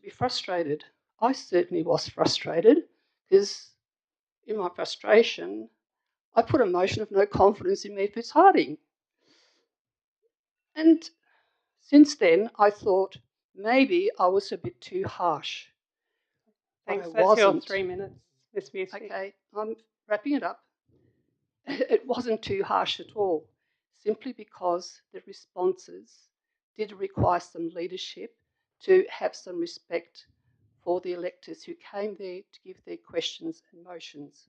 be frustrated. I certainly was frustrated because in my frustration, I put a motion of no confidence in Mayor Fitzhardinge. And since then, I thought maybe I was a bit too harsh. Thanks, but I that's wasn't. your 3 minutes, Ms. Busby. Okay, I'm wrapping it up. It wasn't too harsh at all, simply because the responses did require some leadership to have some respect for the electors who came there to give their questions and motions.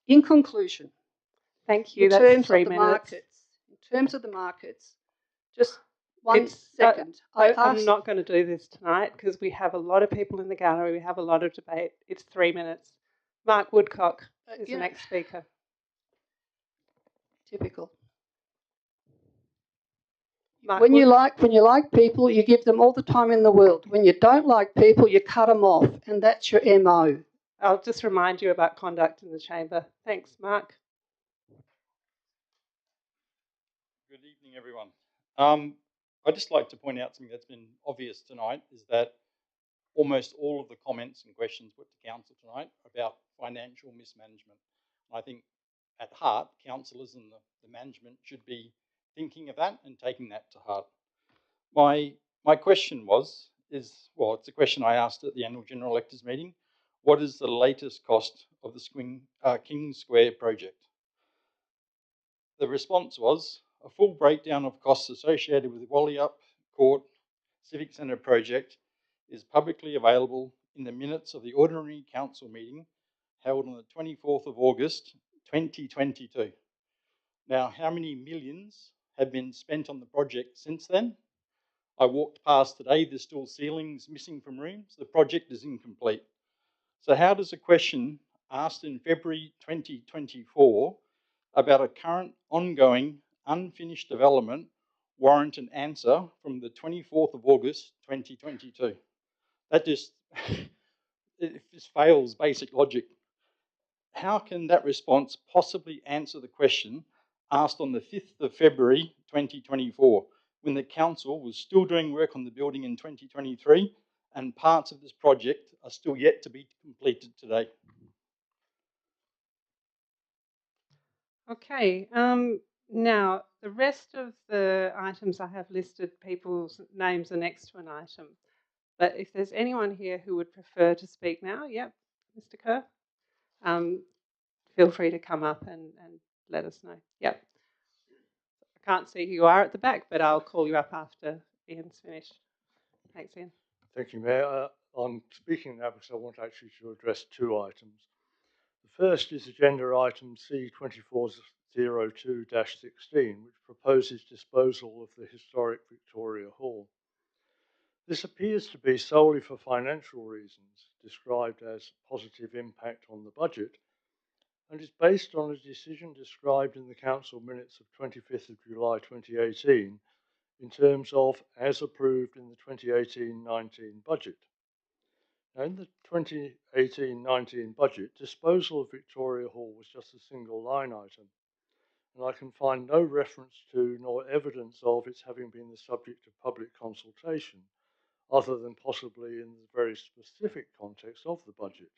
In conclusion, thank you. in That's terms 3 of the minutes. markets, just one second. I'm not going to do this tonight because we have a lot of people in the gallery. We have a lot of debate. It's 3 minutes. Mark Woodcock is the next speaker. Typical. Mark When you like people, you give them all the time in the world. When you don't like people, you cut them off, and that's your MO. I'll just remind you about conduct in the chamber. Thanks, Mark. Good evening, everyone. I'd just like to point out something that's been obvious tonight is that almost all of the comments and questions put to council tonight are about financial mismanagement. I think at heart, councillors and the management should be thinking of that and taking that to heart. My question it's a question I asked at the annual general electors meeting. What is the latest cost of the King Square project? The response was a full breakdown of costs associated with the Walliup Court Civic Centre project is publicly available in the minutes of the ordinary council meeting held on the 24th of August 2022. Now, how many millions have been spent on the project since then? I walked past today, there's still ceilings missing from rooms. The project is incomplete. So how does a question asked in February 2024 about a current ongoing unfinished development warrant an answer from the 24th of August 2022? That just, it just fails basic logic. How can that response possibly answer the question asked on the 5th of February 2024 when the council was still doing work on the building in 2023 and parts of this project are still yet to be completed today? Okay, now the rest of the items I have listed, people's names are next to an item. But if there's anyone here who would prefer to speak now, yep, Mr. Kerr, feel free to come up and let us know. Yep. I can't see who you are at the back, but I'll call you up after Ian's finished. Thanks, Ian. Thank you, Mayor. I'm speaking now because I want actually to address two items. The first is agenda item C2402-16, which proposes disposal of the historic Victoria Hall. This appears to be solely for financial reasons, described as positive impact on the budget, and is based on a decision described in the council minutes of 25th of July 2018 in terms of as approved in the 2018-19 budget. Now, in the 2018-19 budget, disposal of Victoria Hall was just a single line item, and I can find no reference to nor evidence of its having been the subject of public consultation, other than possibly in the very specific context of the budget.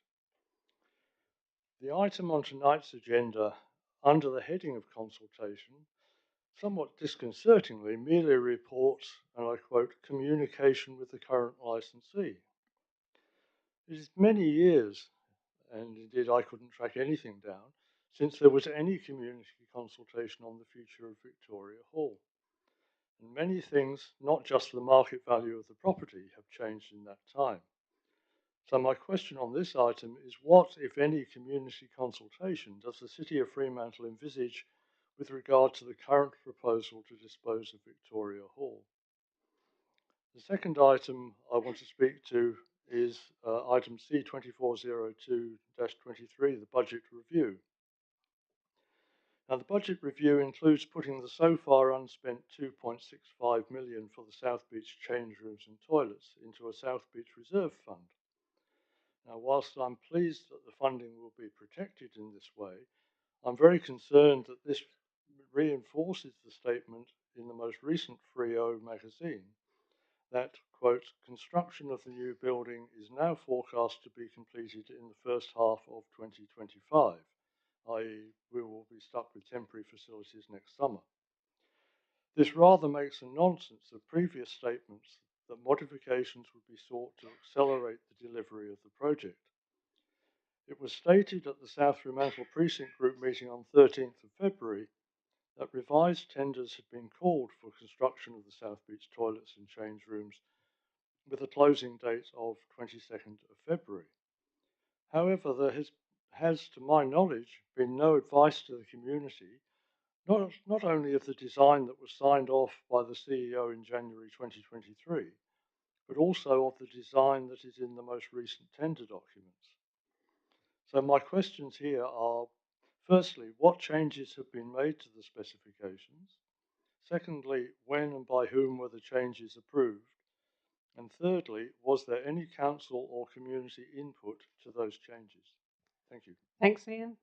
The item on tonight's agenda, under the heading of consultation, somewhat disconcertingly merely reports, and I quote, communication with the current licensee. It is many years, and indeed I couldn't track anything down, since there was any community consultation on the future of Victoria Hall. And many things, not just the market value of the property, have changed in that time. So my question on this item is what, if any, community consultation does the City of Fremantle envisage with regard to the current proposal to dispose of Victoria Hall? The second item I want to speak to is item C2402-23, the budget review. Now, the budget review includes putting the so far unspent $2.65 million for the South Beach change rooms and toilets into a South Beach reserve fund. Now, whilst I'm pleased that the funding will be protected in this way, I'm very concerned that this reinforces the statement in the most recent Freo magazine that, quote, construction of the new building is now forecast to be completed in the first half of 2025, i.e. we will be stuck with temporary facilities next summer. This rather makes a nonsense of previous statements that modifications would be sought to accelerate the delivery of the project. It was stated at the South Fremantle Precinct Group meeting on 13th of February that revised tenders had been called for construction of the South Beach toilets and change rooms with a closing date of 22nd of February. However, there has, to my knowledge, been no advice to the community, not only of the design that was signed off by the CEO in January 2023, but also of the design that is in the most recent tender documents. So my questions here are, firstly, what changes have been made to the specifications? Secondly, when and by whom were the changes approved? And thirdly, was there any council or community input to those changes? Thank you. Thanks, Ian.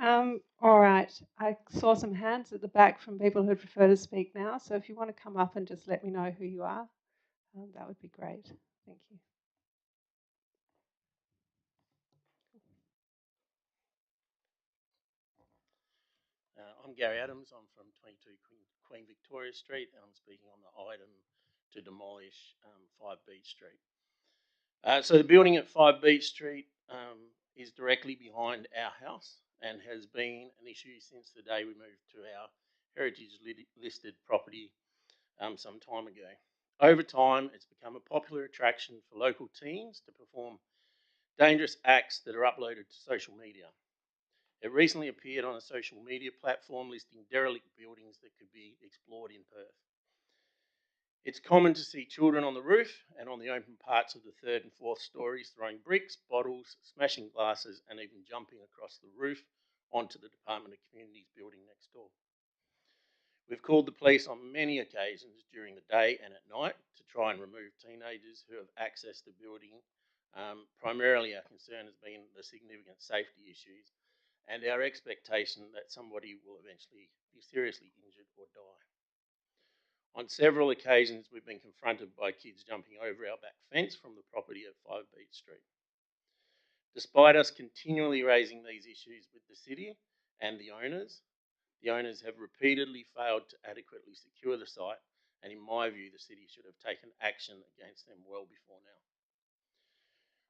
All right, I saw some hands at the back from people who'd prefer to speak now. So if you want to come up and just let me know who you are, that would be great. Thank you. I'm Gary Adams. I'm from 22 Queen Victoria Street, and I'm speaking on the item to demolish 5 Beach Street. So the building at 5 Beach Street is directly behind our house and has been an issue since the day we moved to our heritage listed property some time ago. Over time, it's become a popular attraction for local teens to perform dangerous acts that are uploaded to social media. It recently appeared on a social media platform listing derelict buildings that could be explored in Perth. It's common to see children on the roof and on the open parts of the 3rd and 4th stories throwing bricks, bottles, smashing glasses, and even jumping across the roof onto the Department of Communities building next door. We've called the police on many occasions during the day and at night to try and remove teenagers who have accessed the building. Primarily our concern has been the significant safety issues and our expectation that somebody will eventually be seriously injured or die. On several occasions, we've been confronted by kids jumping over our back fence from the property at 5 Beach Street. Despite us continually raising these issues with the city and the owners have repeatedly failed to adequately secure the site, and in my view, the city should have taken action against them well before now.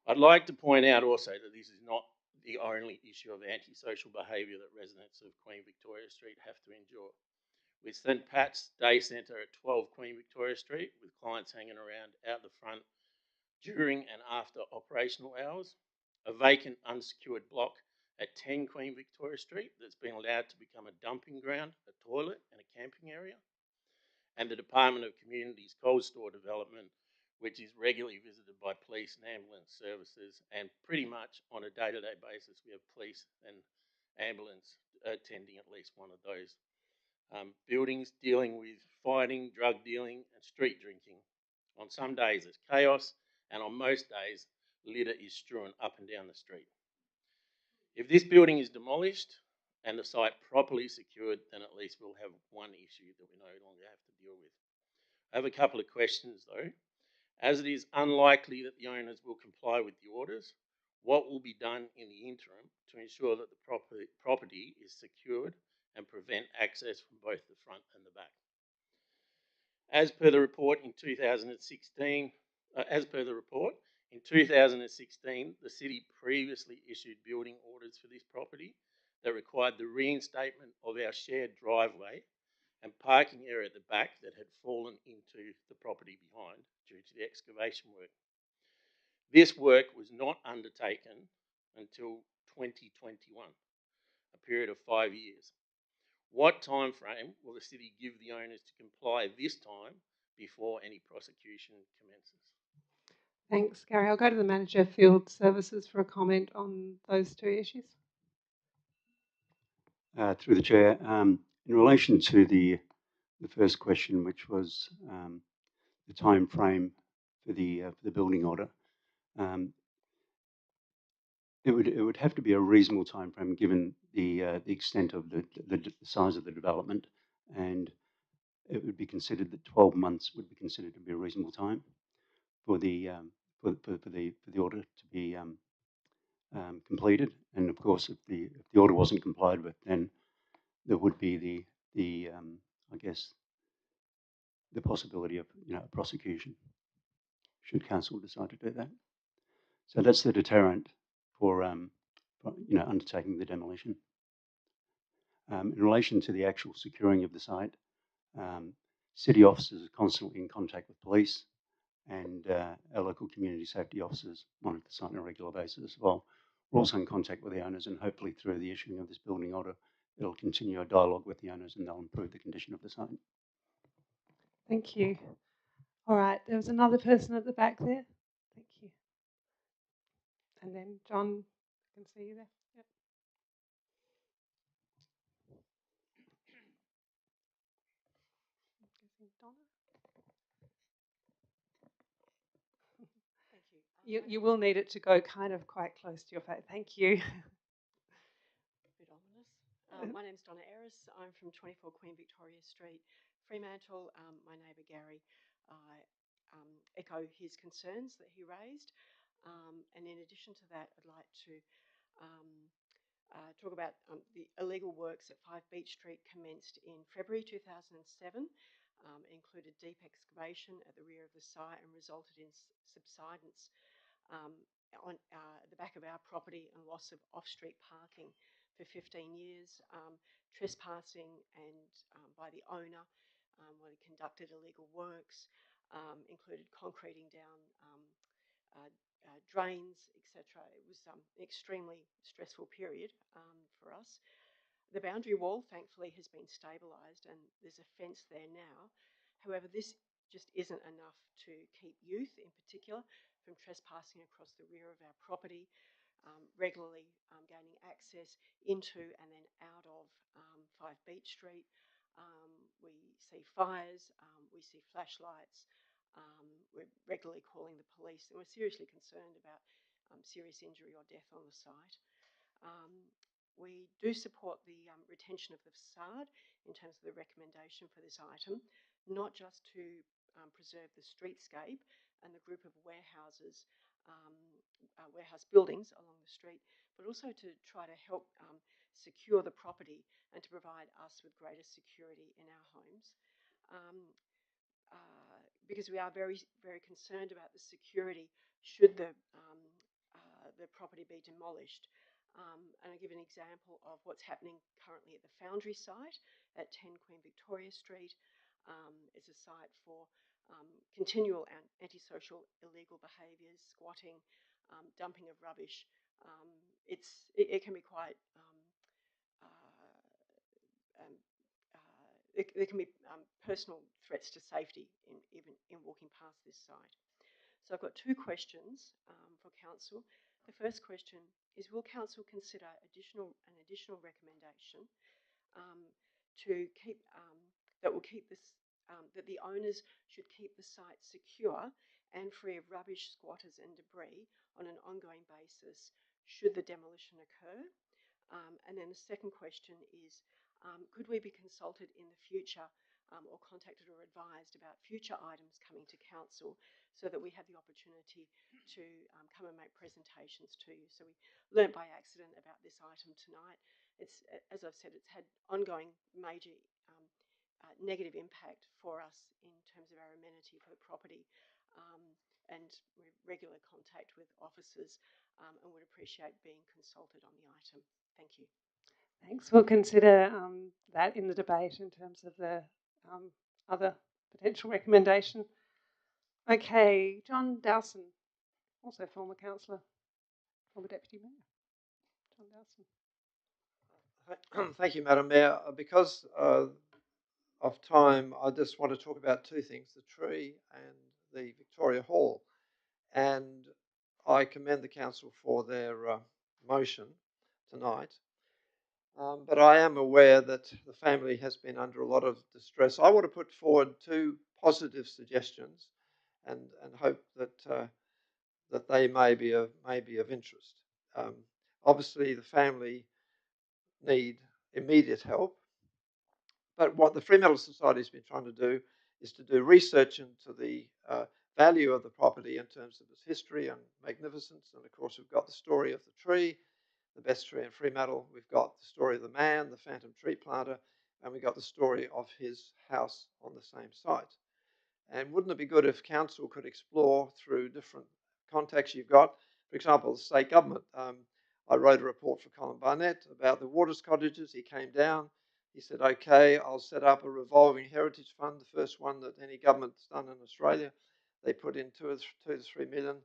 I'd like to point out also that this is not the only issue of antisocial behaviour that residents of Queen Victoria Street have to endure. With St Pat's Day Centre at 12 Queen Victoria Street, with clients hanging around out the front during and after operational hours, a vacant unsecured block at 10 Queen Victoria Street that's been allowed to become a dumping ground, a toilet and a camping area, and the Department of Communities cold store development, which is regularly visited by police and ambulance services, and pretty much on a day-to-day basis we have police and ambulance attending at least one of those buildings, dealing with fighting, drug dealing and street drinking. On some days it's chaos, and on most days litter is strewn up and down the street. If this building is demolished and the site properly secured, then at least we'll have one issue that we no longer have to deal with. I have a couple of questions though. As it is unlikely that the owners will comply with the orders, what will be done in the interim to ensure that the property is secured and prevent access from both the front and the back? As per the report in 2016, the city previously issued building orders for this property that required the reinstatement of our shared driveway and parking area at the back that had fallen into the property behind due to the excavation work. This work was not undertaken until 2021, a period of 5 years. What time frame will the city give the owners to comply this time before any prosecution commences? Thanks, Gary. I'll go to the Manager of Field Services for a comment on those two issues. Through the Chair, in relation to the first question, which was the time frame for the building order, it would have to be a reasonable time frame given the extent of the size of the development, and it would be considered that 12 months would be considered to be a reasonable time. for the order to be completed. And of course, if the order wasn't complied with, then there would be the I guess the possibility of a prosecution should council decide to do that. So that's the deterrent for undertaking the demolition. In relation to the actual securing of the site, city officers are constantly in contact with police, and our local community safety officers monitor the site on a regular basis as well. We're also in contact with the owners, and hopefully through the issuing of this building order, it'll continue a dialogue with the owners and they'll improve the condition of the site. Thank you. All right, there was another person at the back there. Thank you. And then John, I can see you there. Yep. Donna? Thank you. You will need it to go kind of quite close to your face. Thank you. A bit ominous. My name's Donna Eris. I'm from 24 Queen Victoria Street, Fremantle. My neighbour Gary, I echo his concerns that he raised. And in addition to that, I'd like to talk about the illegal works at 5 Beach Street commenced in February 2007. Included deep excavation at the rear of the site and resulted in subsidence on the back of our property and loss of off-street parking for 15 years, trespassing and by the owner when he conducted illegal works, included concreting down drains, etc. It was an extremely stressful period for us. The boundary wall, thankfully, has been stabilised and there's a fence there now. However, this just isn't enough to keep youth, in particular, from trespassing across the rear of our property, regularly gaining access into and then out of 5 Beach Street. We see fires, we see flashlights, we're regularly calling the police, and we're seriously concerned about serious injury or death on the site. We do support the retention of the facade in terms of the recommendation for this item, not just to preserve the streetscape and the group of warehouses, warehouse buildings along the street, but also to try to help secure the property and to provide us with greater security in our homes. Because we are very, very concerned about the security should the property be demolished. And I'll give an example of what's happening currently at the Foundry site at 10 Queen Victoria Street. It's a site for continual antisocial illegal behaviours, squatting, dumping of rubbish. It can be quite, there can be personal threats to safety even in walking past this site. So I've got two questions for Council. The first question is, will Council consider an additional recommendation to keep that will keep this that the owners should keep the site secure and free of rubbish, squatters, and debris on an ongoing basis should the demolition occur? And then the second question is, could we be consulted in the future or contacted or advised about future items coming to Council so that we have the opportunity to come and make presentations to you? So we learnt by accident about this item tonight. It's, as I've said, it's had ongoing major negative impact for us in terms of our amenity for the property, and we're in regular contact with officers and would appreciate being consulted on the item. Thank you. Thanks. We'll consider that in the debate in terms of the other potential recommendation. Okay, John Dowson, also former councillor, former deputy mayor. John Dowson. Thank you, Madam Mayor. Because of time, I just want to talk about two things, the tree and the Victoria Hall. And I commend the council for their motion tonight. But I am aware that the family has been under a lot of distress. I want to put forward two positive suggestions and hope that that they may be of interest. Obviously, the family need immediate help, but what the Fremantle Society has been trying to do is to do research into the value of the property in terms of its history and magnificence. And of course, we've got the story of the tree, the best tree in Fremantle. We've got the story of the man, the phantom tree planter, and we've got the story of his house on the same site. And wouldn't it be good if council could explore through different contacts you've got? For example, the state government. I wrote a report for Colin Barnett about the Waters cottages. He came down. He said, okay, I'll set up a revolving heritage fund, the first one that any government's done in Australia. They put in $2 to $3 million,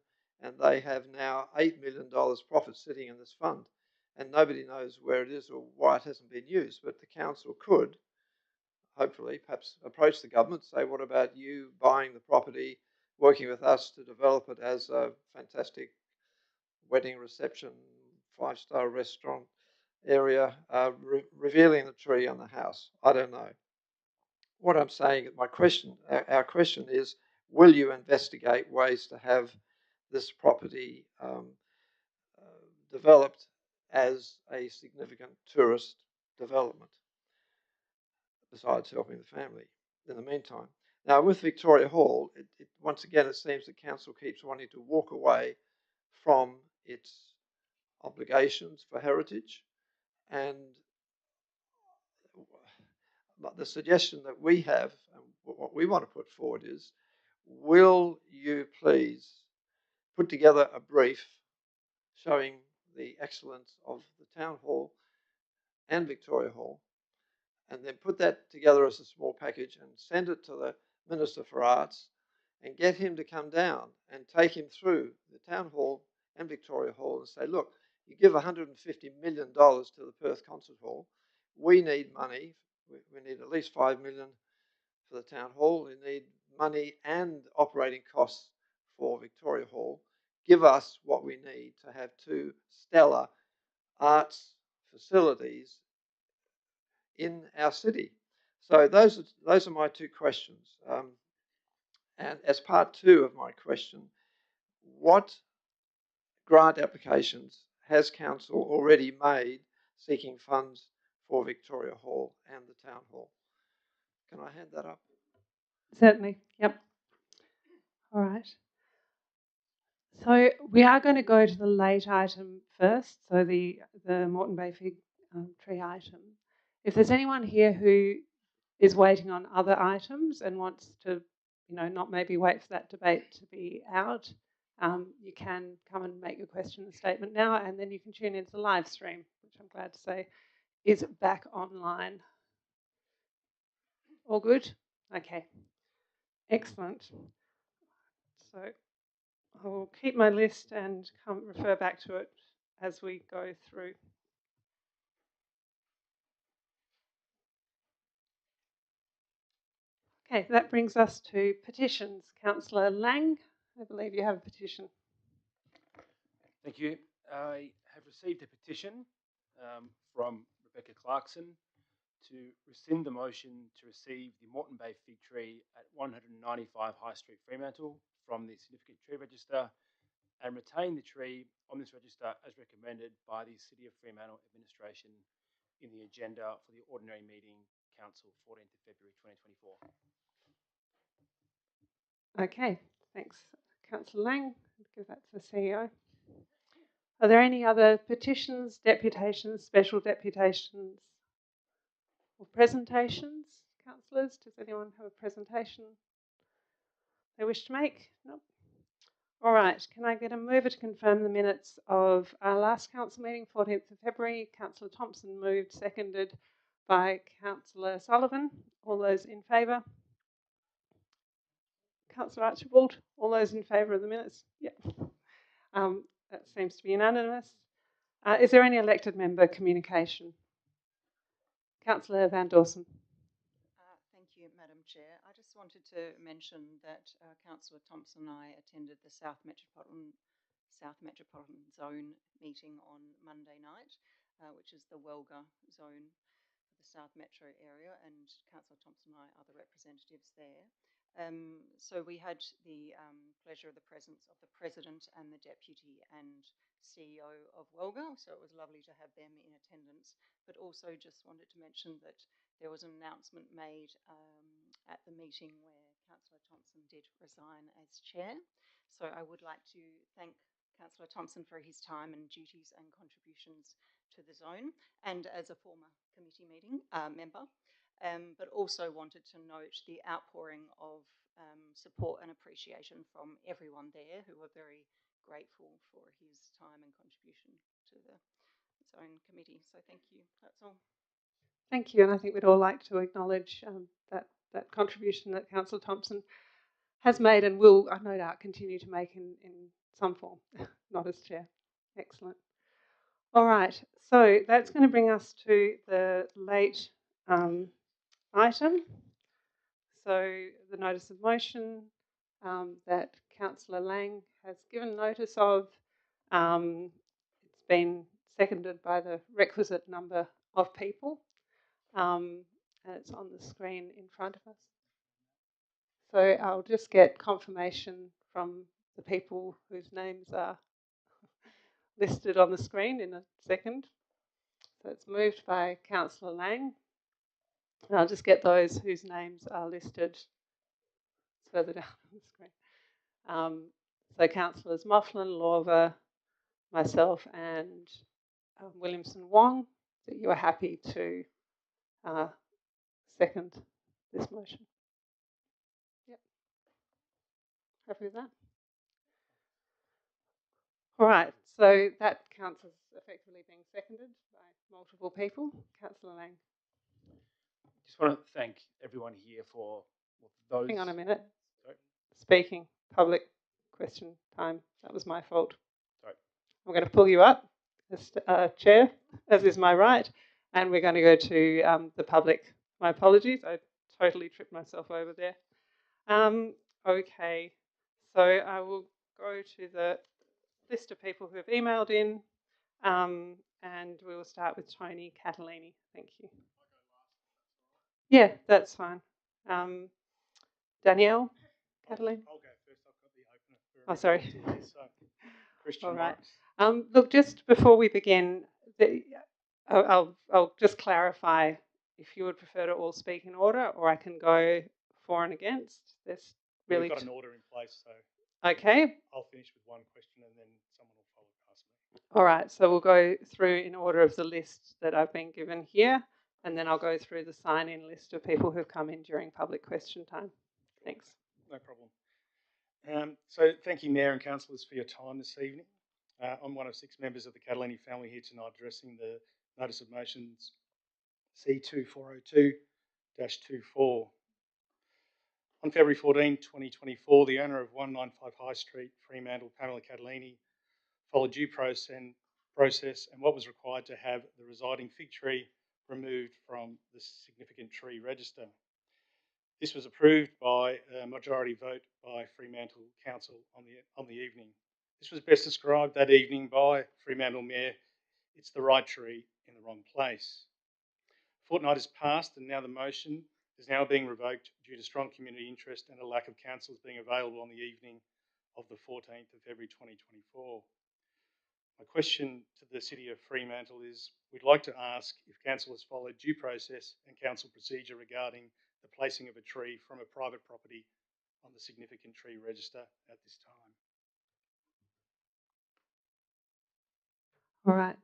and they have now $8 million profit sitting in this fund. And nobody knows where it is or why it hasn't been used, but the council could, hopefully, perhaps approach the government, say, what about you buying the property, working with us to develop it as a fantastic wedding reception, 5-star restaurant area, revealing the tree on the house. I don't know. What I'm saying, our question is, will you investigate ways to have this property developed as a significant tourist development, besides helping the family in the meantime? Now, with Victoria Hall, once again, it seems the council keeps wanting to walk away from its obligations for heritage. And the suggestion that we have, and what we want to put forward is, will you please put together a brief showing the excellence of the Town Hall and Victoria Hall, and then put that together as a small package and send it to the Minister for Arts and get him to come down and take him through the Town Hall and Victoria Hall and say, look, you give $150 million to the Perth Concert Hall. We need money. We need at least $5 million for the Town Hall. We need money and operating costs for Victoria Hall. Give us what we need to have two stellar arts facilities in our city. So those are my two questions. And as part two of my question, what grant applications has council already made seeking funds for Victoria Hall and the Town Hall? Can I hand that up? Certainly, yep. All right. So we are going to go to the late item first, so the Moreton Bay fig tree item. If there's anyone here who is waiting on other items and wants to, not maybe wait for that debate to be out, you can come and make your question and statement now, and then you can tune into the live stream, which I'm glad to say is back online. All good? Okay. Excellent. So I will keep my list and refer back to it as we go through. Okay, that brings us to petitions. Councillor Lang, I believe you have a petition. Thank you. I have received a petition from Rebecca Clarkson to rescind the motion to receive the Moreton Bay fig tree at 195 High Street, Fremantle from the Significant Tree Register and retain the tree on this register as recommended by the City of Fremantle Administration in the agenda for the ordinary meeting, Council, 14th of February 2024. Okay, thanks, Councillor Lang. I'll give that to the CEO. Are there any other petitions, deputations, special deputations, or presentations? Councillors, does anyone have a presentation they wish to make? No. All right, can I get a mover to confirm the minutes of our last council meeting, 14th of February? Councillor Thompson moved, seconded by Councillor Sullivan. All those in favour? Councillor Archibald, all those in favour of the minutes? Yep. That seems to be unanimous. Is there any elected member communication? Councillor Van Dawson. Thank you, Madam Chair. I just wanted to mention that Councillor Thompson and I attended the South Metropolitan Zone meeting on Monday night, which is the Welga zone for the South Metro area, and Councillor Thompson and I are the representatives there. So we had the pleasure of the presence of the President and the Deputy and CEO of Welga, so it was lovely to have them in attendance, but also just wanted to mention that there was an announcement made at the meeting where Councillor Thompson did resign as chair. So I would like to thank Councillor Thompson for his time and duties and contributions to the zone, and as a former committee member, but also wanted to note the outpouring of support and appreciation from everyone there, who were very grateful for his time and contribution to the zone committee. So thank you. That's all. Thank you, and I think we'd all like to acknowledge that contribution that Councillor Thompson has made and will, no doubt, continue to make in some form, not as chair. Excellent. All right, so that's going to bring us to the late item. So the notice of motion that Councillor Lang has given notice of, it's been seconded by the requisite number of people, and it's on the screen in front of us. So I'll just get confirmation from the people whose names are listed on the screen in a second. So it's moved by Councillor Lang. And I'll just get those whose names are listed further down on the screen. So Councillors Mofflin, Lorver, myself and Williamson Wong, that you are happy to second this motion. Yep. Happy with that? All right, so that counts as effectively being seconded by multiple people. Councillor Lang. Just want to thank everyone here for those. Hang on a minute. Sorry. Speaking, public question time. That was my fault. Sorry. I'm going to pull you up as chair, as is my right, and we're going to go to the public. My apologies, I totally tripped myself over there. Okay, so I will go to the list of people who have emailed in, and we will start with Tony Catalini. Thank you. Yeah, that's fine. Danielle Catalini? I'll go first. I've got the opener. Oh, sorry. So, Christian All right. Morris. Look, just before we begin, I'll just clarify if you would prefer to all speak in order, or I can go for and against. There's really We've got an order in place, so okay. I'll finish with one question and then someone will follow past me. All right, so we'll go through in order of the list that I've been given here, and then I'll go through the sign-in list of people who've come in during public question time. Thanks. No problem. So thank you, Mayor and Councillors, for your time this evening. I'm one of 6 members of the Catalini family here tonight addressing the Notice of Motions C2402-24. On February 14, 2024, the owner of 195 High Street, Fremantle, Pamela Catalini, followed due process and what was required to have the residing fig tree removed from the significant tree register. This was approved by a majority vote by Fremantle Council on the evening. This was best described that evening by Fremantle Mayor, "It's the right tree in the wrong place." A fortnight has passed and now the motion is now being revoked due to strong community interest and a lack of councillors being available on the evening of the 14th of February 2024. My question to the City of Fremantle is, we'd like to ask if Council has followed due process and council procedure regarding the placing of a tree from a private property on the significant tree register at this time. All right.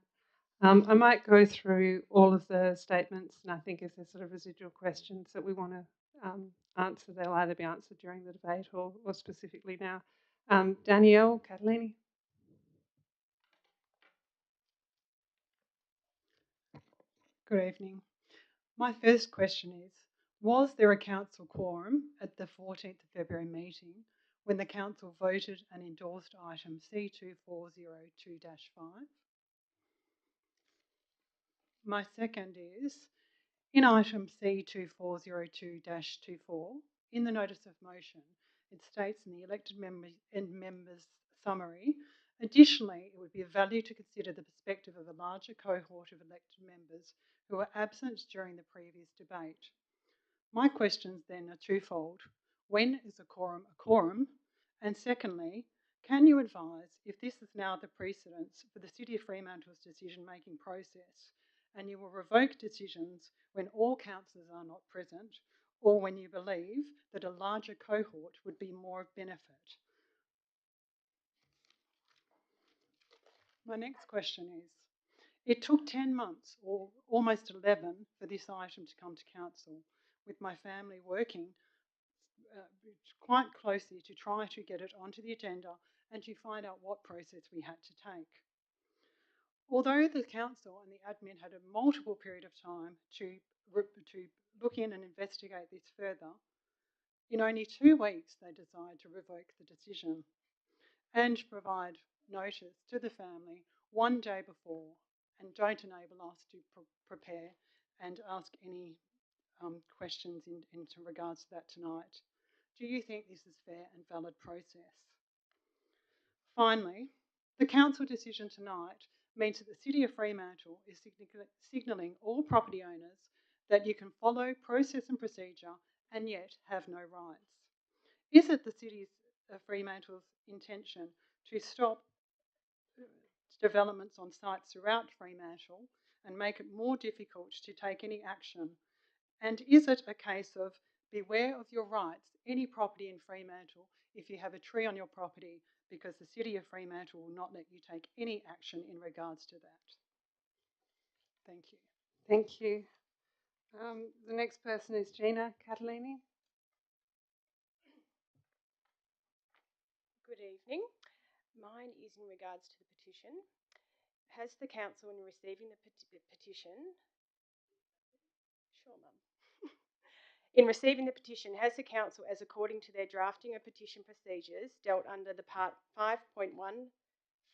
I might go through all of the statements, and I think if there's sort of residual questions that we want to answer, they'll either be answered during the debate or specifically now. Danielle Catalini. Good evening. My first question is, was there a council quorum at the 14th of February meeting when the council voted and endorsed item C2402-5? My second is, in item C2402-24, in the notice of motion, it states in the elected members summary, additionally, it would be of value to consider the perspective of a larger cohort of elected members who were absent during the previous debate. My questions then are twofold. When is a quorum? And secondly, can you advise if this is now the precedence for the City of Fremantle's decision-making process and you will revoke decisions when all councillors are not present, or when you believe that a larger cohort would be more of benefit? My next question is, it took 10 months, or almost 11, for this item to come to council, with my family working quite closely to try to get it onto the agenda and to find out what process we had to take. Although the council and the admin had a multiple period of time to look in and investigate this further, in only 2 weeks they decided to revoke the decision and provide notice to the family 1 day before and don't enable us to prepare and ask any questions in regards to that tonight. Do you think this is fair and valid process? Finally, the council decision tonight means that the City of Fremantle is signalling all property owners that you can follow process and procedure and yet have no rights. Is it the City of Fremantle's intention to stop developments on sites throughout Fremantle and make it more difficult to take any action? And is it a case of beware of your rights, any property in Fremantle, if you have a tree on your property, because the City of Fremantle will not let you take any action in regards to that? Thank you. Thank you. The next person is Gina Catalini. Good evening. Mine is in regards to the petition. Has the council, in receiving the petition... Sure, Mum. In receiving the petition, has the council, as according to their drafting of petition procedures, dealt under the Part 5.15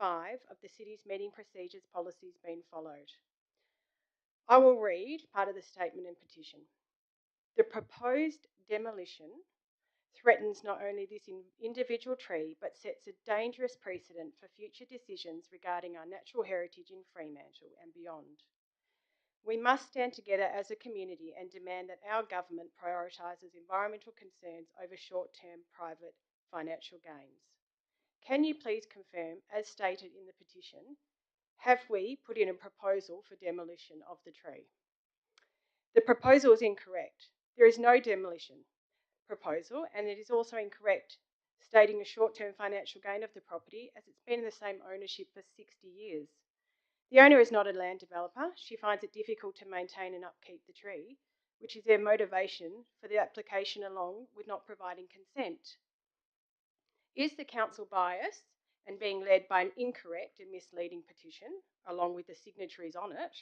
of the City's meeting procedures policies been followed? I will read part of the statement and petition. The proposed demolition threatens not only this individual tree, but sets a dangerous precedent for future decisions regarding our natural heritage in Fremantle and beyond. We must stand together as a community and demand that our government prioritises environmental concerns over short-term private financial gains. Can you please confirm, as stated in the petition, have we put in a proposal for demolition of the tree? The proposal is incorrect. There is no demolition proposal, and it is also incorrect stating a short-term financial gain of the property, as it's been in the same ownership for 60 years. The owner is not a land developer. She finds it difficult to maintain and upkeep the tree, which is their motivation for the application, along with not providing consent. Is the council biased and being led by an incorrect and misleading petition, along with the signatories on it?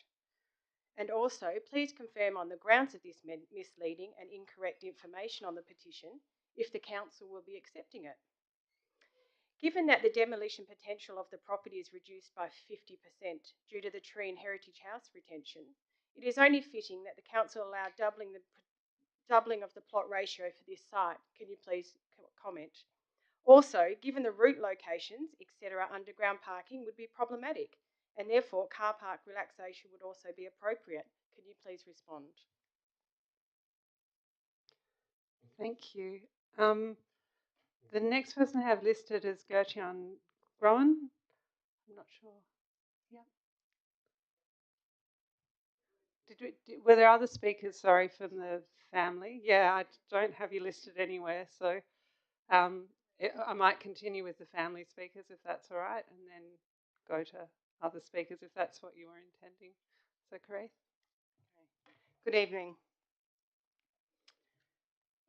And also, please confirm on the grounds of this misleading and incorrect information on the petition if the council will be accepting it. Given that the demolition potential of the property is reduced by 50% due to the tree and heritage house retention, it is only fitting that the council allow doubling of the plot ratio for this site. Can you please comment? Also, given the route locations, etc., underground parking would be problematic, and therefore car park relaxation would also be appropriate. Can you please respond? Thank you. The next person I have listed is Gertian Groen. I'm not sure. Yeah. Were there other speakers, sorry, from the family? Yeah, I don't have you listed anywhere, so I might continue with the family speakers if that's all right, and then go to other speakers if that's what you were intending. So, Carith? Good evening.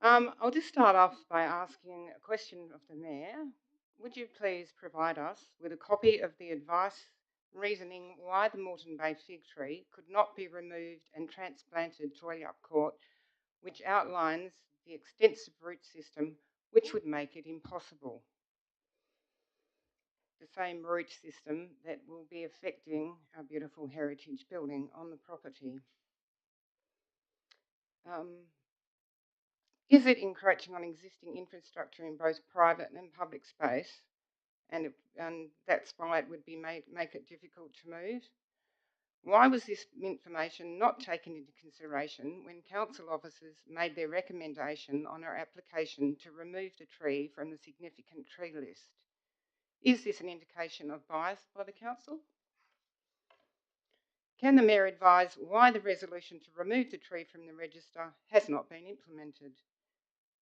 I'll just start off by asking a question of the Mayor. Would you please provide us with a copy of the advice reasoning why the Moreton Bay fig tree could not be removed and transplanted to Olyup Court, which outlines the extensive root system which would make it impossible? The same root system that will be affecting our beautiful heritage building on the property. Is it encroaching on existing infrastructure in both private and public space, and that's why it would be make it difficult to move? Why was this information not taken into consideration when council officers made their recommendation on our application to remove the tree from the significant tree list? Is this an indication of bias by the council? Can the Mayor advise why the resolution to remove the tree from the register has not been implemented?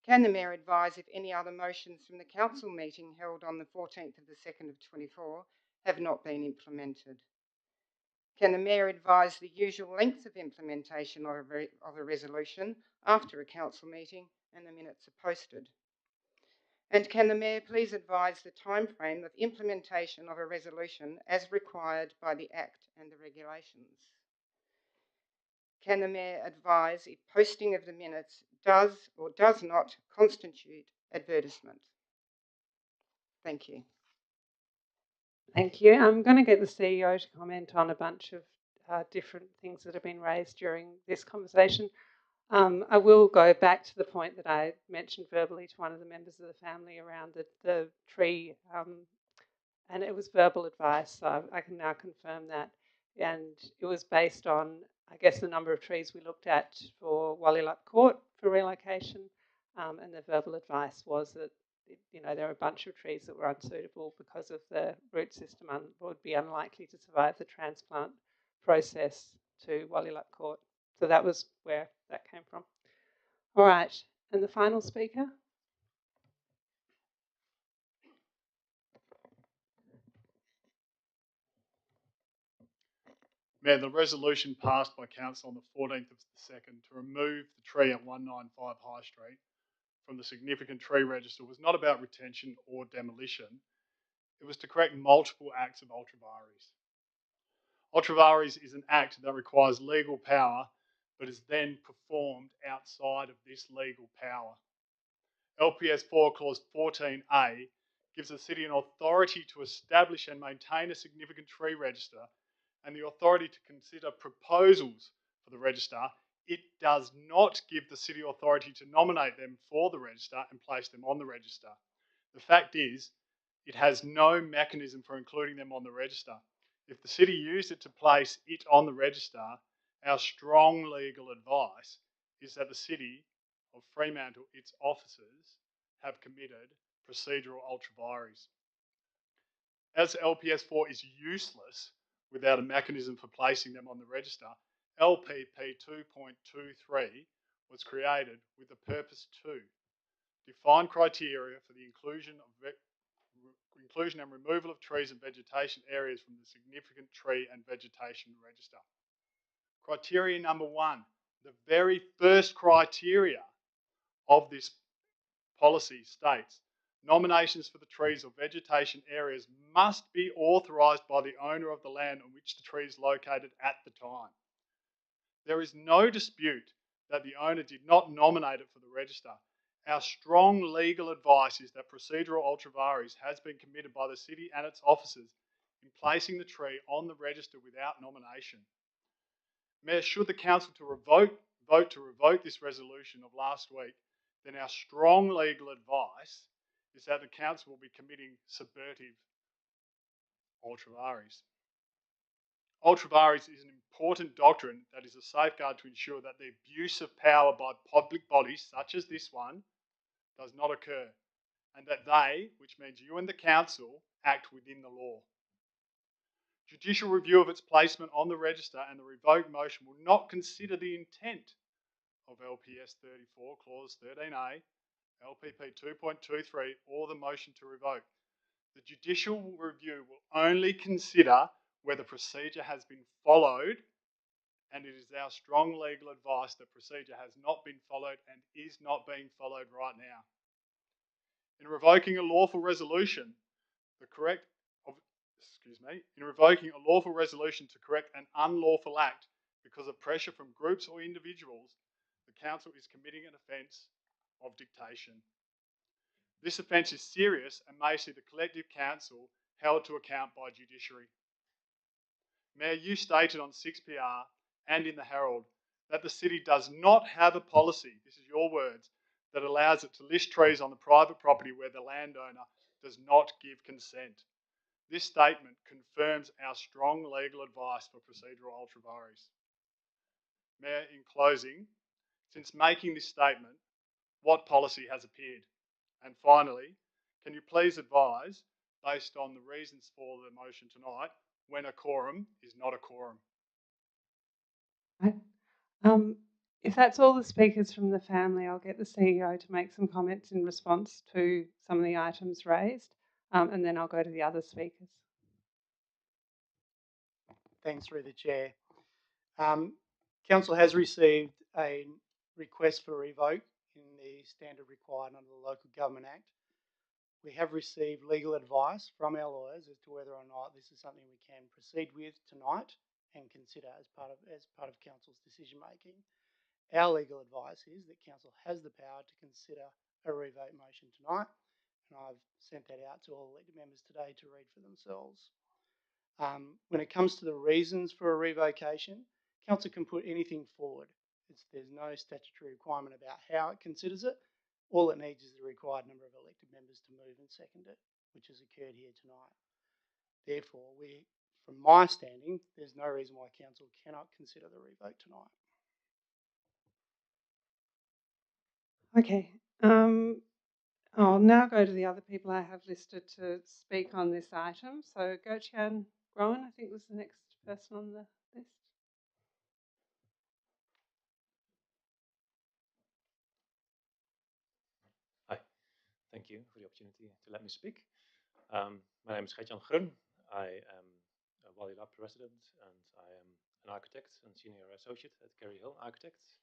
Can the Mayor advise if any other motions from the Council meeting held on the 14th of the 2nd of 24 have not been implemented? Can the Mayor advise the usual length of implementation of a resolution after a Council meeting and the minutes are posted? And can the Mayor please advise the timeframe of implementation of a resolution as required by the Act and the regulations? Can the Mayor advise if posting of the minutes does or does not constitute advertisement? Thank you. Thank you. I'm going to get the CEO to comment on a bunch of different things that have been raised during this conversation. I will go back to the point that I mentioned verbally to one of the members of the family around the tree, and it was verbal advice, so I can now confirm that. And it was based on, I guess, the number of trees we looked at for Wallylup Court for relocation, and the verbal advice was that there are a bunch of trees that were unsuitable because of the root system would be unlikely to survive the transplant process to Wallylup Court. So that was where that came from. All right, and the final speaker. Mayor, the resolution passed by Council on the 14th of the 2nd to remove the tree at 195 High Street from the significant tree register was not about retention or demolition. It was to correct multiple acts of ultra vires. Ultra vires is an act that requires legal power but is then performed outside of this legal power. LPS 4 Clause 14A gives the city an authority to establish and maintain a significant tree register and the authority to consider proposals for the register. It does not give the city authority to nominate them for the register and place them on the register. The fact is, it has no mechanism for including them on the register. If the city used it to place it on the register, our strong legal advice is that the city of Fremantle, its officers, have committed procedural ultra vires. As LPS 4 is useless without a mechanism for placing them on the register, LPP 2.23 was created with the purpose to define criteria for the inclusion and removal of trees and vegetation areas from the significant tree and vegetation register. Criteria number 1, the very first criteria of this policy states, nominations for the trees or vegetation areas must be authorised by the owner of the land on which the tree is located at the time. There is no dispute that the owner did not nominate it for the register. Our strong legal advice is that procedural ultra vires has been committed by the city and its officers in placing the tree on the register without nomination. Mayor, should the council vote to revoke this resolution of last week, then our strong legal advice is that the council will be committing subvertive ultra vires. Ultra vires is an important doctrine that is a safeguard to ensure that the abuse of power by public bodies, such as this one, does not occur, and that they, which means you and the council, act within the law. Judicial review of its placement on the register and the revoked motion will not consider the intent of LPS 34, Clause 13A, LPP 2.23, or the motion to revoke. The judicial review will only consider whether procedure has been followed, and it is our strong legal advice that procedure has not been followed and is not being followed right now. In revoking a lawful resolution, in revoking a lawful resolution to correct an unlawful act because of pressure from groups or individuals, the council is committing an offence of dictation. This offence is serious and may see the collective council held to account by judiciary. Mayor, you stated on 6PR and in the Herald that the city does not have a policy, this is your words, that allows it to list trees on the private property where the landowner does not give consent. This statement confirms our strong legal advice for procedural ultra vires. Mayor, in closing, since making this statement, what policy has appeared? And finally, can you please advise, based on the reasons for the motion tonight, when a quorum is not a quorum? Right. If that's all the speakers from the family, I'll get the CEO to make some comments in response to some of the items raised, and then I'll go to the other speakers. Thanks, through the chair. Council has received a request for revoke in the standard required under the Local Government Act. We have received legal advice from our lawyers as to whether or not this is something we can proceed with tonight and consider as part of Council's decision making. Our legal advice is that Council has the power to consider a revote motion tonight, and I've sent that out to all elected members today to read for themselves. When it comes to the reasons for a revocation, Council can put anything forward. There's no statutory requirement about how it considers it. All it needs is the required number of elected members to move and second it, which has occurred here tonight. Therefore, from my standing, there's no reason why Council cannot consider the revote tonight. Okay. I'll now go to the other people I have listed to speak on this item. So Gochian Rowan, I think, was the next person on the list. Hi, thank you for the opportunity to let me speak. My name is Gert-Jan Grun. I am a Wally Lab resident and I am an architect and senior associate at Kerry Hill Architects.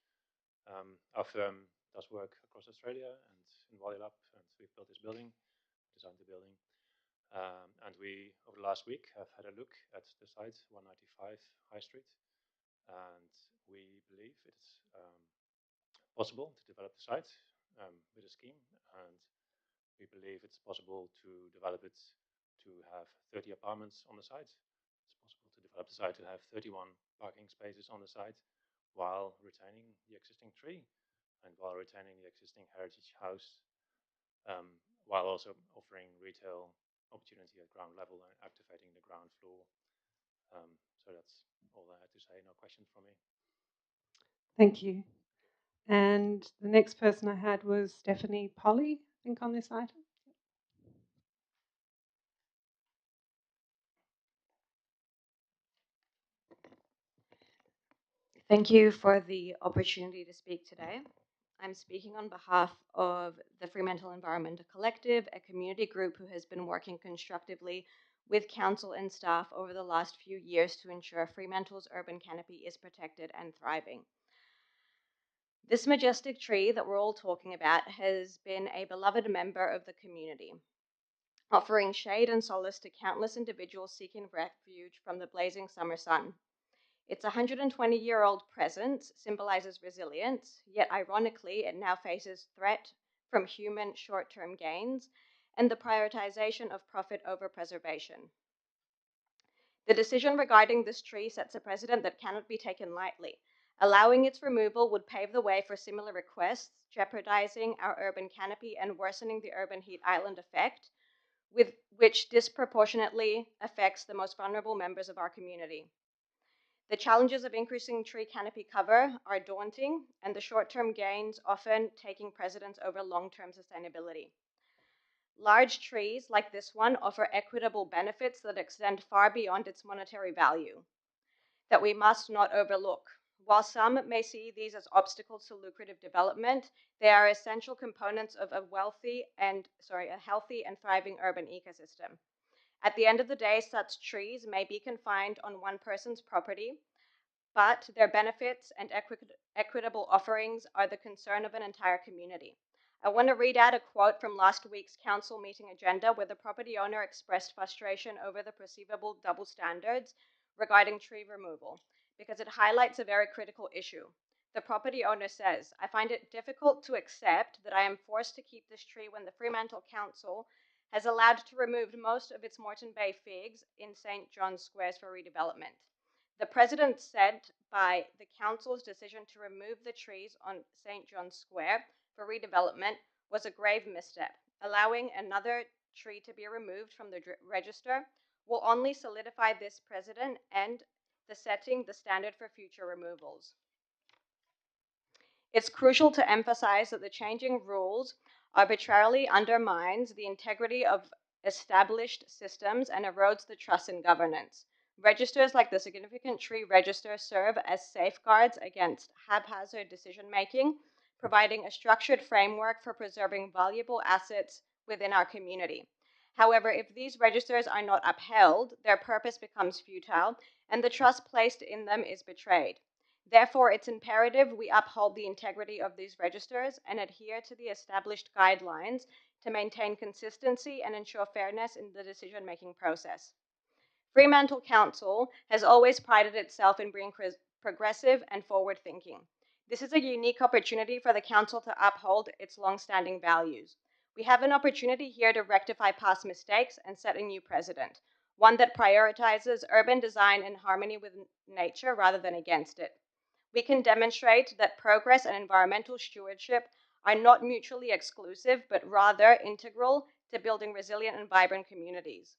Our firm does work across Australia and in Wally Lab, and we've built this building, designed the building. And we, over the last week, have had a look at the site, 195 High Street, and we believe it's possible to develop the site with a scheme, and we believe it's possible to develop it to have 30 apartments on the site. It's possible to develop the site to have 31 parking spaces on the site while retaining the existing tree and while retaining the existing heritage house, while also offering retail opportunity at ground level and activating the ground floor. So that's all I had to say. No questions from me. Thank you. And the next person I had was Stephanie Polly, I think, on this item. Thank you for the opportunity to speak today. I'm speaking on behalf of the Fremantle Environmental Collective, a community group who has been working constructively with council and staff over the last few years to ensure Fremantle's urban canopy is protected and thriving. This majestic tree that we're all talking about has been a beloved member of the community, offering shade and solace to countless individuals seeking refuge from the blazing summer sun. Its 120-year-old presence symbolizes resilience, yet ironically, it now faces threat from human short-term gains and the prioritization of profit over preservation. The decision regarding this tree sets a precedent that cannot be taken lightly. Allowing its removal would pave the way for similar requests, jeopardizing our urban canopy and worsening the urban heat island effect, which disproportionately affects the most vulnerable members of our community. The challenges of increasing tree canopy cover are daunting, and the short-term gains often taking precedence over long-term sustainability. Large trees like this one offer equitable benefits that extend far beyond its monetary value that we must not overlook. While some may see these as obstacles to lucrative development, they are essential components of a healthy and thriving urban ecosystem. At the end of the day, such trees may be confined on one person's property, but their benefits and equitable offerings are the concern of an entire community. I want to read out a quote from last week's council meeting agenda where the property owner expressed frustration over the perceivable double standards regarding tree removal, because it highlights a very critical issue. The property owner says, "I find it difficult to accept that I am forced to keep this tree when the Fremantle Council has allowed to remove most of its Moreton Bay figs in St. John's Squares for redevelopment. The precedent set by the council's decision to remove the trees on St. John's Square for redevelopment was a grave misstep. Allowing another tree to be removed from the register will only solidify this precedent and setting the standard for future removals. It's crucial to emphasize that the changing rules arbitrarily undermines the integrity of established systems and erodes the trust in governance. Registers like the Significant Tree Register serve as safeguards against haphazard decision making, providing a structured framework for preserving valuable assets within our community. However, if these registers are not upheld, their purpose becomes futile and the trust placed in them is betrayed. Therefore, it's imperative we uphold the integrity of these registers and adhere to the established guidelines to maintain consistency and ensure fairness in the decision-making process. Fremantle Council has always prided itself in being progressive and forward-thinking. This is a unique opportunity for the Council to uphold its long-standing values. We have an opportunity here to rectify past mistakes and set a new precedent, one that prioritizes urban design in harmony with nature rather than against it. We can demonstrate that progress and environmental stewardship are not mutually exclusive, but rather integral to building resilient and vibrant communities.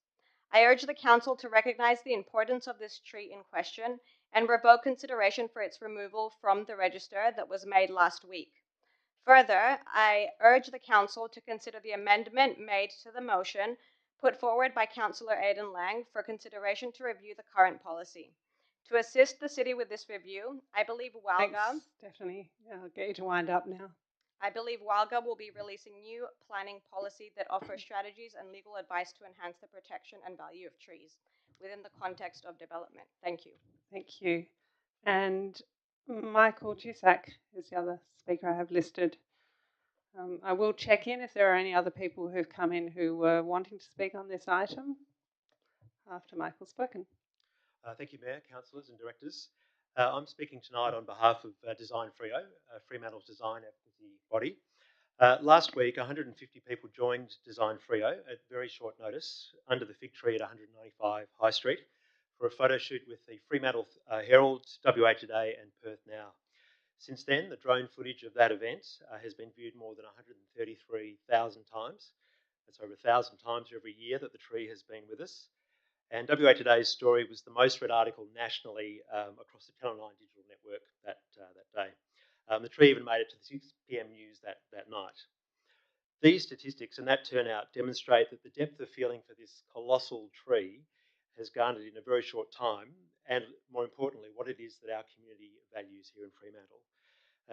I urge the Council to recognize the importance of this tree in question and revoke consideration for its removal from the register that was made last week. Further, I urge the Council to consider the amendment made to the motion put forward by Councillor Aidan Lang for consideration to review the current policy. To assist the City with this review, I believe WALGA... Thanks, Stephanie. I'll get you to wind up now. I believe WALGA will be releasing new planning policy that offers strategies and legal advice to enhance the protection and value of trees within the context of development. Thank you. Thank you. And Michael Cusack is the other speaker I have listed. I will check in if there are any other people who've come in who were wanting to speak on this item after Michael's spoken. Thank you, Mayor, councillors and directors. I'm speaking tonight on behalf of Design Freo, Fremantle's design advocacy body. Last week, 150 people joined Design Freo at very short notice under the fig tree at 195 High Street for a photo shoot with the Fremantle Herald, WA Today and Perth Now. Since then, the drone footage of that event has been viewed more than 133,000 times. That's over 1,000 times every year that the tree has been with us. And WA Today's story was the most read article nationally across the Channel 9 digital network that day. The tree even made it to the 6 p.m. news that night. These statistics and that turnout demonstrate that the depth of feeling for this colossal tree has garnered in a very short time, and more importantly, what it is that our community values here in Fremantle.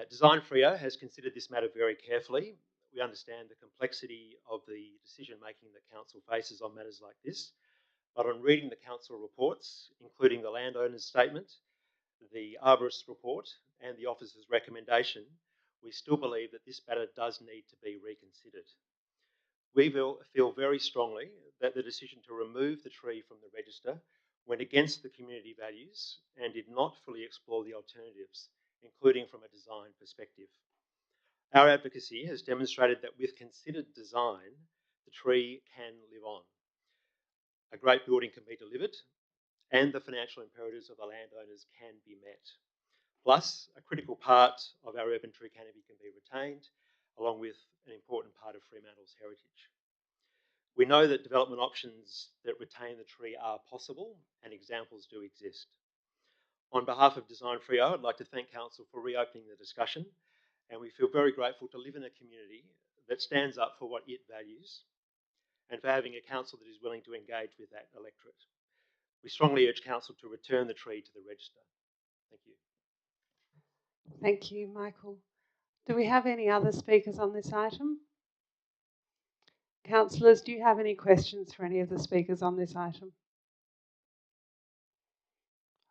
Design Freo has considered this matter very carefully. We understand the complexity of the decision-making that council faces on matters like this. But on reading the council reports, including the landowner's statement, the arborist's report and the officer's recommendation, we still believe that this matter does need to be reconsidered. We feel very strongly that the decision to remove the tree from the register went against the community values and did not fully explore the alternatives, including from a design perspective. Our advocacy has demonstrated that with considered design, the tree can live on. A great building can be delivered and the financial imperatives of the landowners can be met. Plus, a critical part of our urban tree canopy can be retained, along with an important part of Fremantle's heritage. We know that development options that retain the tree are possible and examples do exist. On behalf of Design Freo, I'd like to thank Council for reopening the discussion, and we feel very grateful to live in a community that stands up for what it values and for having a council that is willing to engage with that electorate. We strongly urge council to return the tree to the register. Thank you. Thank you, Michael. Do we have any other speakers on this item? Councillors, do you have any questions for any of the speakers on this item?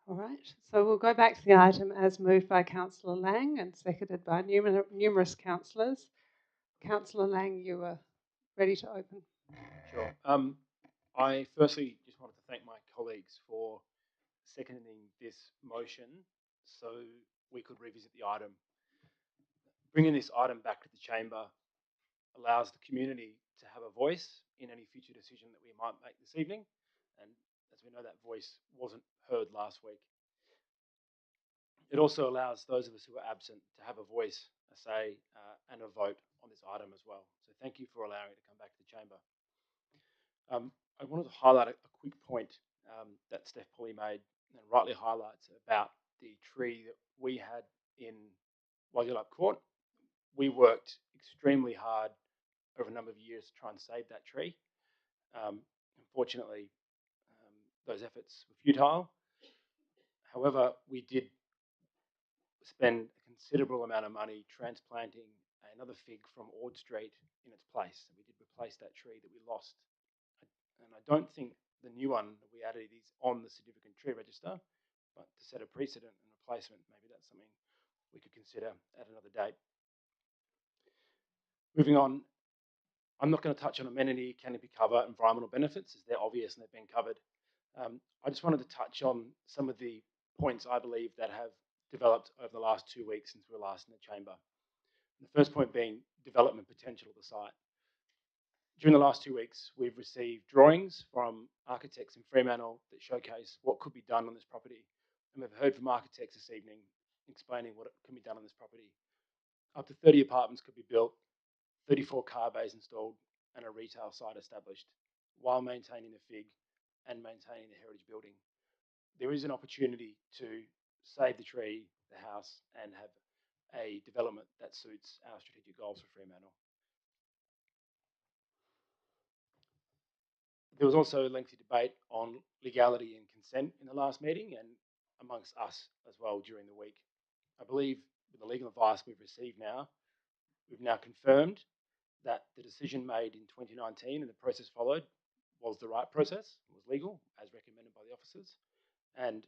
All right, so we'll go back to the item as moved by Councillor Lang and seconded by numerous councillors. Councillor Lang, you are ready to open. Sure. I firstly just wanted to thank my colleagues for seconding this motion so we could revisit the item. Bringing this item back to the chamber allows the community to have a voice in any future decision that we might make this evening. And as we know, that voice wasn't heard last week. It also allows those of us who are absent to have a voice, a say, and a vote on this item as well. So thank you for allowing it to come back to the chamber. I wanted to highlight a quick point that Steph Pulley made and rightly highlights about the tree that we had in Wagyulup Court. We worked extremely hard over a number of years to try and save that tree. Unfortunately, those efforts were futile. However, we did spend a considerable amount of money transplanting another fig from Ord Street in its place. We did replace that tree that we lost. And I don't think the new one that we added is on the significant tree register, but to set a precedent and replacement, maybe that's something we could consider at another date. Moving on, I'm not going to touch on amenity, canopy cover, environmental benefits, as they're obvious and they've been covered. I just wanted to touch on some of the points I believe that have developed over the last 2 weeks since we were last in the chamber. The first point being development potential of the site. During the last 2 weeks, we've received drawings from architects in Fremantle that showcase what could be done on this property. And we've heard from architects this evening explaining what can be done on this property. Up to 30 apartments could be built, 34 car bays installed, and a retail site established, while maintaining the FIG and maintaining the heritage building. There is an opportunity to save the tree, the house, and have a development that suits our strategic goals for Fremantle. There was also a lengthy debate on legality and consent in the last meeting and amongst us as well during the week. I believe with the legal advice we've received now, we've now confirmed that the decision made in 2019 and the process followed was the right process, was legal as recommended by the officers, and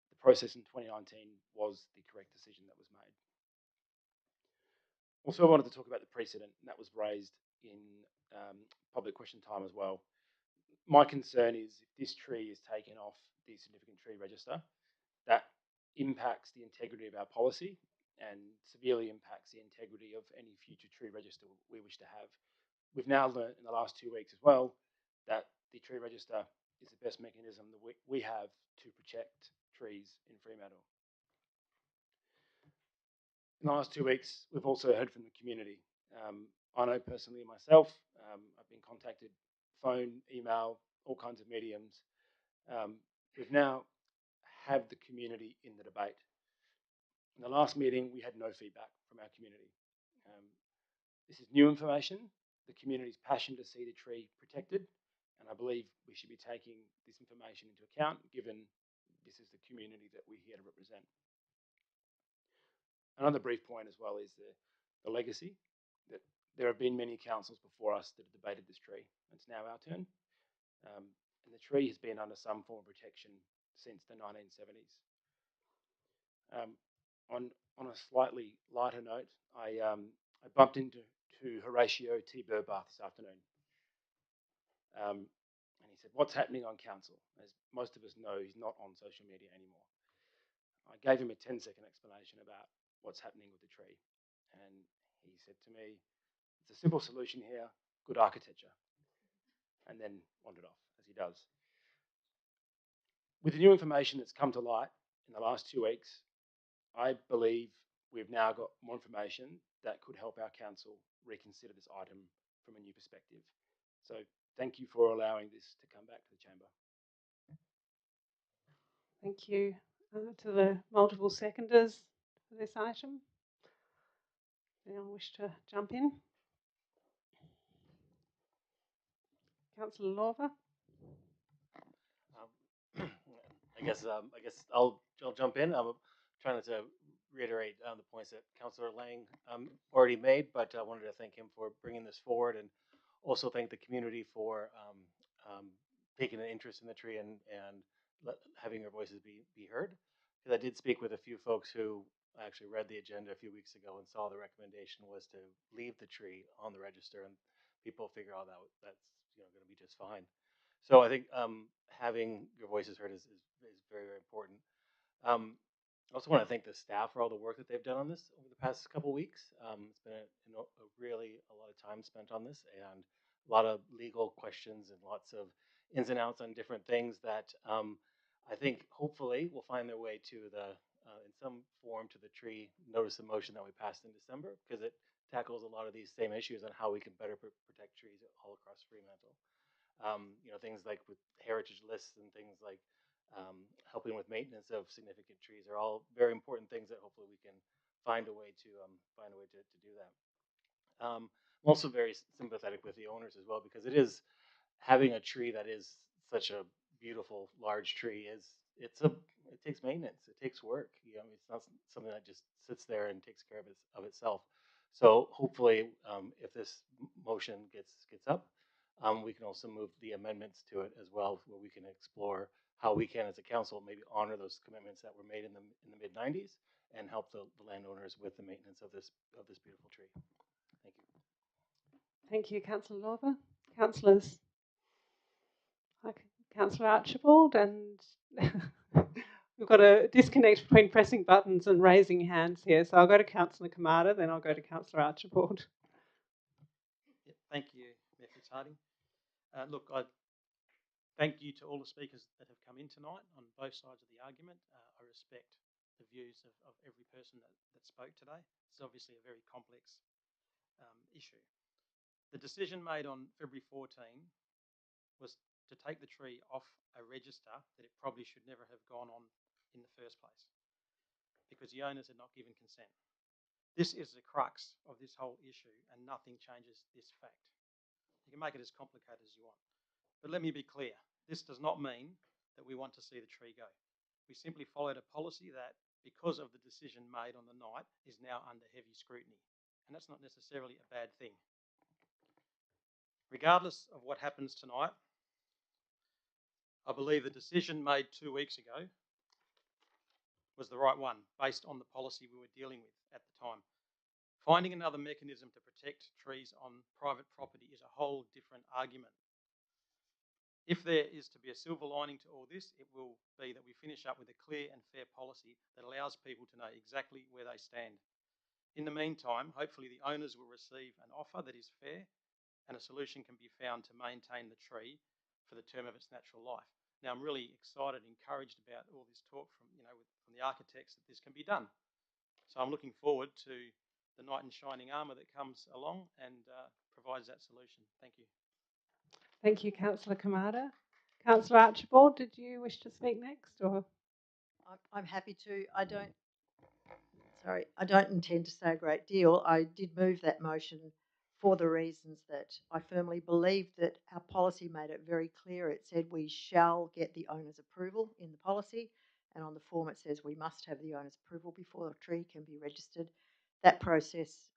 the process in 2019 was the correct decision that was made. Also, I wanted to talk about the precedent, and that was raised in public question time as well. My concern is if this tree is taken off the significant tree register, that impacts the integrity of our policy and severely impacts the integrity of any future tree register we wish to have. We've now learnt in the last 2 weeks as well that the tree register is the best mechanism that we have to protect trees in Fremantle. In the last 2 weeks, we've also heard from the community. I know personally myself, I've been contacted, phone, email, all kinds of mediums. We've now have the community in the debate. In the last meeting, we had no feedback from our community. This is new information. The community's passion to see the tree protected, and I believe we should be taking this information into account, given this is the community that we're here to represent. Another brief point as well is the legacy, that there have been many councils before us that have debated this tree. It's now our turn. And the tree has been under some form of protection since the 1970s. On a slightly lighter note, I bumped into Horatio T. Burbath this afternoon. And he said, "What's happening on council?" As most of us know, he's not on social media anymore. I gave him a 10-second explanation about what's happening with the tree. And he said to me, "It's a simple solution here, good architecture." And then wandered off, as he does. With the new information that's come to light in the last 2 weeks, I believe we've now got more information that could help our council reconsider this item from a new perspective. So thank you for allowing this to come back to the chamber. Thank you to the multiple seconders for this item. Anyone wish to jump in? Councillor Lorver. I guess I'll jump in. I'm trying to reiterate the points that Councillor Lang already made, but I wanted to thank him for bringing this forward, and also thank the community for taking an interest in the tree and having their voices be heard. Because I did speak with a few folks who actually read the agenda a few weeks ago and saw the recommendation was to leave the tree on the register, and people figure, oh, that's going to be just fine. So I think having your voices heard is very, very important. I also want to thank the staff for all the work that they've done on this over the past couple of weeks. It's been really a lot of time spent on this, and a lot of legal questions and lots of ins and outs on different things that I think hopefully will find their way to in some form to the tree notice of motion that we passed in December, because it tackles a lot of these same issues on how we can better protect trees all across Fremantle. Things like with heritage lists and things like helping with maintenance of significant trees are all very important things that hopefully we can find a way to do that. I'm also very sympathetic with the owners as well, because it is having a tree that is such a beautiful large tree is it takes maintenance, it takes work. It's not something that just sits there and takes care of itself. So hopefully, if this motion gets up, we can also move the amendments to it as well, where we can explore how we can, as a council, maybe honor those commitments that were made in the mid '90s and help the landowners with the maintenance of this beautiful tree. Thank you. Thank you, Councillor Lorber. Councillors. Okay. Councillor Archibald, and we've got a disconnect between pressing buttons and raising hands here. So I'll go to Councillor Kamada, then I'll go to Councillor Archibald. Thank you, Mayor Fitzharding. Look, I thank you to all the speakers that have come in tonight on both sides of the argument. I respect the views of every person that spoke today. It's obviously a very complex issue. The decision made on February 14 was to take the tree off a register that it probably should never have gone on in the first place, because the owners had not given consent. This is the crux of this whole issue, and nothing changes this fact. You can make it as complicated as you want. But let me be clear, this does not mean that we want to see the tree go. We simply followed a policy that, because of the decision made on the night, is now under heavy scrutiny. And that's not necessarily a bad thing. Regardless of what happens tonight, I believe the decision made 2 weeks ago was the right one, based on the policy we were dealing with at the time. Finding another mechanism to protect trees on private property is a whole different argument. If there is to be a silver lining to all this, it will be that we finish up with a clear and fair policy that allows people to know exactly where they stand. In the meantime, hopefully the owners will receive an offer that is fair and a solution can be found to maintain the tree for the term of its natural life. Now, I'm really excited and encouraged about all this talk from the architects that this can be done. So I'm looking forward to the knight in shining armour that comes along and provides that solution. Thank you. Thank you, Councillor Kamada. Councillor Archibald, did you wish to speak next? Or I'm happy to. I don't intend to say a great deal. I did move that motion for the reasons that I firmly believe that our policy made it very clear. It said we shall get the owner's approval in the policy, and on the form it says we must have the owner's approval before the tree can be registered. That process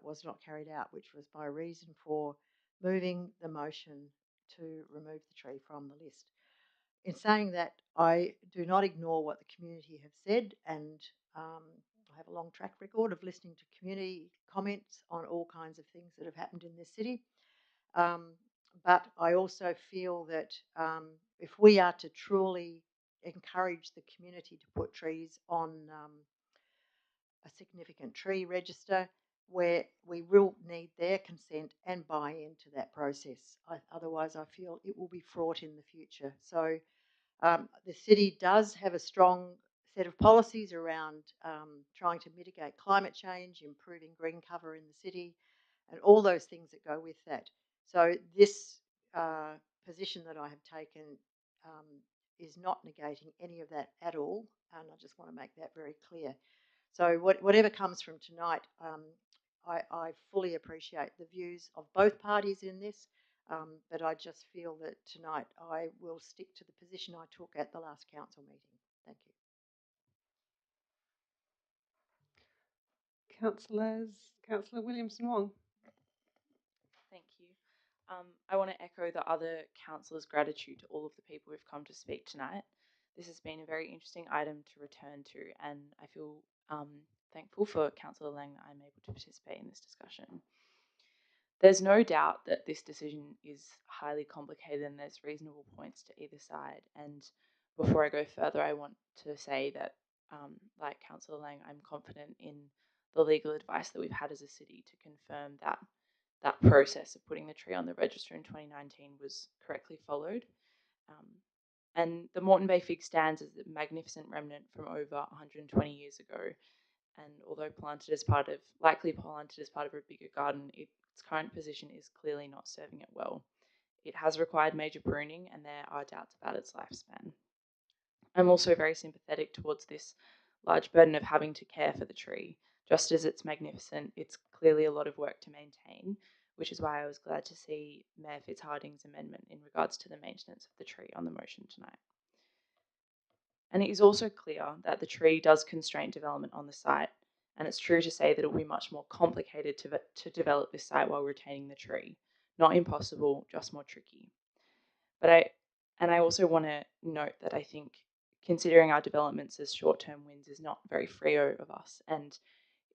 was not carried out, which was my reason for moving the motion to remove the tree from the list. In saying that, I do not ignore what the community have said, and I have a long track record of listening to community comments on all kinds of things that have happened in this city. But I also feel that if we are to truly encourage the community to put trees on a significant tree register, where we will need their consent and buy-in to that process. Otherwise, I feel it will be fraught in the future. So the city does have a strong set of policies around trying to mitigate climate change, improving green cover in the city, and all those things that go with that. So this position that I have taken is not negating any of that at all, and I just want to make that very clear. So whatever comes from tonight, I fully appreciate the views of both parties in this, but I just feel that tonight I will stick to the position I took at the last council meeting. Thank you. Councillor Williamson-Wong. Thank you. I want to echo the other councillors' gratitude to all of the people who've come to speak tonight. This has been a very interesting item to return to, and I feel thankful for Councillor Lang that I'm able to participate in this discussion. There's no doubt that this decision is highly complicated and there's reasonable points to either side. And before I go further, I want to say that, like Councillor Lang, I'm confident in the legal advice that we've had as a city to confirm that that process of putting the tree on the register in 2019 was correctly followed. And the Moreton Bay fig stands as a magnificent remnant from over 120 years ago. And although likely planted as part of a bigger garden, its current position is clearly not serving it well. It has required major pruning and there are doubts about its lifespan. I'm also very sympathetic towards this large burden of having to care for the tree. Just as it's magnificent, it's clearly a lot of work to maintain, which is why I was glad to see Mayor Fitzharding's amendment in regards to the maintenance of the tree on the motion tonight. And it is also clear that the tree does constrain development on the site, and it's true to say that it will be much more complicated to develop this site while retaining the tree. Not impossible, just more tricky. But I also want to note that I think considering our developments as short-term wins is not very Freo of us, and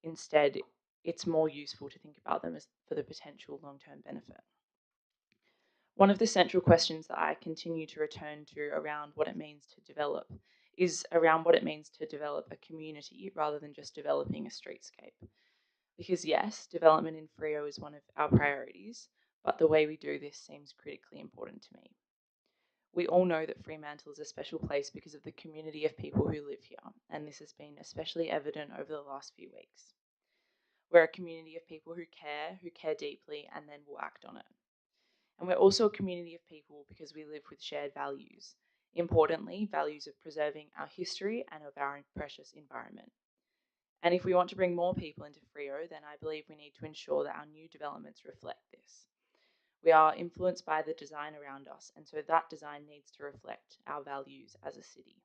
instead it's more useful to think about them as for the potential long-term benefit. One of the central questions that I continue to return to around what it means to develop is around what it means to develop a community rather than just developing a streetscape. Because yes, development in Freo is one of our priorities, but the way we do this seems critically important to me. We all know that Fremantle is a special place because of the community of people who live here, and this has been especially evident over the last few weeks. We're a community of people who care deeply, and then will act on it. And we're also a community of people because we live with shared values. Importantly, values of preserving our history and of our precious environment. And if we want to bring more people into Freo, then I believe we need to ensure that our new developments reflect this. We are influenced by the design around us, and so that design needs to reflect our values as a city.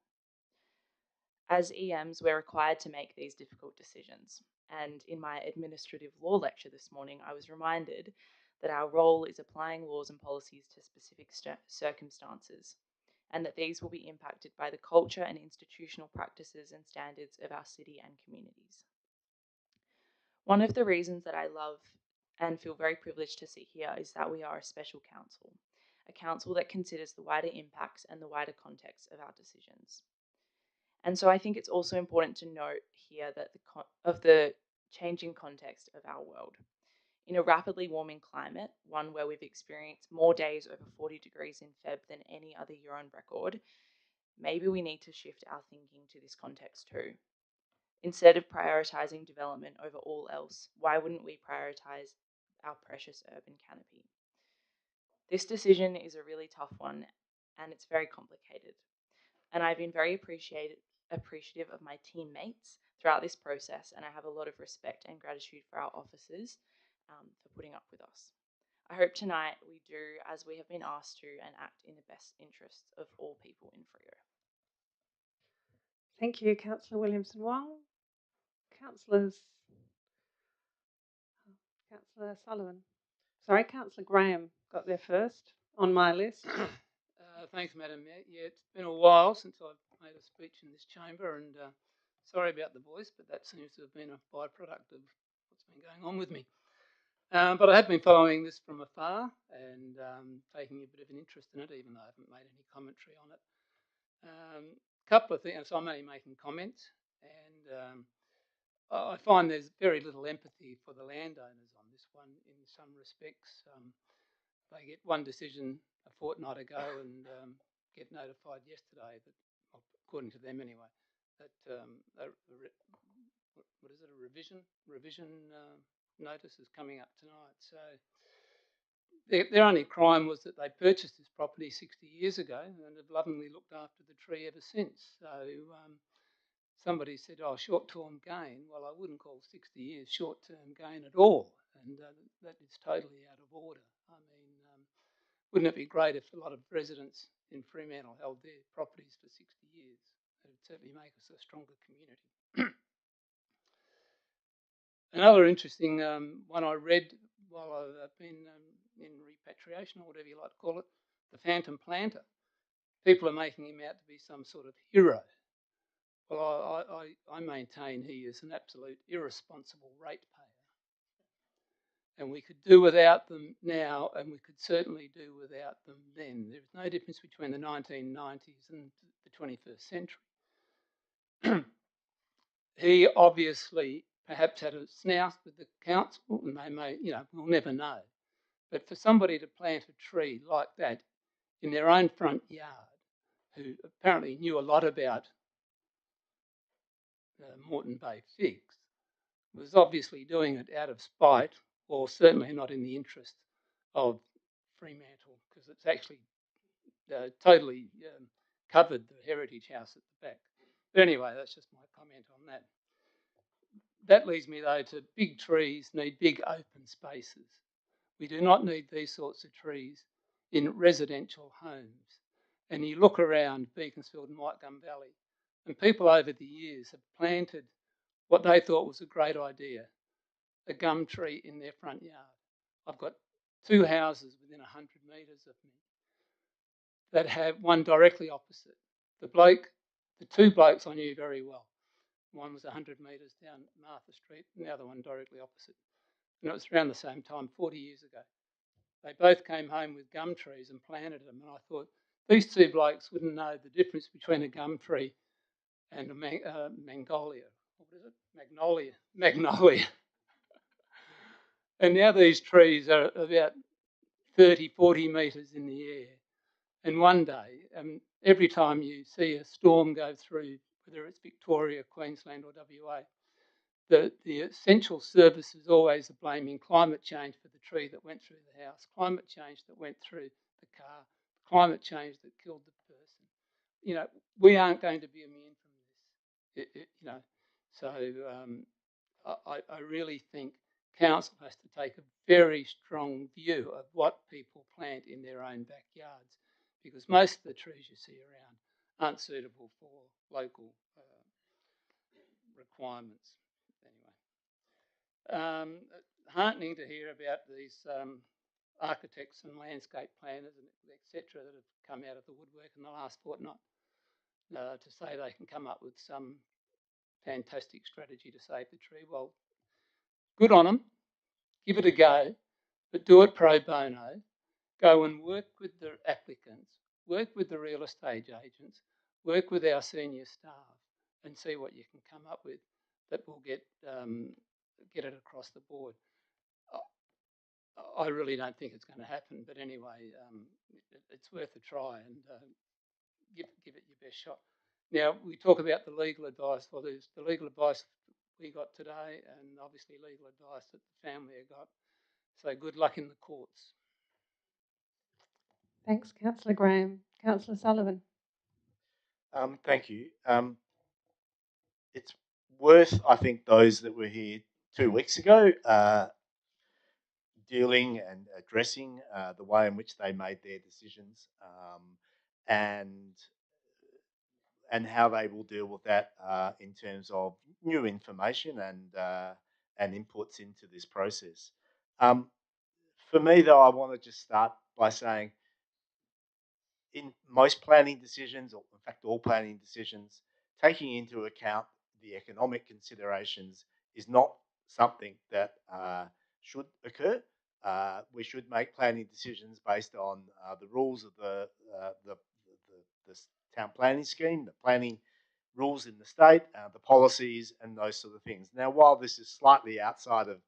As EMs, we're required to make these difficult decisions. And in my administrative law lecture this morning, I was reminded that our role is applying laws and policies to specific circumstances, and that these will be impacted by the culture and institutional practices and standards of our city and communities. One of the reasons that I love and feel very privileged to sit here is that we are a special council, a council that considers the wider impacts and the wider context of our decisions. And so I think it's also important to note here that the changing context of our world. In a rapidly warming climate, one where we've experienced more days over 40 degrees in Feb than any other year on record, maybe we need to shift our thinking to this context too. Instead of prioritising development over all else, why wouldn't we prioritise our precious urban canopy? This decision is a really tough one, and it's very complicated. And I've been very appreciative of my teammates throughout this process, and I have a lot of respect and gratitude for our officers for putting up with us. I hope tonight we do as we have been asked to and act in the best interests of all people in Freo. Thank you, Councillor Williamson-Wong. Councillor Sullivan. Sorry, Councillor Graham got there first on my list. Thanks, Madam Mayor. Yeah, it's been a while since I've made a speech in this chamber, and sorry about the voice, but that seems to have been a byproduct of what's been going on with me. But I have been following this from afar and taking a bit of an interest in it, even though I haven't made any commentary on it. Couple of things, so I'm only making comments, and I find there's very little empathy for the landowners on this one in some respects. They get one decision a fortnight ago and get notified yesterday that, according to them anyway, that what is it, a revision notice is coming up tonight. So their only crime was that they purchased this property 60 years ago and have lovingly looked after the tree ever since. So somebody said, oh, short-term gain. Well, I wouldn't call 60 years short-term gain at all, and that is totally out of order. I mean, wouldn't it be great if a lot of residents in Fremantle held their properties for 60 years? It would certainly make us a stronger community. Another interesting one I read while I've been in repatriation, or whatever you like to call it, the Phantom Planter. People are making him out to be some sort of hero. Well, I maintain he is an absolute irresponsible ratepayer. And we could do without them now, and we could certainly do without them then. There's no difference between the 1990s and the 21st century. He obviously perhaps had a snout with the council, and they may, we'll never know. But for somebody to plant a tree like that in their own front yard, who apparently knew a lot about Moreton Bay figs, was obviously doing it out of spite, or certainly not in the interest of Fremantle, because it's actually totally covered the heritage house at the back. But anyway, that's just my comment on that. That leads me, though, to big trees need big open spaces. We do not need these sorts of trees in residential homes. And you look around Beaconsfield and Whitegum Valley, and people over the years have planted what they thought was a great idea, a gum tree in their front yard. I've got 2 houses within 100 metres of me that have one directly opposite. The 2 blokes I knew very well. One was 100 metres down Martha Street and the other one directly opposite. And it was around the same time, 40 years ago. They both came home with gum trees and planted them. And I thought, these 2 blokes wouldn't know the difference between a gum tree and a magnolia. What is it? Magnolia. And now these trees are about 30, 40 metres in the air. And one day, every time you see a storm go through, whether it's Victoria, Queensland or WA, the essential services always are blaming climate change for the tree that went through the house, climate change that went through the car, climate change that killed the person. You know, we aren't going to be immune from this. So I really think council has to take a very strong view of what people plant in their own backyards, because most of the trees you see around aren't suitable for local requirements. Anyway, heartening to hear about these architects and landscape planners and etc. that have come out of the woodwork in the last fortnight to say they can come up with some fantastic strategy to save the tree. Well, good on them. Give it a go, but do it pro bono. Go and work with the applicants, work with the real estate agents, work with our senior staff and see what you can come up with that will get it across the board. I really don't think it's going to happen, but anyway, it's worth a try and give it your best shot. Now, we talk about the legal advice. Well, there's the legal advice we got today and obviously legal advice that the family have got. So good luck in the courts. Thanks, Councillor Graham. Councillor Sullivan. Thank you. It's worth, I think, those that were here 2 weeks ago dealing and addressing the way in which they made their decisions and how they will deal with that in terms of new information and inputs into this process. For me, though, I want to just start by saying in most planning decisions, or in fact all planning decisions, taking into account the economic considerations is not something that should occur. We should make planning decisions based on the rules of the town planning scheme, the planning rules in the state, the policies and those sort of things. Now, while this is slightly outside of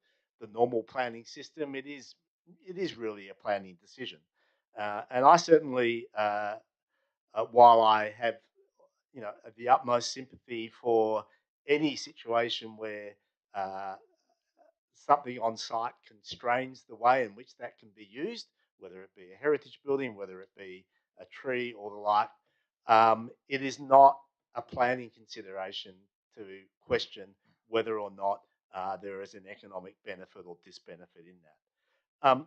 the normal planning system, it is really a planning decision. And I certainly, while I have, the utmost sympathy for any situation where something on site constrains the way in which that can be used, whether it be a heritage building, whether it be a tree or the like, it is not a planning consideration to question whether or not there is an economic benefit or disbenefit in that.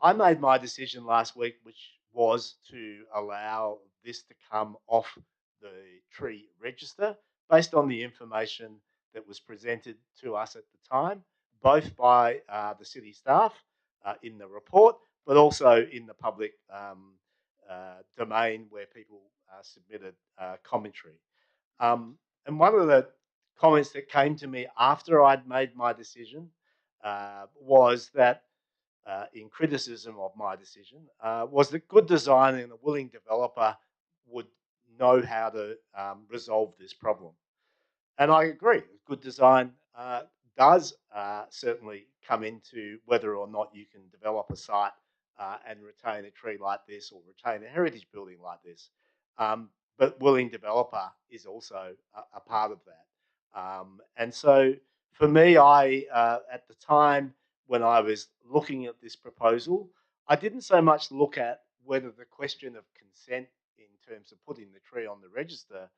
I made my decision last week, which was to allow this to come off the tree register based on the information that was presented to us at the time, both by the city staff in the report, but also in the public domain where people submitted commentary. And one of the comments that came to me after I'd made my decision was that, in criticism of my decision, was that good design and a willing developer would know how to resolve this problem. And I agree, good design does certainly come into whether or not you can develop a site and retain a tree like this or retain a heritage building like this. But willing developer is also a part of that. And so for me, at the time when I was looking at this proposal, I didn't so much look at whether the question of consent in terms of putting the tree on the register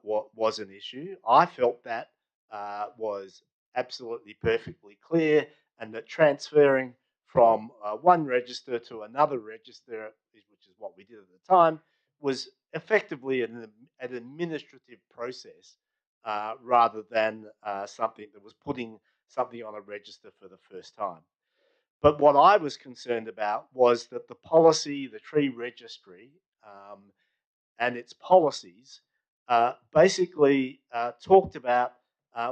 was an issue. I felt that was absolutely perfectly clear, and that transferring from one register to another register, which is what we did at the time, was effectively an administrative process rather than something that was putting something on a register for the first time. But what I was concerned about was that the policy, the tree registry, and its policies basically talked about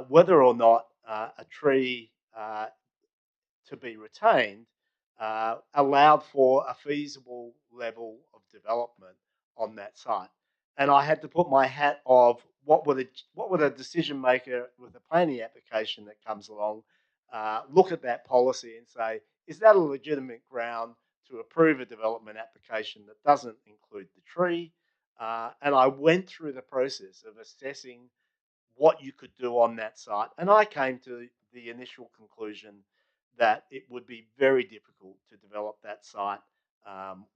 whether or not a tree to be retained allowed for a feasible level of development on that site. And I had to put my hat of what would a decision maker with a planning application that comes along look at that policy and say, is that a legitimate ground to approve a development application that doesn't include the tree? And I went through the process of assessing what you could do on that site. And I came to the initial conclusion that it would be very difficult to develop that site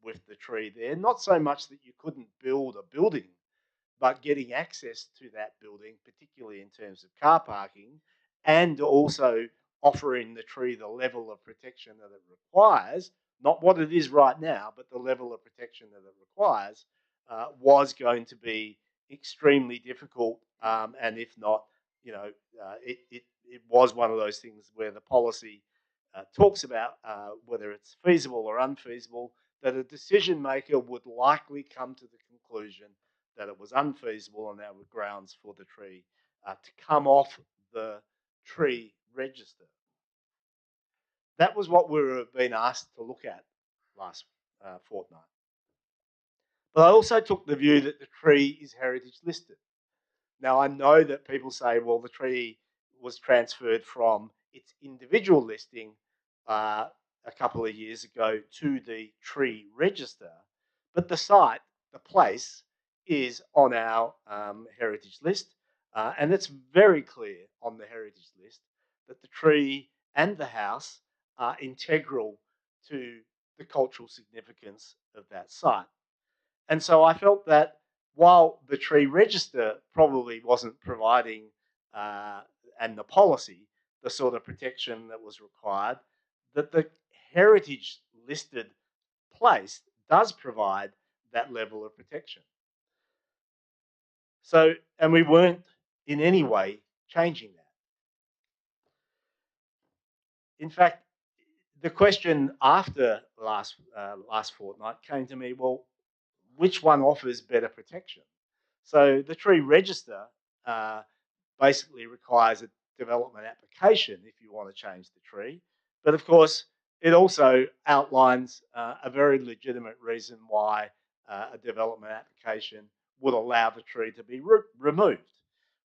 with the tree there. Not so much that you couldn't build a building, but getting access to that building, particularly in terms of car parking, and also offering the tree the level of protection that it requires, not what it is right now, but the level of protection that it requires, was going to be extremely difficult. And if not, it was one of those things where the policy talks about whether it's feasible or unfeasible, that a decision maker would likely come to the conclusion that it was unfeasible and there were grounds for the tree to come off the tree register. That was what we were being asked to look at last fortnight. But I also took the view that the tree is heritage listed. Now I know that people say, well, the tree was transferred from its individual listing a couple of years ago to the tree register, but the site, the place, is on our heritage list, and it's very clear on the heritage list that the tree and the house are integral to the cultural significance of that site. And so I felt that while the tree register probably wasn't providing, and the policy, the sort of protection that was required, that the heritage listed place does provide that level of protection. So, and we weren't in any way changing that. In fact, the question after last fortnight came to me, well, which one offers better protection? So the tree register basically requires a development application if you want to change the tree. But of course, it also outlines a very legitimate reason why a development application would allow the tree to be removed.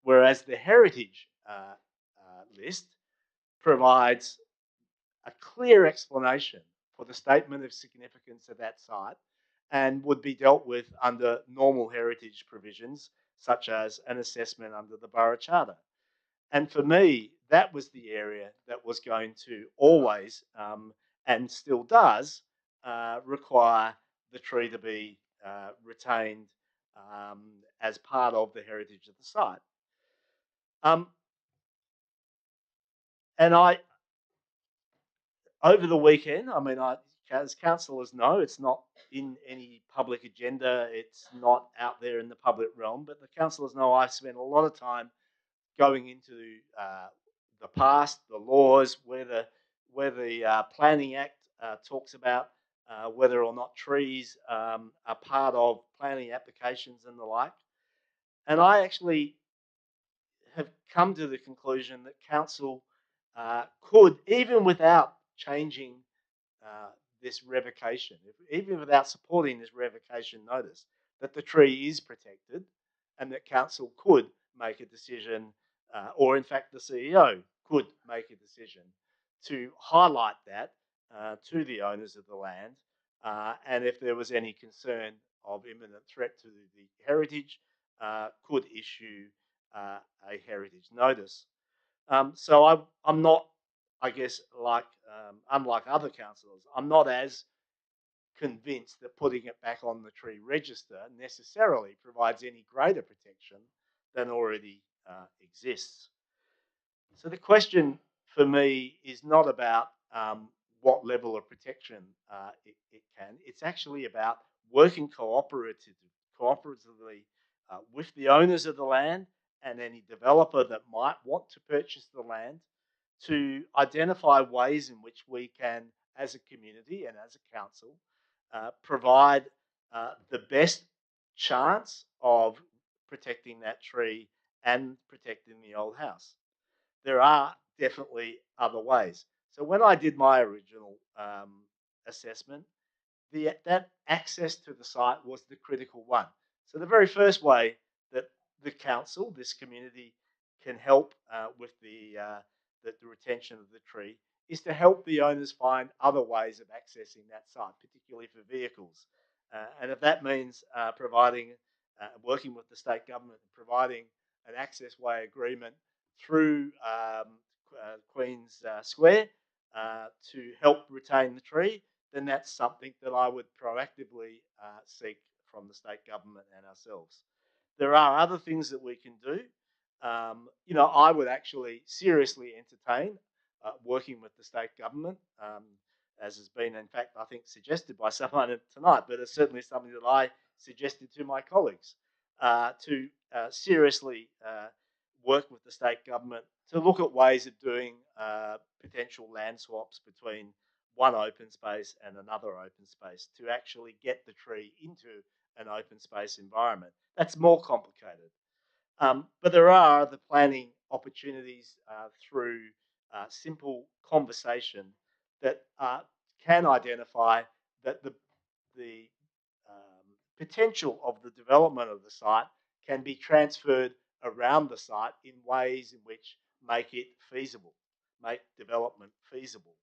Whereas the heritage list provides a clear explanation for the statement of significance of that site and would be dealt with under normal heritage provisions, such as an assessment under the Borough Charter. And for me, that was the area that was going to always, and still does, require the tree to be retained as part of the heritage of the site. And over the weekend, I mean, as councillors know, it's not in any public agenda, it's not out there in the public realm, but the councillors know I've spent a lot of time going into the past, the laws, where the Planning Act talks about whether or not trees are part of planning applications and the like. And I actually have come to the conclusion that council could, even without changing this revocation, even without supporting this revocation notice, that the tree is protected and that council could make a decision, or in fact the CEO could make a decision to highlight that to the owners of the land, and if there was any concern of imminent threat to the heritage, could issue a heritage notice. So I'm not, I guess, like unlike other councillors, I'm not as convinced that putting it back on the tree register necessarily provides any greater protection than already exists. So the question for me is not about what level of protection it can. It's actually about working cooperatively with the owners of the land and any developer that might want to purchase the land to identify ways in which we can, as a community and as a council, provide the best chance of protecting that tree and protecting the old house. There are definitely other ways. So when I did my original assessment, that access to the site was the critical one. So the very first way that the council, this community, can help with the retention of the tree is to help the owners find other ways of accessing that site, particularly for vehicles. And if that means working with the state government and providing an access way agreement through Queen's Square to help retain the tree, then that's something that I would proactively seek from the state government and ourselves. There are other things that we can do. I would actually seriously entertain working with the state government, as has been, in fact, I think suggested by someone tonight, but it's certainly something that I suggested to my colleagues, to seriously work with the state government to look at ways of doing potential land swaps between one open space and another open space to actually get the tree into an open space environment. That's more complicated. But there are other planning opportunities through simple conversation that can identify that the potential of the development of the site can be transferred around the site in ways in which make it feasible, make development feasible.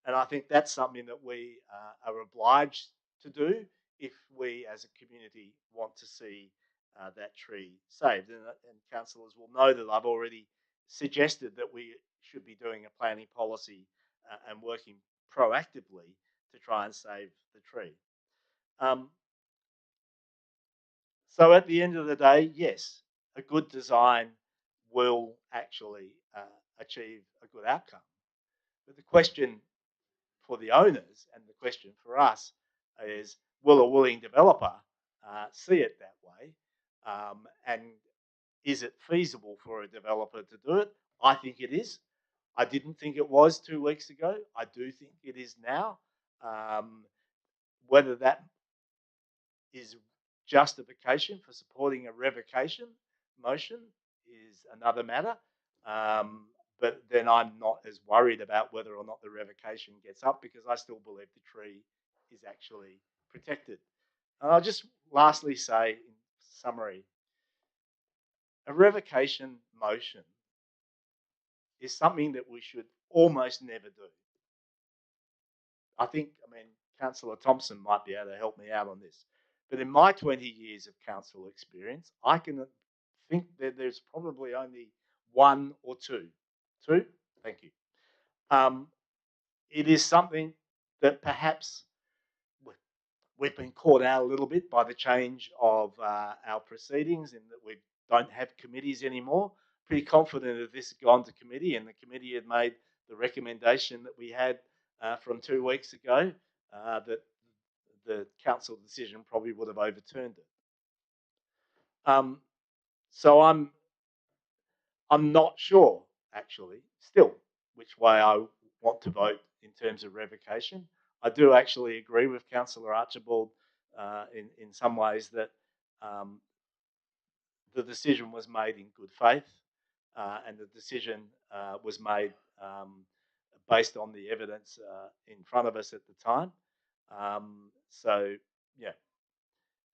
And I think that's something that we are obliged to do if we as a community want to see that tree saved. And councillors will know that I've already suggested that we should be doing a planning policy and working proactively to try and save the tree. So at the end of the day, yes, a good design will actually achieve a good outcome. But the question for the owners and the question for us is, will a willing developer see it that way? And is it feasible for a developer to do it? I think it is. I didn't think it was 2 weeks ago. I do think it is now. Whether that is justification for supporting a revocation motion is another matter. But then I'm not as worried about whether or not the revocation gets up, because I still believe the tree is actually protected. And I'll just lastly say, in summary, a revocation motion is something that we should almost never do. I mean, Councillor Thompson might be able to help me out on this, but in my 20 years of council experience, I can think that there's probably only one or two. Two? Thank you. It is something that perhaps we've been caught out a little bit by the change of our proceedings, in that we don't have committees anymore. Pretty confident if this had gone to committee and the committee had made the recommendation that we had from 2 weeks ago, that the council decision probably would have overturned it. So I'm not sure, actually, still, which way I want to vote in terms of revocation. I do actually agree with Councillor Archibald in some ways that the decision was made in good faith, and the decision was made based on the evidence in front of us at the time. So, yeah,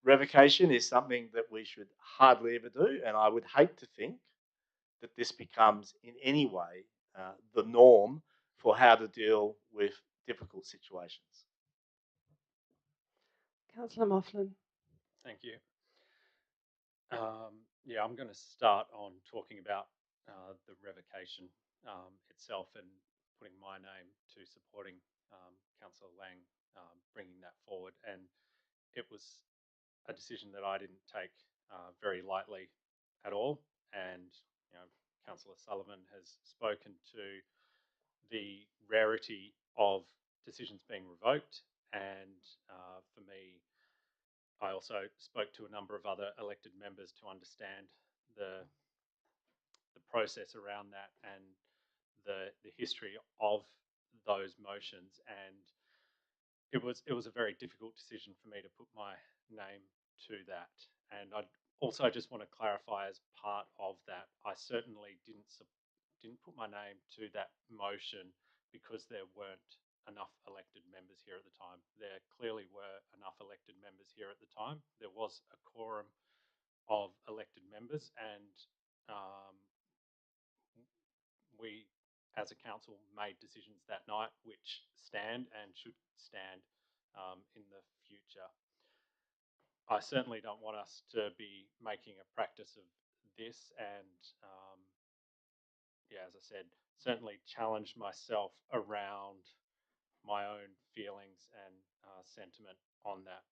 revocation is something that we should hardly ever do, and I would hate to think that this becomes in any way the norm for how to deal with difficult situations. Councillor Moughlin. Thank you. Yeah, I'm going to start on talking about the revocation itself and putting my name to supporting Councillor Lang bringing that forward. And it was a decision that I didn't take very lightly at all. And Councillor Sullivan has spoken to the rarity of decisions being revoked, and for me, I also spoke to a number of other elected members to understand the process around that and the history of those motions, and it was a very difficult decision for me to put my name to that. And I also just want to clarify, as part of that, I certainly didn't put my name to that motion because there weren't enough elected members here at the time. There clearly were enough elected members here at the time. There was a quorum of elected members, and we, as a council, made decisions that night which stand and should stand in the future. I certainly don't want us to be making a practice of this, and yeah, as I said, certainly challenged myself around my own feelings and sentiment on that.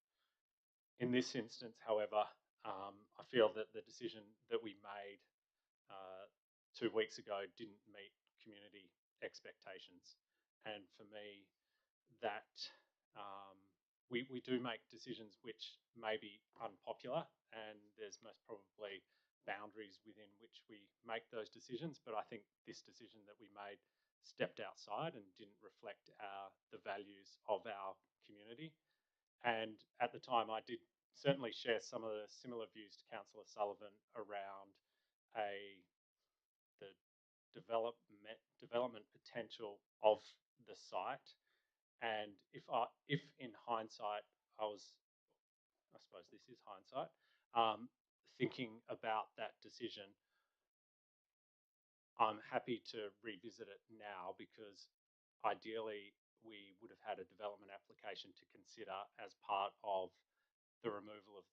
In this instance, however, I feel that the decision that we made 2 weeks ago didn't meet community expectations. And for me, that we do make decisions which may be unpopular, and there's most probably boundaries within which we make those decisions. But I think this decision that we made stepped outside and didn't reflect the values of our community. And at the time, I did certainly share some of the similar views to Councillor Sullivan around the development potential of the site. And if in hindsight I suppose this is hindsight, thinking about that decision, I'm happy to revisit it now, because ideally we would have had a development application to consider as part of the removal of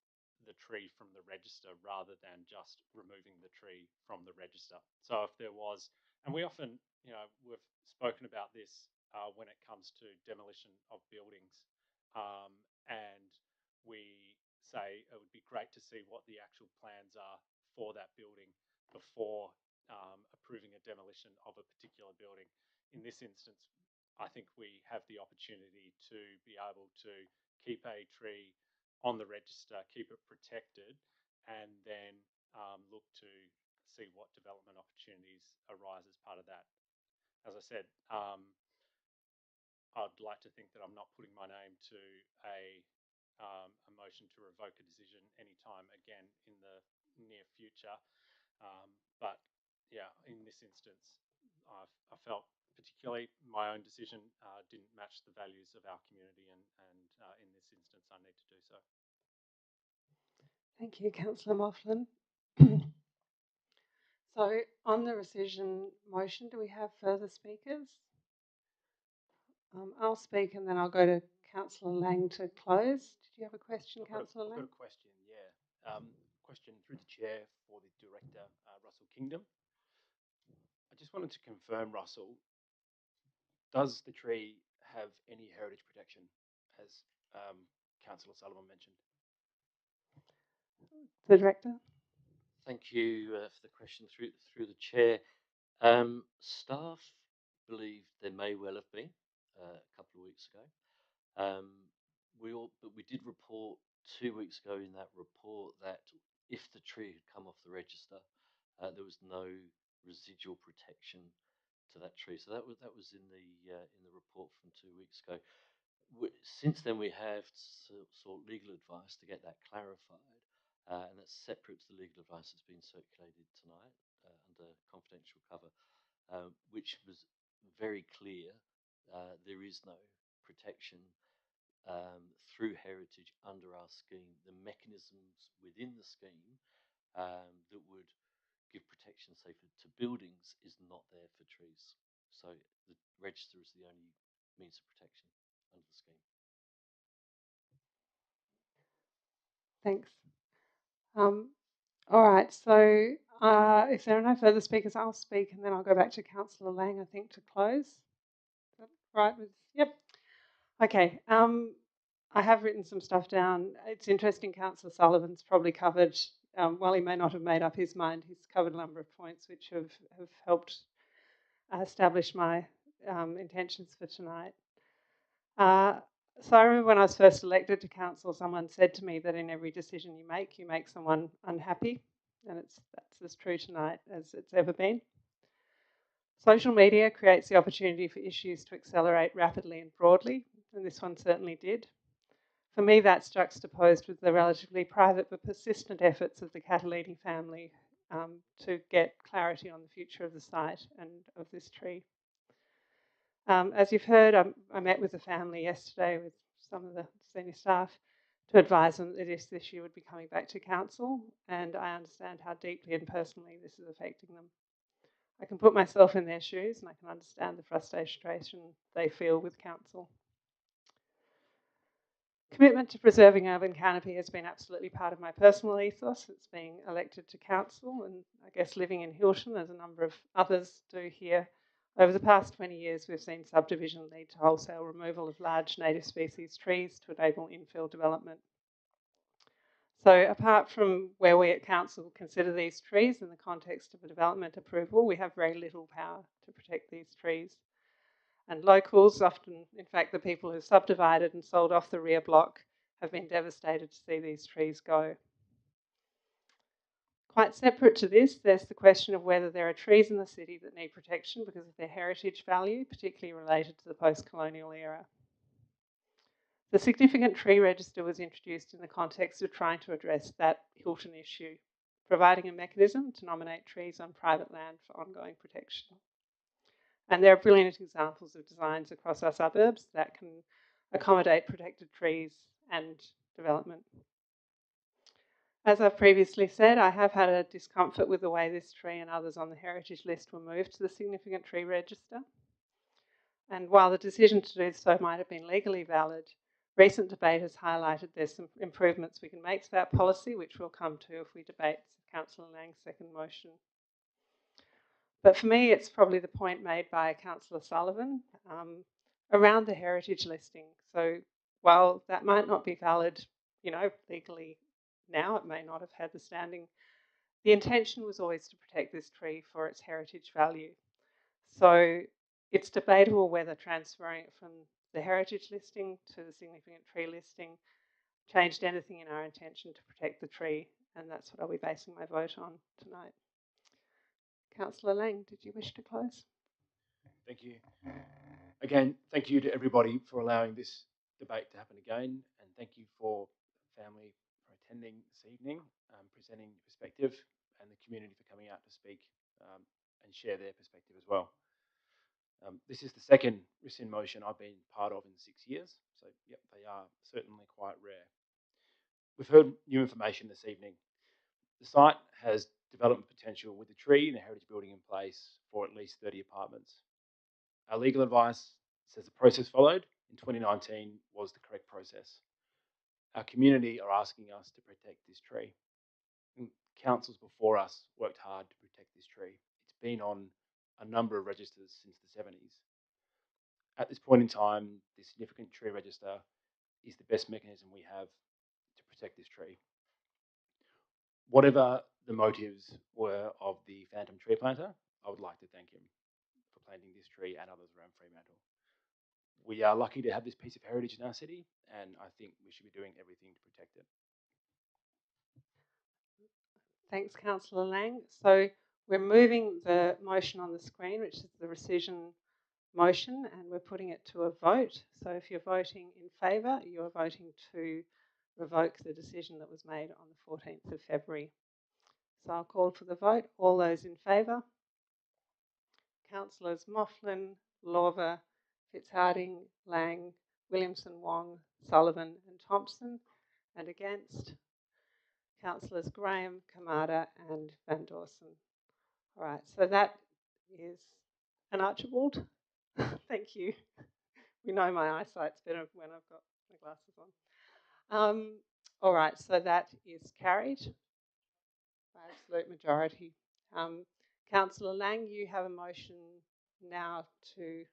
the tree from the register, rather than just removing the tree from the register. So if there was, and we often, we've spoken about this when it comes to demolition of buildings, and we say it would be great to see what the actual plans are for that building before approving a demolition of a particular building. In this instance, I think we have the opportunity to be able to keep a tree on the register, keep it protected, and then look to see what development opportunities arise as part of that. As I said, I'd like to think that I'm not putting my name to a motion to revoke a decision anytime again in the near future. But yeah, in this instance, I felt particularly my own decision didn't match the values of our community, and in this instance, I need to do so. Thank you, Councillor Moughlin. So, on the rescission motion, do we have further speakers? I'll speak, and then I'll go to Councillor Lang to close. Did you have a question, Councillor Lang? I've got a question, yeah. Question through the chair for the director, Russell Kingdom. I just wanted to confirm, Russell, does the tree have any heritage protection, as Councillor Sullivan mentioned? The director. Thank you for the question through the chair. Staff believe there may well have been a couple of weeks ago. But we did report 2 weeks ago in that report that if the tree had come off the register, there was no residual protection to that tree. So that was in the report from 2 weeks ago. Since then, we have sought legal advice to get that clarified, and that's separate to the legal advice that's been circulated tonight under confidential cover, which was very clear. There is no protection through heritage under our scheme. The mechanisms within the scheme that would give protection, say, to buildings, is not there for trees. So the register is the only means of protection under the scheme. Thanks. All right, so if there are no further speakers, I'll speak, and then I'll go back to Councillor Lang, I think, to close. Is that right? Yep. Okay. I have written some stuff down. It's interesting, Councillor Sullivan's probably covered, while he may not have made up his mind, he's covered a number of points which have helped establish my intentions for tonight. So I remember when I was first elected to council, someone said to me that in every decision you make someone unhappy, and that's as true tonight as it's ever been. Social media creates the opportunity for issues to accelerate rapidly and broadly, and this one certainly did. For me, that's juxtaposed with the relatively private but persistent efforts of the Catalini family to get clarity on the future of the site and of this tree. As you've heard, I met with the family yesterday with some of the senior staff to advise them that this issue would be coming back to council, and I understand how deeply and personally this is affecting them. I can put myself in their shoes and I can understand the frustration they feel with council. Commitment to preserving urban canopy has been absolutely part of my personal ethos. It's being elected to council, and I guess living in Hilton, as a number of others do here. Over the past 20 years, we've seen subdivision lead to wholesale removal of large native species trees to enable infill development. So apart from where we at council consider these trees in the context of a development approval, we have very little power to protect these trees. And locals, often in fact the people who subdivided and sold off the rear block, have been devastated to see these trees go. Quite separate to this, there's the question of whether there are trees in the city that need protection because of their heritage value, particularly related to the post-colonial era. The significant tree register was introduced in the context of trying to address that Hilton issue, providing a mechanism to nominate trees on private land for ongoing protection. And there are brilliant examples of designs across our suburbs that can accommodate protected trees and development. As I've previously said, I have had a discomfort with the way this tree and others on the heritage list were moved to the significant tree register. And while the decision to do so might have been legally valid, recent debate has highlighted there's some improvements we can make to that policy, which we'll come to if we debate Councillor Lang's second motion. But for me, it's probably the point made by Councillor Sullivan around the heritage listing. So while that might not be valid, legally now, it may not have had the standing, the intention was always to protect this tree for its heritage value. So it's debatable whether transferring it from the heritage listing to the significant tree listing changed anything in our intention to protect the tree, and that's what I'll be basing my vote on tonight. Councillor Lang, did you wish to close? Thank you. Again, thank you to everybody for allowing this debate to happen again, and thank you for family for attending this evening, presenting perspective, and the community for coming out to speak and share their perspective as well. This is the second rescind motion I've been part of in 6 years, so yep, they are certainly quite rare. We've heard new information this evening. The site has development potential with the tree and the heritage building in place for at least 30 apartments. Our legal advice says the process followed in 2019 was the correct process. Our community are asking us to protect this tree. And councils before us worked hard to protect this tree. It's been on a number of registers since the 70s. At this point in time, the significant tree register is the best mechanism we have to protect this tree. Whatever the motives were of the phantom tree planter, I would like to thank him for planting this tree and others around Fremantle. We are lucky to have this piece of heritage in our city, and I think we should be doing everything to protect it. Thanks, Councillor Lang. So we're moving the motion on the screen, which is the rescission motion, and we're putting it to a vote. So if you're voting in favour, you're voting to revoke the decision that was made on the 14th of February. So I'll call for the vote. All those in favour? Councillors Moughlin, Lorver, Fitzharding, Lang, Williamson, Wong, Sullivan and Thompson. And against? Councillors Graham, Kamada and Van Dawson. All right, so that is an Archibald. Thank you. We know my eyesight's better when I've got my glasses on. All right, so that is carried by absolute majority. Councillor Lang, you have a motion now to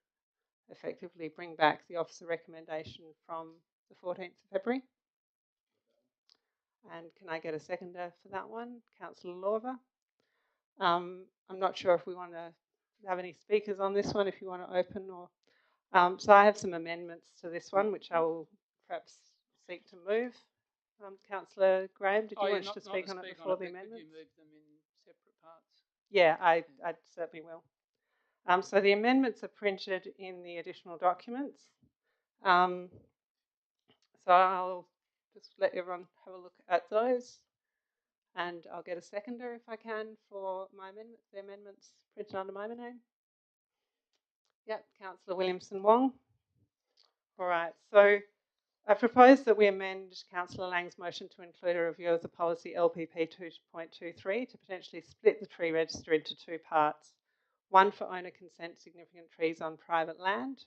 effectively bring back the officer recommendation from the 14th of February. And can I get a seconder for that one? Councillor Lorver. I'm not sure if we want to have any speakers on this one if you want to open or. So I have some amendments to this one, which I will perhaps seek to move. Councillor Graham, did you wish to speak on it before the amendments? Could you move them in separate parts? Yeah, I certainly will. So the amendments are printed in the additional documents. So I'll just let everyone have a look at those. And I'll get a seconder if I can for my amendment, the amendments printed under my name. Yep, Councillor Williamson Wong. All right, so I propose that we amend Councillor Lang's motion to include a review of the policy LPP 2.23 to potentially split the tree register into two parts. One for owner consent significant trees on private land,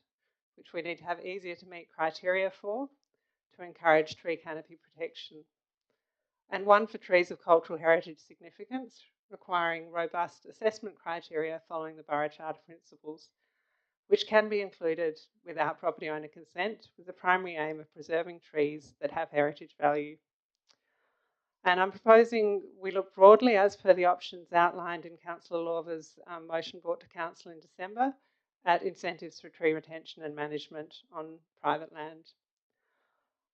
which we need to have easier to meet criteria for to encourage tree canopy protection. And one for trees of cultural heritage significance, requiring robust assessment criteria following the Borough Charter principles, which can be included without property owner consent, with the primary aim of preserving trees that have heritage value. And I'm proposing we look broadly, as per the options outlined in Councillor Lorva's motion brought to Council in December, at incentives for tree retention and management on private land.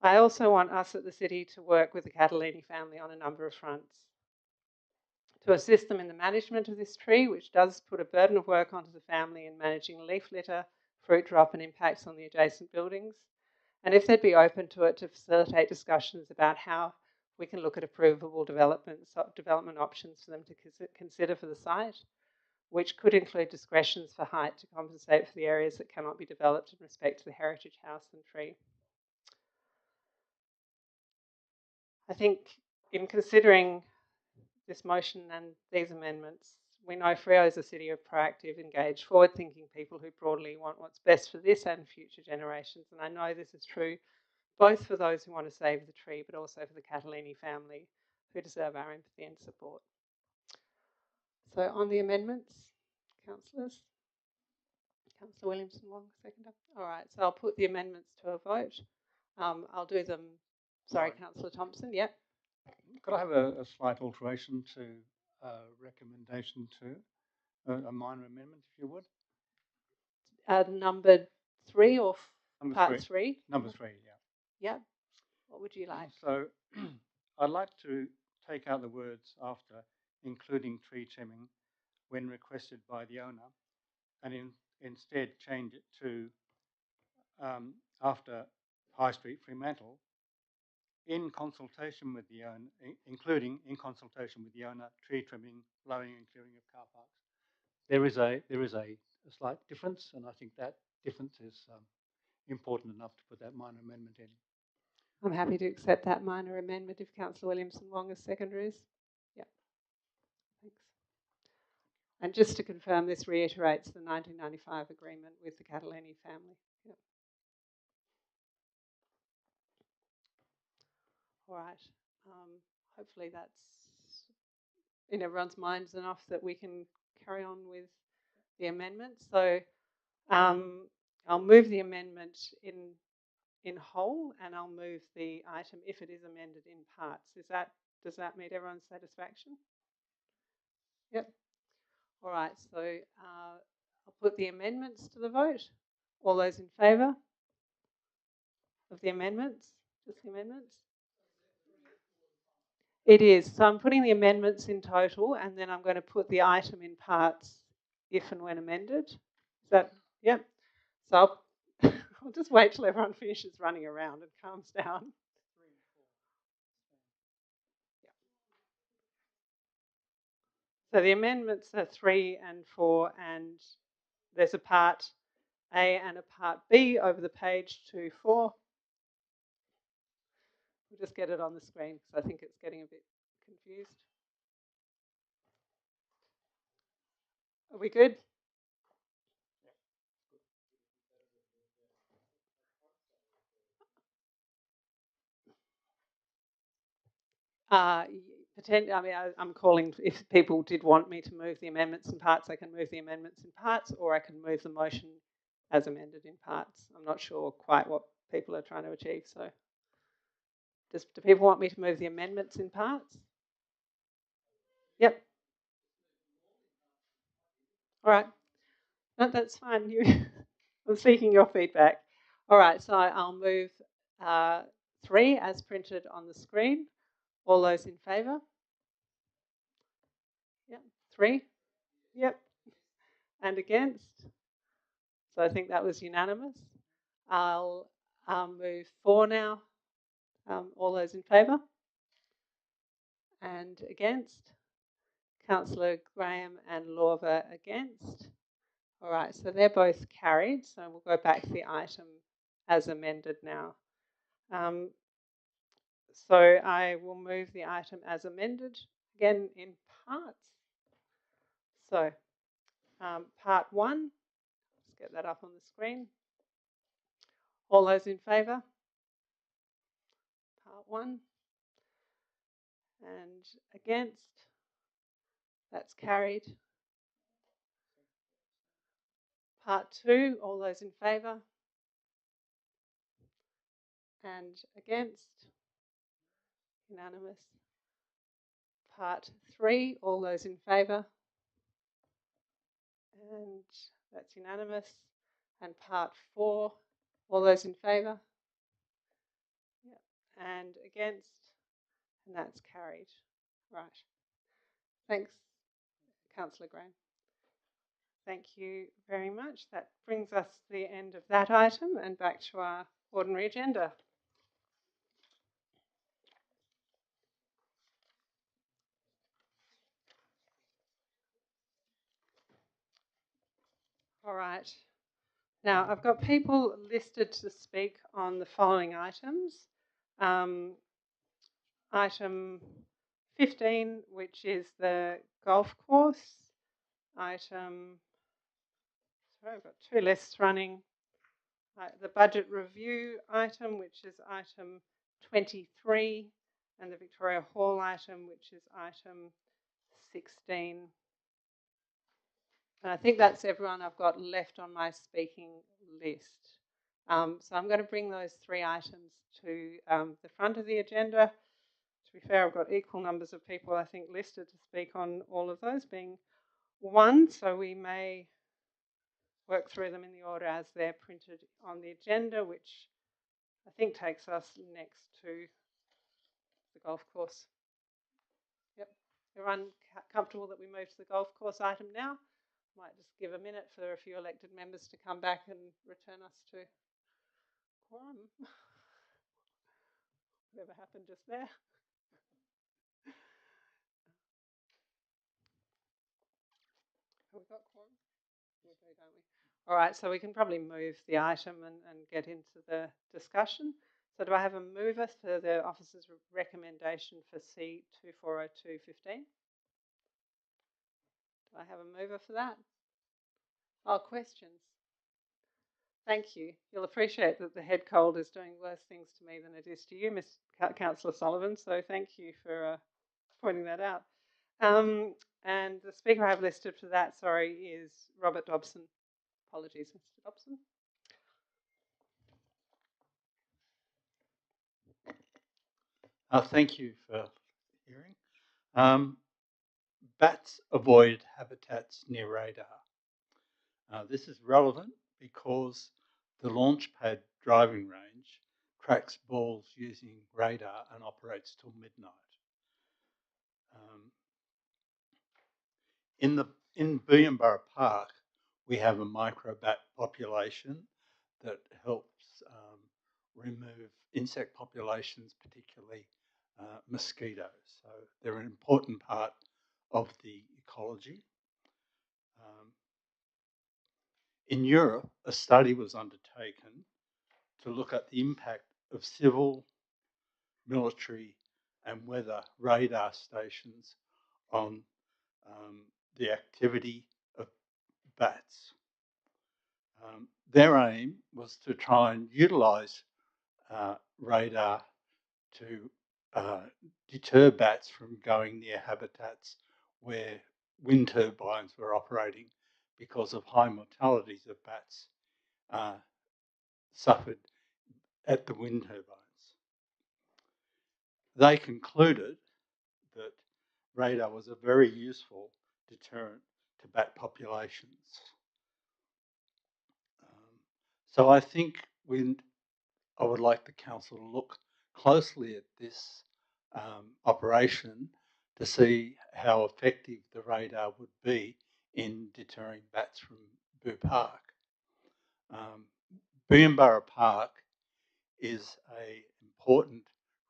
I also want us at the City to work with the Catalini family on a number of fronts. To assist them in the management of this tree, which does put a burden of work onto the family in managing leaf litter, fruit drop and impacts on the adjacent buildings. And if they'd be open to it, to facilitate discussions about how we can look at approvable development options for them to consider for the site, which could include discretions for height to compensate for the areas that cannot be developed in respect to the heritage house and tree. I think in considering this motion and these amendments, we know Freo is a city of proactive, engaged, forward-thinking people who broadly want what's best for this and future generations. And I know this is true both for those who want to save the tree, but also for the Catalini family who deserve our empathy and support. So on the amendments, councillors. Councillor Williamson Wong, seconder. All right, so I'll put the amendments to a vote. I'll do them. Sorry, Councillor Thompson. Yep. Could I have a slight alteration to recommendation 2, a minor amendment, if you would? Number 3 or Number part 3? Number 3, yeah. Yep. What would you like? So I'd like to take out the words after including tree trimming when requested by the owner, and instead change it to after High Street, Fremantle, in consultation with the owner, including in consultation with the owner, tree trimming, blowing and clearing of car parks. There is a slight difference, and I think that difference is important enough to put that minor amendment in. I'm happy to accept that minor amendment if Councillor Williamson Wong as seconder is. Yep. Thanks. And just to confirm, this reiterates the 1995 agreement with the Catalini family. Yep. All right. Hopefully that's in everyone's minds enough that we can carry on with the amendment. So I'll move the amendment in whole, and I'll move the item if it is amended in parts. Does that meet everyone's satisfaction? Yep. All right. So I'll put the amendments to the vote. All those in favour of the amendments? Just the amendments? It is. So I'm putting the amendments in total, and then I'm going to put the item in parts if and when amended. Is that, yep. So I'll just wait till everyone finishes running around and calms down. So the amendments are 3 and 4, and there's a part A and a part B over the page to 4. We'll just get it on the screen because I think it's getting a bit confused. Are we good? I'm calling, if people did want me to move the amendments in parts, I can move the amendments in parts, or I can move the motion as amended in parts. I'm not sure quite what people are trying to achieve. So do people want me to move the amendments in parts? Yep. All right. No, that's fine. I'm seeking your feedback. All right, so I'll move 3 as printed on the screen. All those in favour? Yep. 3? Yep. And against? So I think that was unanimous. I'll move 4 now. All those in favour? And against? Councillor Graham and Lorva against. All right, so they're both carried. So we'll go back to the item as amended now. So I will move the item as amended, again in parts. So part 1, let's get that up on the screen. All those in favour? Part 1. And against? That's carried. Part 2, all those in favour? And against? Unanimous. Part 3, all those in favour? And that's unanimous. And part 4, all those in favour? Yep. And against? And that's carried. Right. Thanks, Councillor Graham. Thank you very much. That brings us to the end of that item and back to our ordinary agenda. All right. Now, I've got people listed to speak on the following items. Item 15, which is the golf course. Item, sorry, I've got 2 lists running. The budget review item, which is item 23, and the Victoria Hall item, which is item 16. And I think that's everyone I've got left on my speaking list. So I'm going to bring those 3 items to the front of the agenda. To be fair, I've got equal numbers of people, I think, listed to speak on all of those, being 1, so we may work through them in the order as they're printed on the agenda, which I think takes us next to the golf course. Yep. Everyone comfortable that we move to the golf course item now? Might just give a minute for a few elected members to come back and return us to quorum. Whatever happened just there. Have we got quorum? We do, don't we? All right, so we can probably move the item and get into the discussion. So do I have a mover for the officer's recommendation for C240215? Do I have a mover for that? Oh, questions? Thank you. You'll appreciate that the head cold is doing worse things to me than it is to you, Ms. Councillor Sullivan, so thank you for pointing that out. And the speaker I have listed for that, sorry, is Robert Dobson. Apologies, Mr. Dobson. Thank you for hearing. Bats avoid habitats near radar. This is relevant because the Launchpad driving range tracks balls using radar and operates till midnight. In Booyambara Park, we have a microbat population that helps remove insect populations, particularly mosquitoes. So they're an important part of the ecology. In Europe, a study was undertaken to look at the impact of civil, military, and weather radar stations on the activity of bats. Their aim was to try and utilise radar to deter bats from going near habitats where wind turbines were operating because of high mortalities of bats suffered at the wind turbines. They concluded that radar was a very useful deterrent to bat populations. So I think I would like the council to look closely at this operation to see how effective the radar would be in deterring bats from Boo Park. Boombara Park is an important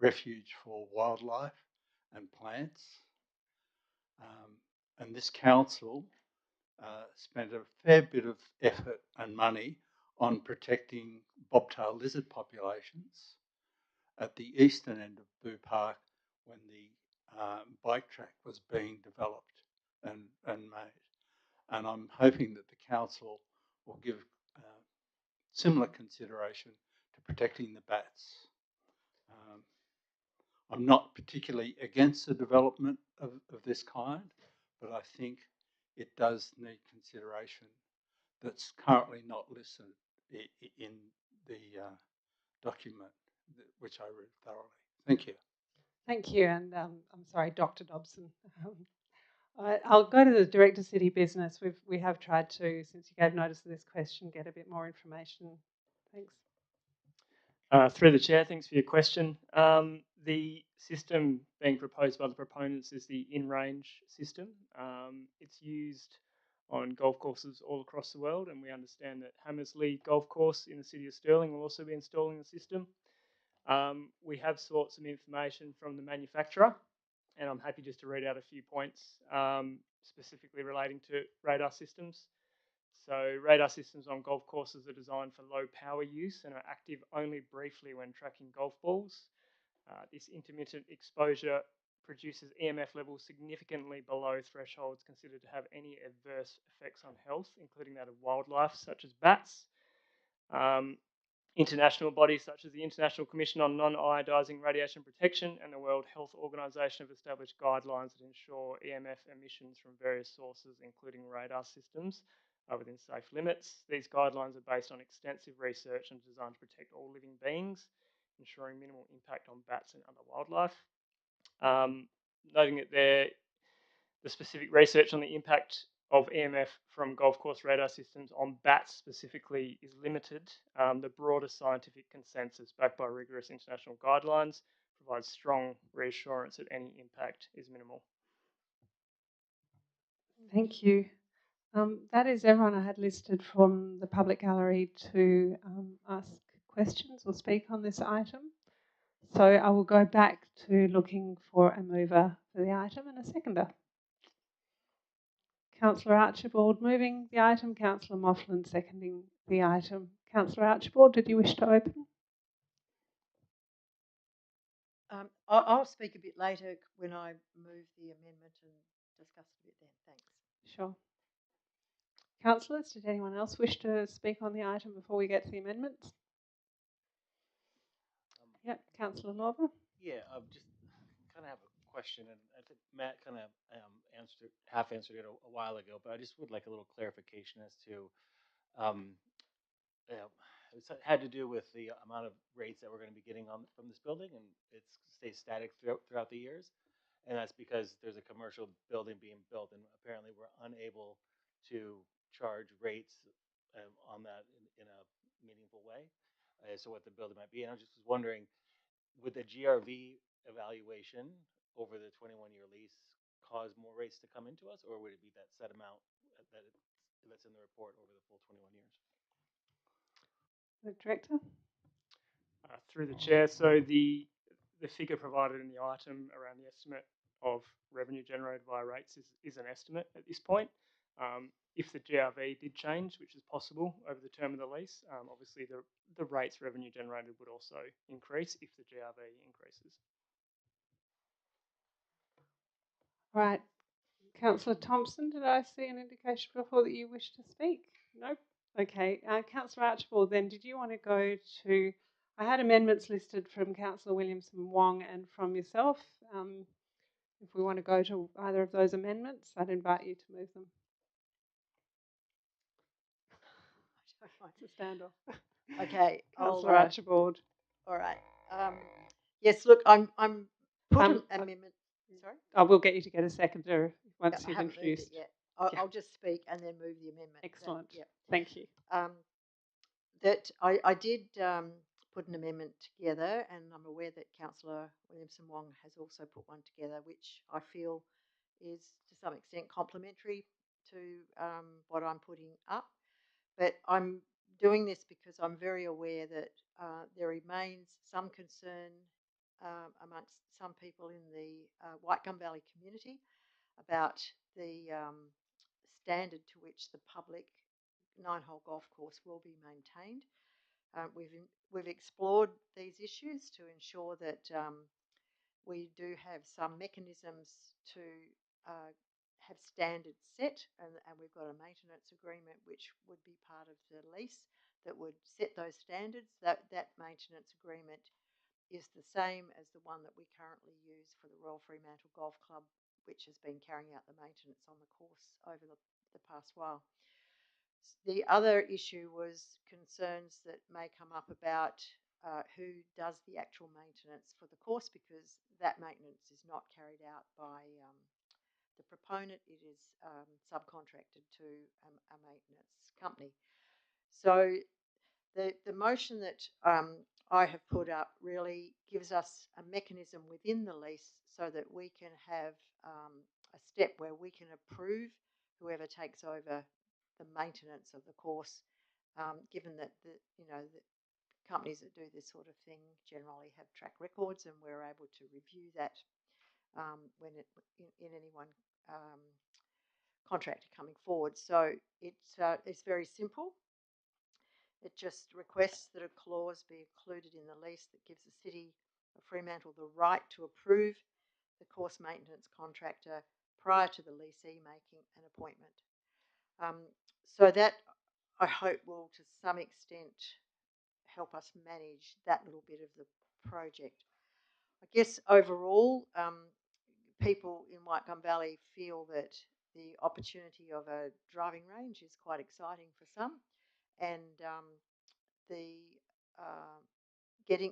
refuge for wildlife and plants. And this council spent a fair bit of effort and money on protecting bobtail lizard populations at the eastern end of Boo Park when the bike track was being developed and made. And I'm hoping that the council will give similar consideration to protecting the bats. I'm not particularly against the development of this kind, but I think it does need consideration that's currently not listed in the document, which I read thoroughly. Thank you. Thank you, and I'm sorry, Dr. Dobson. I'll go to the Director City Business. We have tried to, since you gave notice of this question, get a bit more information. Thanks. Through the chair, thanks for your question. The system being proposed by the proponents is the in-range system. It's used on golf courses all across the world, and we understand that Hammersley Golf Course in the city of Stirling will also be installing the system. We have sought some information from the manufacturer, and I'm happy just to read out a few points specifically relating to radar systems. So radar systems on golf courses are designed for low power use and are active only briefly when tracking golf balls. This intermittent exposure produces EMF levels significantly below thresholds considered to have any adverse effects on health, including that of wildlife such as bats. International bodies such as the International Commission on Non-Iodizing Radiation Protection and the World Health Organization have established guidelines that ensure EMF emissions from various sources, including radar systems, are within safe limits. These guidelines are based on extensive research and designed to protect all living beings, ensuring minimal impact on bats and other wildlife. Noting that the specific research on the impact of EMF from golf course radar systems on bats specifically is limited, the broader scientific consensus backed by rigorous international guidelines provides strong reassurance that any impact is minimal. Thank you. That is everyone I had listed from the public gallery to ask questions or speak on this item. So I will go back to looking for a mover for the item and a seconder. Councillor Archibald moving the item, Councillor Mofflin seconding the item. Councillor Archibald, did you wish to open? I'll speak a bit later when I move the amendment and discuss it a bit then. Thanks. Sure. Councillors, did anyone else wish to speak on the item before we get to the amendments? Yep, Councillor Lorber. Yeah, I just kind of have a question, and I think Matt kind of half answered it a while ago, but I just would like a little clarification as to, it had to do with the amount of rates that we're going to be getting from this building, and it stays static throughout the years, and that's because there's a commercial building being built, and apparently we're unable to charge rates on that in a meaningful way. So what the building might be, and I just was wondering, would the GRV evaluation over the 21-year lease cause more rates to come into us, or would it be that set amount that's in the report over the full 21 years? The Director. Through the chair, so the figure provided in the item around the estimate of revenue generated via rates is an estimate at this point. If the GRV did change, which is possible over the term of the lease, obviously the rates revenue generated would also increase if the GRV increases. Right. Councillor Thompson, did I see an indication before that you wish to speak? Nope. Okay. Councillor Archibald, then, did you want to go to... I had amendments listed from Councillor Williamson Wong and from yourself. If we want to go to either of those amendments, I'd invite you to move them. It's a standoff. Okay. Councillor Archibald. All right. Yes, look, I'm put an amendment. Sorry? I will get you to get a seconder once you've introduced. I'll just speak and then move the amendment. Excellent. Yep. Thank you. that I did put an amendment together, and I'm aware that Councillor Williamson Wong has also put one together, which I feel is to some extent complementary to what I'm putting up. But I'm doing this because I'm very aware that there remains some concern amongst some people in the Whitegum Valley community about the standard to which the public 9-hole golf course will be maintained. We've explored these issues to ensure that we do have some mechanisms to have standards set, and we've got a maintenance agreement which would be part of the lease that would set those standards. That maintenance agreement is the same as the one that we currently use for the Royal Fremantle Golf Club, which has been carrying out the maintenance on the course over the past while. The other issue was concerns that may come up about who does the actual maintenance for the course, because that maintenance is not carried out by the proponent. It is subcontracted to a maintenance company. So the motion that I have put up really gives us a mechanism within the lease so that we can have a step where we can approve whoever takes over the maintenance of the course, given that the companies that do this sort of thing generally have track records, and we're able to review that when in any one contractor coming forward. So it's very simple. It just requests that a clause be included in the lease that gives the City of Fremantle the right to approve the course maintenance contractor prior to the leasee making an appointment. So that, I hope, will to some extent help us manage that little bit of the project. I guess overall, people in Whitegum Valley feel that the opportunity of a driving range is quite exciting for some, and getting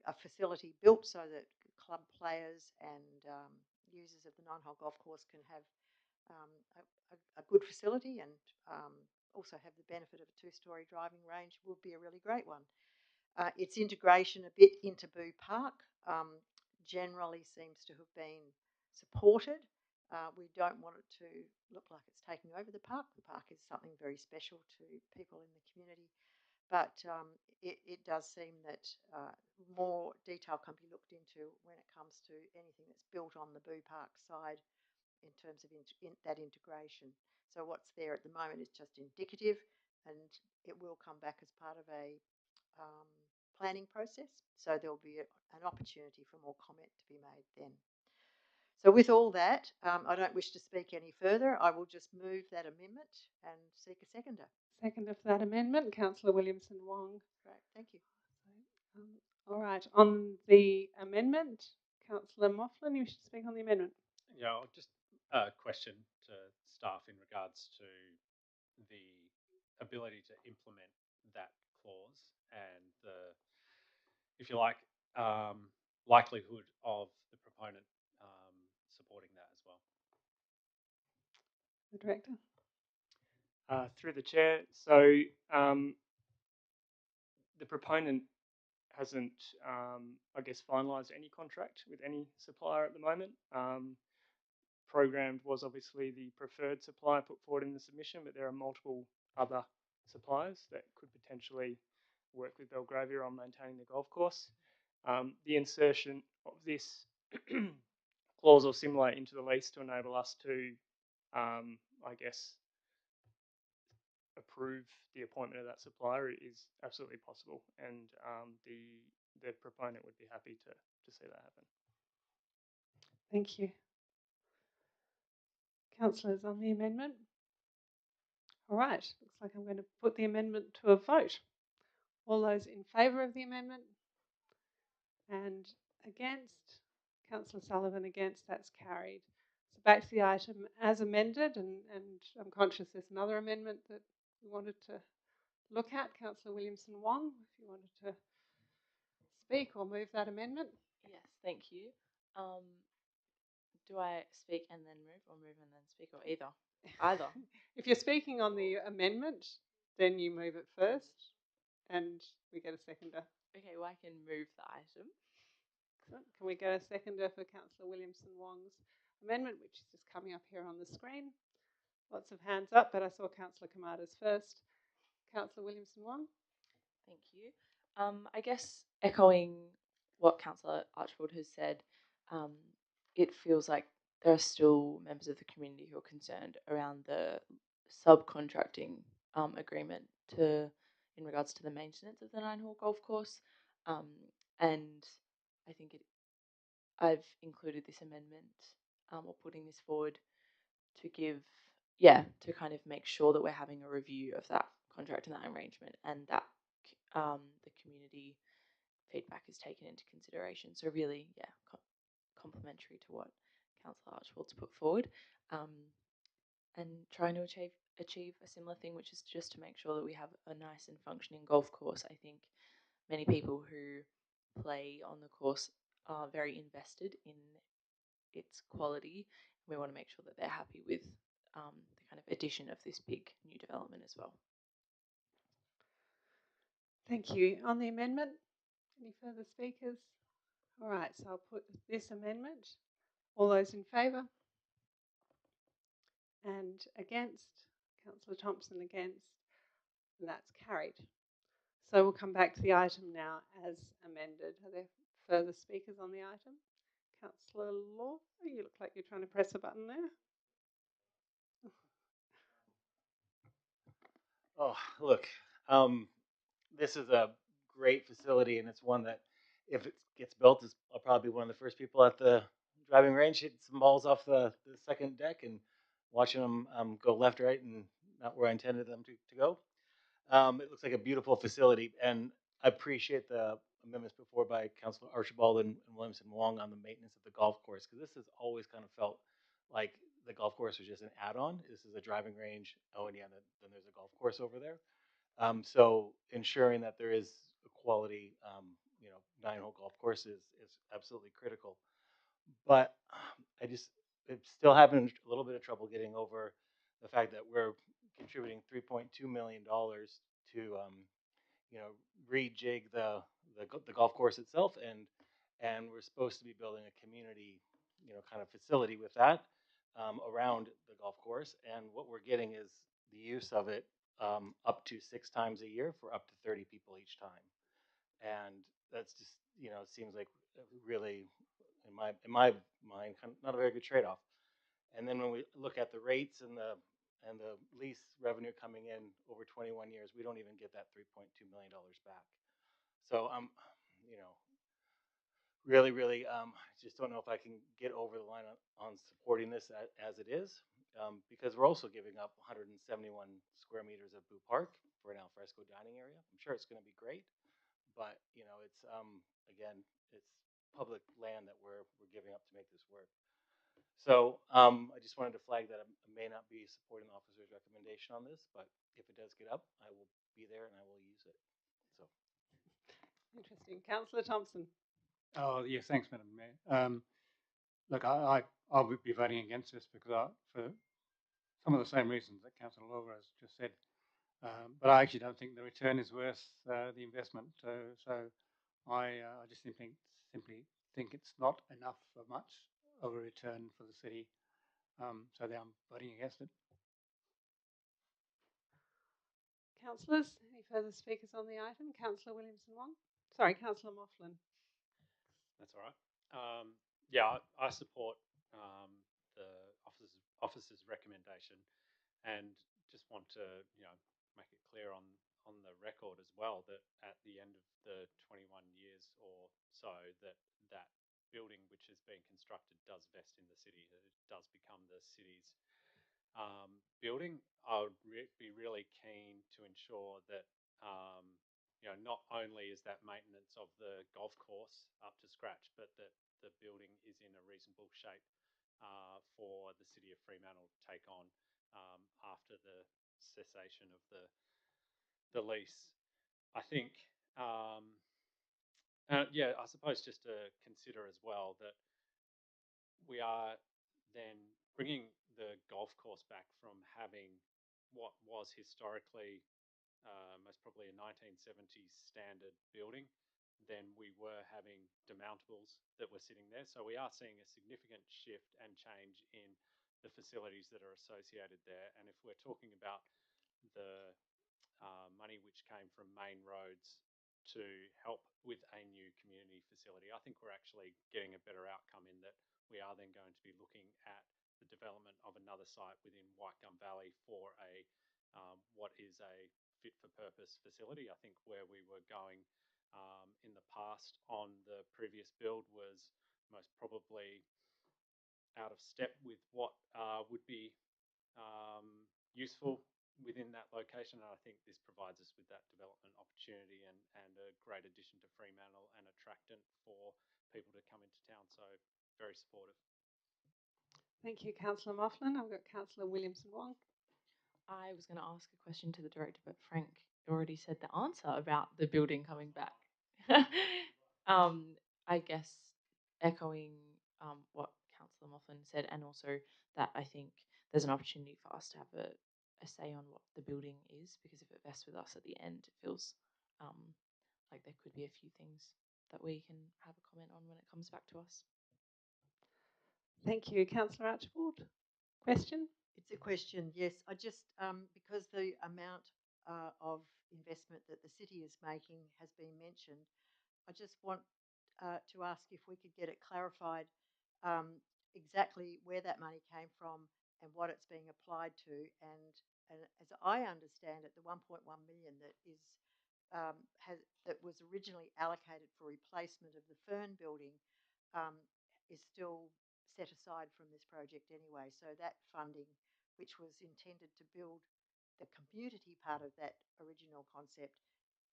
a facility built so that club players and users of the 9-hole golf course can have a good facility and also have the benefit of a 2-storey driving range would be a really great one. Its integration a bit into Boo Park generally seems to have been supported. We don't want it to look like it's taking over the park. The park is something very special to people in the community, but it does seem that more detail can be looked into when it comes to anything that's built on the Boo Park side in terms of that integration. So what's there at the moment is just indicative, and it will come back as part of a planning process. So there'll be an opportunity for more comment to be made then. So with all that, I don't wish to speak any further. I will just move that amendment and seek a seconder. Seconder for that amendment, Councillor Williamson Wong. Great, thank you. All right, on the amendment, Councillor Mofflin, you should speak on the amendment. Yeah, I'll just a question to staff in regards to the ability to implement that clause and the, if you like, likelihood of the proponent supporting that as well. The Director. Through the chair, so the proponent hasn't, I guess, finalised any contract with any supplier at the moment. Programmed was obviously the preferred supplier put forward in the submission, but there are multiple other suppliers that could potentially work with Belgravia on maintaining the golf course. The insertion of this clause or similar into the lease to enable us to, I guess, approve the appointment of that supplier is absolutely possible, and the proponent would be happy to see that happen. Thank you. Councillors on the amendment? All right, looks like I'm going to put the amendment to a vote. All those in favour of the amendment? And against? Councillor Sullivan against, that's carried. So back to the item as amended, and I'm conscious there's another amendment that we wanted to look at. Councillor Williamson Wong, if you wanted to speak or move that amendment. Yes, thank you. Do I speak and then move, or move and then speak, or either? Either. If you're speaking on the amendment, then you move it first. And we get a seconder. Okay, well, I can move the item. Excellent. Can we get a seconder for Councillor Williamson Wong's amendment, which is just coming up here on the screen? Lots of hands up, but I saw Councillor Kamada's first. Councillor Williamson Wong. Thank you. I guess echoing what Councillor Archibald has said, it feels like there are still members of the community who are concerned around the subcontracting agreement in regards to the maintenance of the 9-hole golf course, and I think I've included this amendment or putting this forward to to kind of make sure that we're having a review of that contract and that arrangement, and that the community feedback is taken into consideration. So really, complementary to what Councillor Archibald's put forward, and trying to achieve a similar thing, which is just to make sure that we have a nice and functioning golf course. I think many people who play on the course are very invested in its quality. We want to make sure that they're happy with the kind of addition of this big new development as well. Thank you. On the amendment, any further speakers? All right, so I'll put this amendment. All those in favour? And against? Councillor Thompson against, and that's carried. So we'll come back to the item now as amended. Are there further speakers on the item? Councillor Law, you look like you're trying to press a button there. Oh, look, this is a great facility, and it's one that, if it gets built, is I'll probably be one of the first people at the driving range hitting some balls off the second deck and watching them go left, right, and not where I intended them to go. It looks like a beautiful facility, and I appreciate the amendments put forward by Councillor Archibald and Williamson Wong on the maintenance of the golf course, because this has always kind of felt like the golf course was just an add-on. This is a driving range. Oh, and yeah, then there's a golf course over there. So ensuring that there is a quality, 9-hole golf course is absolutely critical. But I'm still having a little bit of trouble getting over the fact that we're contributing $3.2 million to, rejig the golf course itself, and we're supposed to be building a community, kind of facility with that around the golf course, and what we're getting is the use of it up to 6 times a year for up to 30 people each time, and that's just, it seems like really, in my mind, kind of not a very good trade-off. And then when we look at the rates and the lease revenue coming in over 21 years, we don't even get that $3.2 million back. So really, I just don't know if I can get over the line on supporting this as it is, because we're also giving up 171 square meters of Boo Park for an alfresco dining area. I'm sure it's going to be great, but it's again, it's public land that we're giving up to make this work. So I just wanted to flag that I may not be supporting the officer's recommendation on this, but if it does get up, I will be there and I will use it. So interesting. Councillor Thompson. Oh, yes, thanks, Madam Mayor. Look, I'll be voting against this because for some of the same reasons that Councillor Laura has just said. But I actually don't think the return is worth the investment. So I just simply think it's not enough of much of a return for the city. So then I'm voting against it. Councillors, any further speakers on the item? Councillor Williamson Wong. Sorry, Councillor Moughlin. That's all right. Yeah, I support the officer's recommendation, and just want to make it clear on the record as well that at the end of the 21 years or so that building which is being constructed does vest in the city, that it does become the city's building. I would be really keen to ensure that not only is that maintenance of the golf course up to scratch, but that the building is in a reasonable shape for the city of Fremantle to take on after the cessation of the lease. I think, I suppose just to consider as well that we are then bringing the golf course back from having what was historically most probably a 1970s standard building, then we were having demountables that were sitting there. So we are seeing a significant shift and change in the facilities that are associated there. And if we're talking about the money which came from main roads to help with a new community facility, I think we're actually getting a better outcome in that we are then going to be looking at the development of another site within White Gum Valley for a what is a fit for purpose facility. I think where we were going in the past on the previous build was most probably out of step with what would be useful within that location. And I think this provides us with that development opportunity and a great addition to Fremantle and attractant for people to come into town. So very supportive. Thank you, Councillor Moughlin. I've got Councillor Williamson-Wong. I was going to ask a question to the director, but Frank already said the answer about the building coming back. I guess echoing what Councillor Moughlin said, and also that I think there's an opportunity for us to have a say on what the building is, because if it vests with us at the end, it feels like there could be a few things that we can have a comment on when it comes back to us. Thank you. Councillor Archibald, question? It's a question, yes. I just, because the amount of investment that the city is making has been mentioned, I just want to ask if we could get it clarified exactly where that money came from and what it's being applied to. And as I understand it, the 1.1 million that is that was originally allocated for replacement of the Fern building is still set aside from this project anyway. So that funding, which was intended to build the community part of that original concept,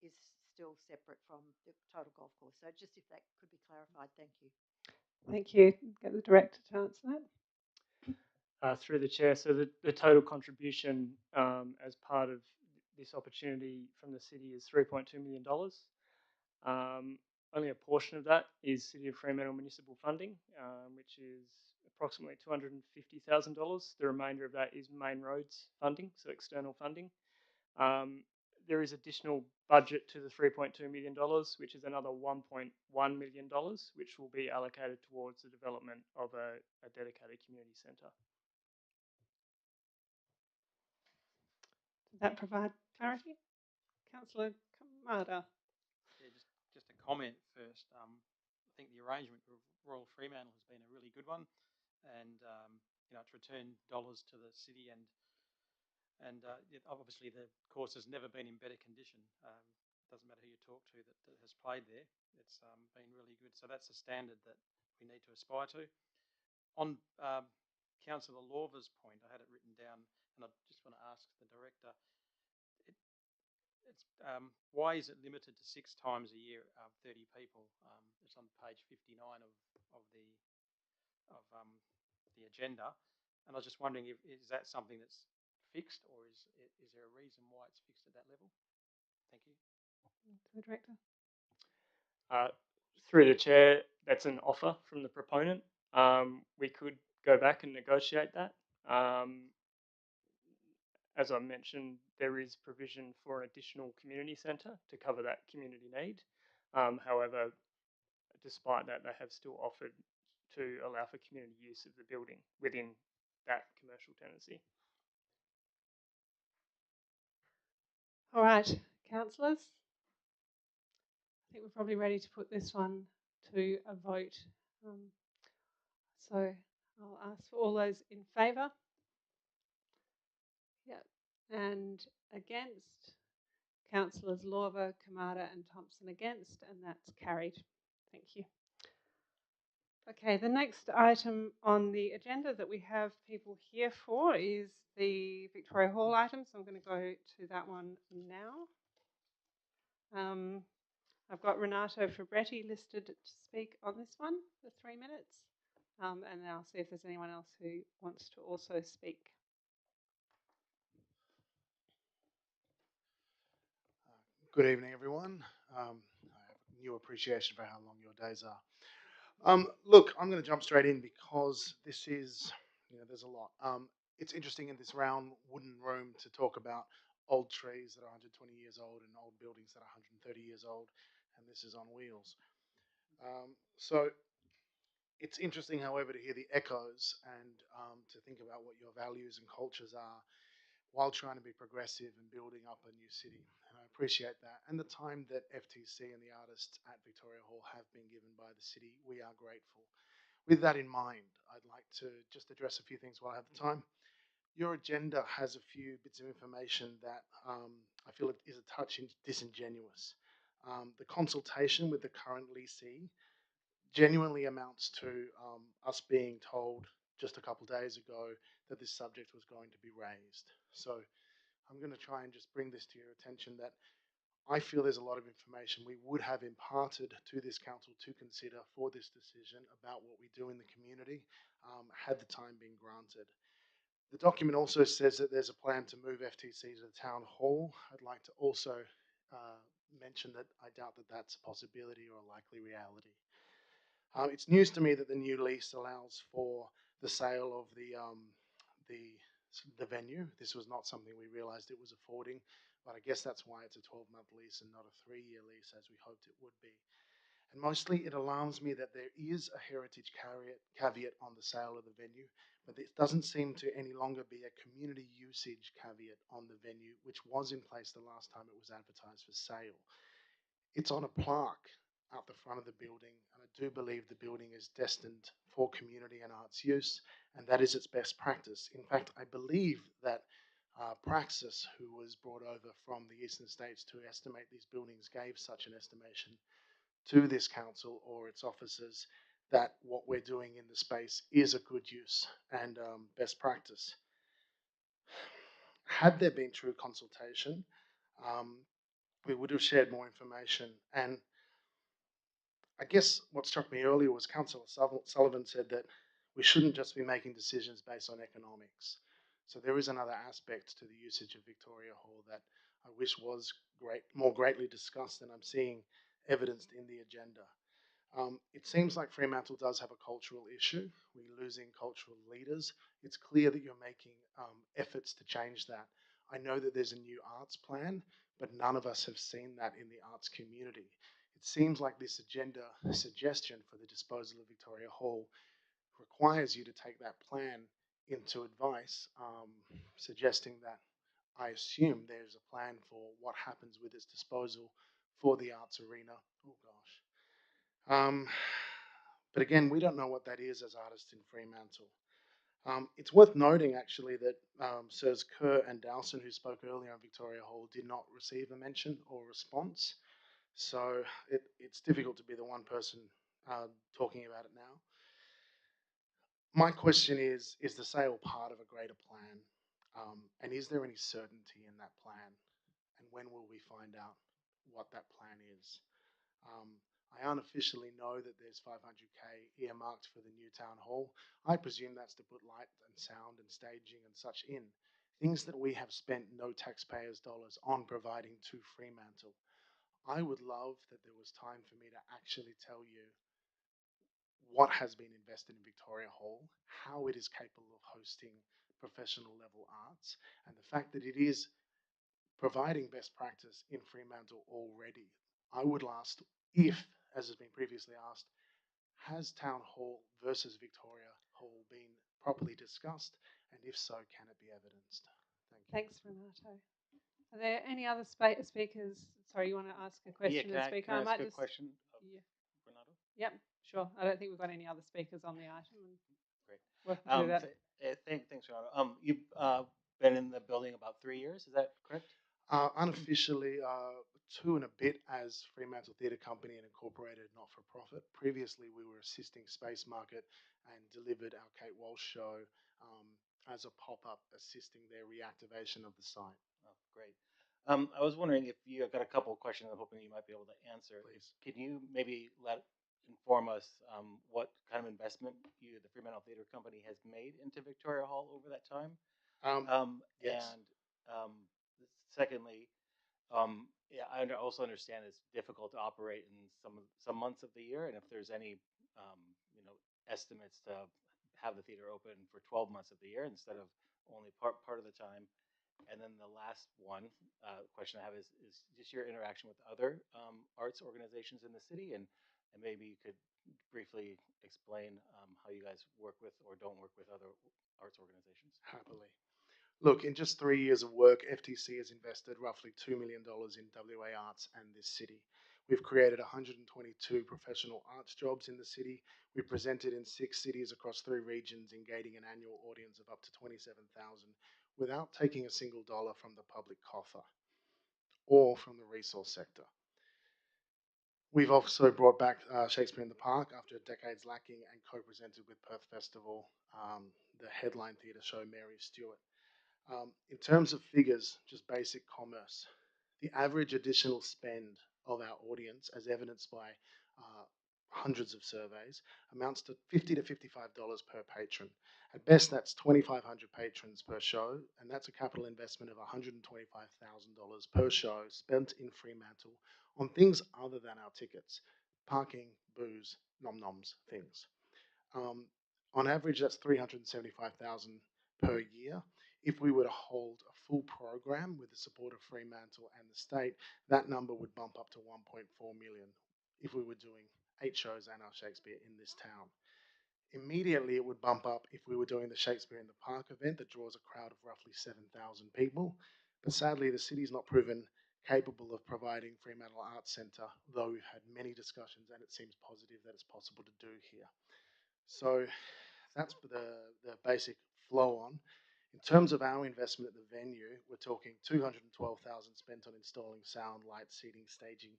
is still separate from the total golf course. So just if that could be clarified, thank you. Thank you. Get the director to answer that. Through the chair, so the total contribution as part of this opportunity from the city is $3.2 million. Only a portion of that is City of Fremantle municipal funding, which is approximately $250,000. The remainder of that is main roads funding, so external funding. There is additional budget to the $3.2 million, which is another $1.1 million, which will be allocated towards the development of a dedicated community centre. Does that provide clarity? Councillor Kamada. Yeah, just a comment first. I think the arrangement with Royal Fremantle has been a really good one, and you know, to return dollars to the city, and obviously the course has never been in better condition. Doesn't matter who you talk to that has played there. It's been really good. So that's a standard that we need to aspire to. On Councillor Lorva's point, I had it written down, and I just want to ask the director. Why is it limited to 6 times a year, 30 people? It's on page 59 of the agenda, and I was just wondering is that something that's fixed, or is there a reason why it's fixed at that level? Thank you. To the director. Through the chair, that's an offer from the proponent. We could go back and negotiate that. As I mentioned, there is provision for an additional community centre to cover that community need. However, despite that, they have still offered to allow for community use of the building within that commercial tenancy. All right, councillors. I think we're probably ready to put this one to a vote. So I'll ask for all those in favour. Yep. And against, Councillors Lorva, Kamada and Thompson against, and that's carried. Thank you. Okay, the next item on the agenda that we have people here for is the Victoria Hall item, so I'm going to go to that one now. I've got Renato Fabretti listed to speak on this one for 3 minutes, and then I'll see if there's anyone else who wants to also speak. Good evening, everyone. I have a new appreciation for how long your days are. Look, I'm going to jump straight in because this is, there's a lot. It's interesting in this round wooden room to talk about old trees that are 120 years old and old buildings that are 130 years old, and this is on wheels. So it's interesting, however, to hear the echoes and to think about what your values and cultures are while trying to be progressive and building up a new city. And I appreciate that. And the time that FTC and the artists at Victoria Hall have been given by the city, we are grateful. With that in mind, I'd like to just address a few things while I have the time. Your agenda has a few bits of information that I feel it is a touch disingenuous. The consultation with the current leasee genuinely amounts to us being told just a couple of days ago that this subject was going to be raised. So I'm going to try and just bring this to your attention that I feel there's a lot of information we would have imparted to this council to consider for this decision about what we do in the community had the time been granted. The document also says that there's a plan to move FTC to the town hall. I'd like to also mention that I doubt that that's a possibility or a likely reality. It's news to me that the new lease allows for the sale of the venue. This was not something we realised it was affording, but I guess that's why it's a 12-month lease and not a 3-year lease as we hoped it would be. And mostly it alarms me that there is a heritage caveat on the sale of the venue, but it doesn't seem to any longer be a community usage caveat on the venue, which was in place the last time it was advertised for sale. It's on a plaque out the front of the building, and I do believe the building is destined for community and arts use, and that is its best practice. In fact, I believe that Praxis, who was brought over from the Eastern States to estimate these buildings, gave such an estimation to this council or its officers that what we're doing in the space is a good use and best practice. Had there been true consultation, we would have shared more information. And I guess what struck me earlier was Councillor Sullivan said that we shouldn't just be making decisions based on economics. So there is another aspect to the usage of Victoria Hall that I wish was more greatly discussed, and I'm seeing evidenced in the agenda. It seems like Fremantle does have a cultural issue. We're losing cultural leaders. It's clear that you're making efforts to change that. I know that there's a new arts plan, but none of us have seen that in the arts community. It seems like this agenda suggestion for the disposal of Victoria Hall requires you to take that plan into advice, suggesting that I assume there's a plan for what happens with its disposal for the arts arena. Oh gosh. But again, we don't know what that is as artists in Fremantle. It's worth noting actually that Sirs Kerr and Dowson, who spoke earlier on Victoria Hall, did not receive a mention or response. So it's difficult to be the one person talking about it now. My question is the sale part of a greater plan? And is there any certainty in that plan? And when will we find out what that plan is? I unofficially know that there's 500k earmarked for the new town hall. I presume that's to put light and sound and staging and such in. Things that we have spent no taxpayers' dollars on providing to Fremantle. I would love that there was time for me to actually tell you what has been invested in Victoria Hall, how it is capable of hosting professional level arts, and the fact that it is providing best practice in Fremantle already. I would ask if, as has been previously asked, has Town Hall versus Victoria Hall been properly discussed, and if so, can it be evidenced? Thank you. Thanks, Renato. Are there any other speakers? Sorry, you want to ask a question? Yeah, can I ask a question? Yeah. Renato? Yep, sure. I don't think we've got any other speakers on the item. Great. We'll do that. Thanks, Renato. You've been in the building about 3 years, is that correct? Unofficially, 2 and a bit as Fremantle Theatre Company and incorporated not-for-profit. Previously, we were assisting Space Market and delivered our Kate Walsh show as a pop-up, assisting their reactivation of the site. Oh, great. I was wondering if you got a couple of questions I'm hoping you might be able to answer. Please. Can you maybe inform us what kind of investment the Fremantle Theatre Company has made into Victoria Hall over that time? Yes. And secondly, yeah, I also understand it's difficult to operate in some months of the year, and if there's any estimates to have the theater open for 12 months of the year instead of only part of the time. And then the last one question I have is just your interaction with other arts organizations in the city, and maybe you could briefly explain how you guys work with or don't work with other arts organizations. Happily. Look, in just 3 years of work, FTC has invested roughly $2 million in WA Arts and this city. We've created 122 professional arts jobs in the city. We presented in 6 cities across 3 regions, engaging an annual audience of up to 27,000 without taking a single dollar from the public coffer or from the resource sector. We've also brought back Shakespeare in the Park after decades lacking and co-presented with Perth Festival the headline theatre show Mary Stuart. In terms of figures, just basic commerce, the average additional spend of our audience, as evidenced by hundreds of surveys, amounts to $50 to $55 per patron. At best, that's 2,500 patrons per show, and that's a capital investment of $125,000 per show spent in Fremantle on things other than our tickets: parking, booze, nom-noms, things. On average, that's $375,000 per year. If we were to hold a full program with the support of Fremantle and the state, that number would bump up to 1.4 million if we were doing 8 shows and our Shakespeare in this town. Immediately, it would bump up if we were doing the Shakespeare in the Park event that draws a crowd of roughly 7,000 people. But sadly, the city's not proven capable of providing Fremantle Arts Centre, though we've had many discussions and it seems positive that it's possible to do here. So that's the basic flow on. In terms of our investment at the venue, we're talking $212,000 spent on installing sound, light, seating, staging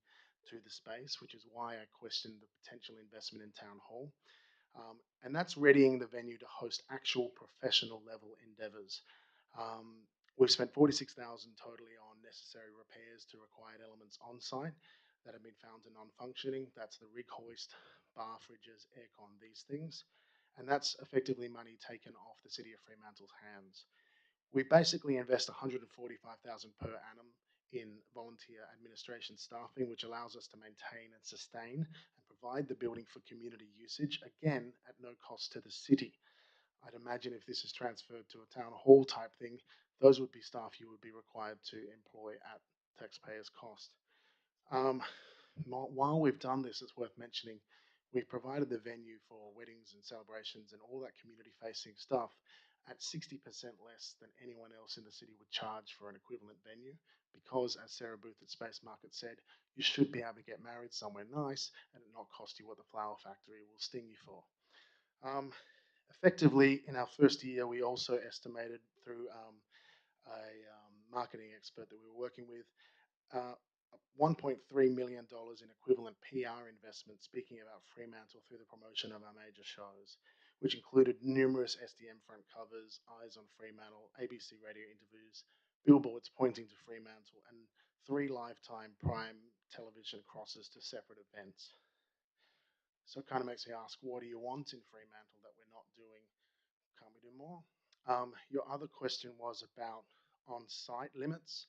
to the space, which is why I questioned the potential investment in Town Hall. And that's readying the venue to host actual professional level endeavours. We've spent $46,000 totally on necessary repairs to required elements on site that have been found to non-functioning. That's the rig hoist, bar fridges, aircon, these things. And that's effectively money taken off the City of Fremantle's hands. We basically invest $145,000 per annum in volunteer administration staffing, which allows us to maintain and sustain and provide the building for community usage, again, at no cost to the city. I'd imagine if this is transferred to a town hall type thing, those would be staff you would be required to employ at taxpayers' cost. While we've done this, it's worth mentioning, we've provided the venue for weddings and celebrations and all that community-facing stuff at 60% less than anyone else in the city would charge for an equivalent venue, because, as Sarah Booth at Space Market said, you should be able to get married somewhere nice and it not cost you what the flower factory will sting you for. Effectively, in our first year, we also estimated through a marketing expert that we were working with, $1.3 million in equivalent PR investment, speaking about Fremantle through the promotion of our major shows, which included numerous SDM front covers, Eyes on Fremantle, ABC radio interviews, billboards pointing to Fremantle, and 3 lifetime prime television crosses to separate events. So it kind of makes me ask, what do you want in Fremantle that we're not doing? Can't we do more? Your other question was about on-site limits.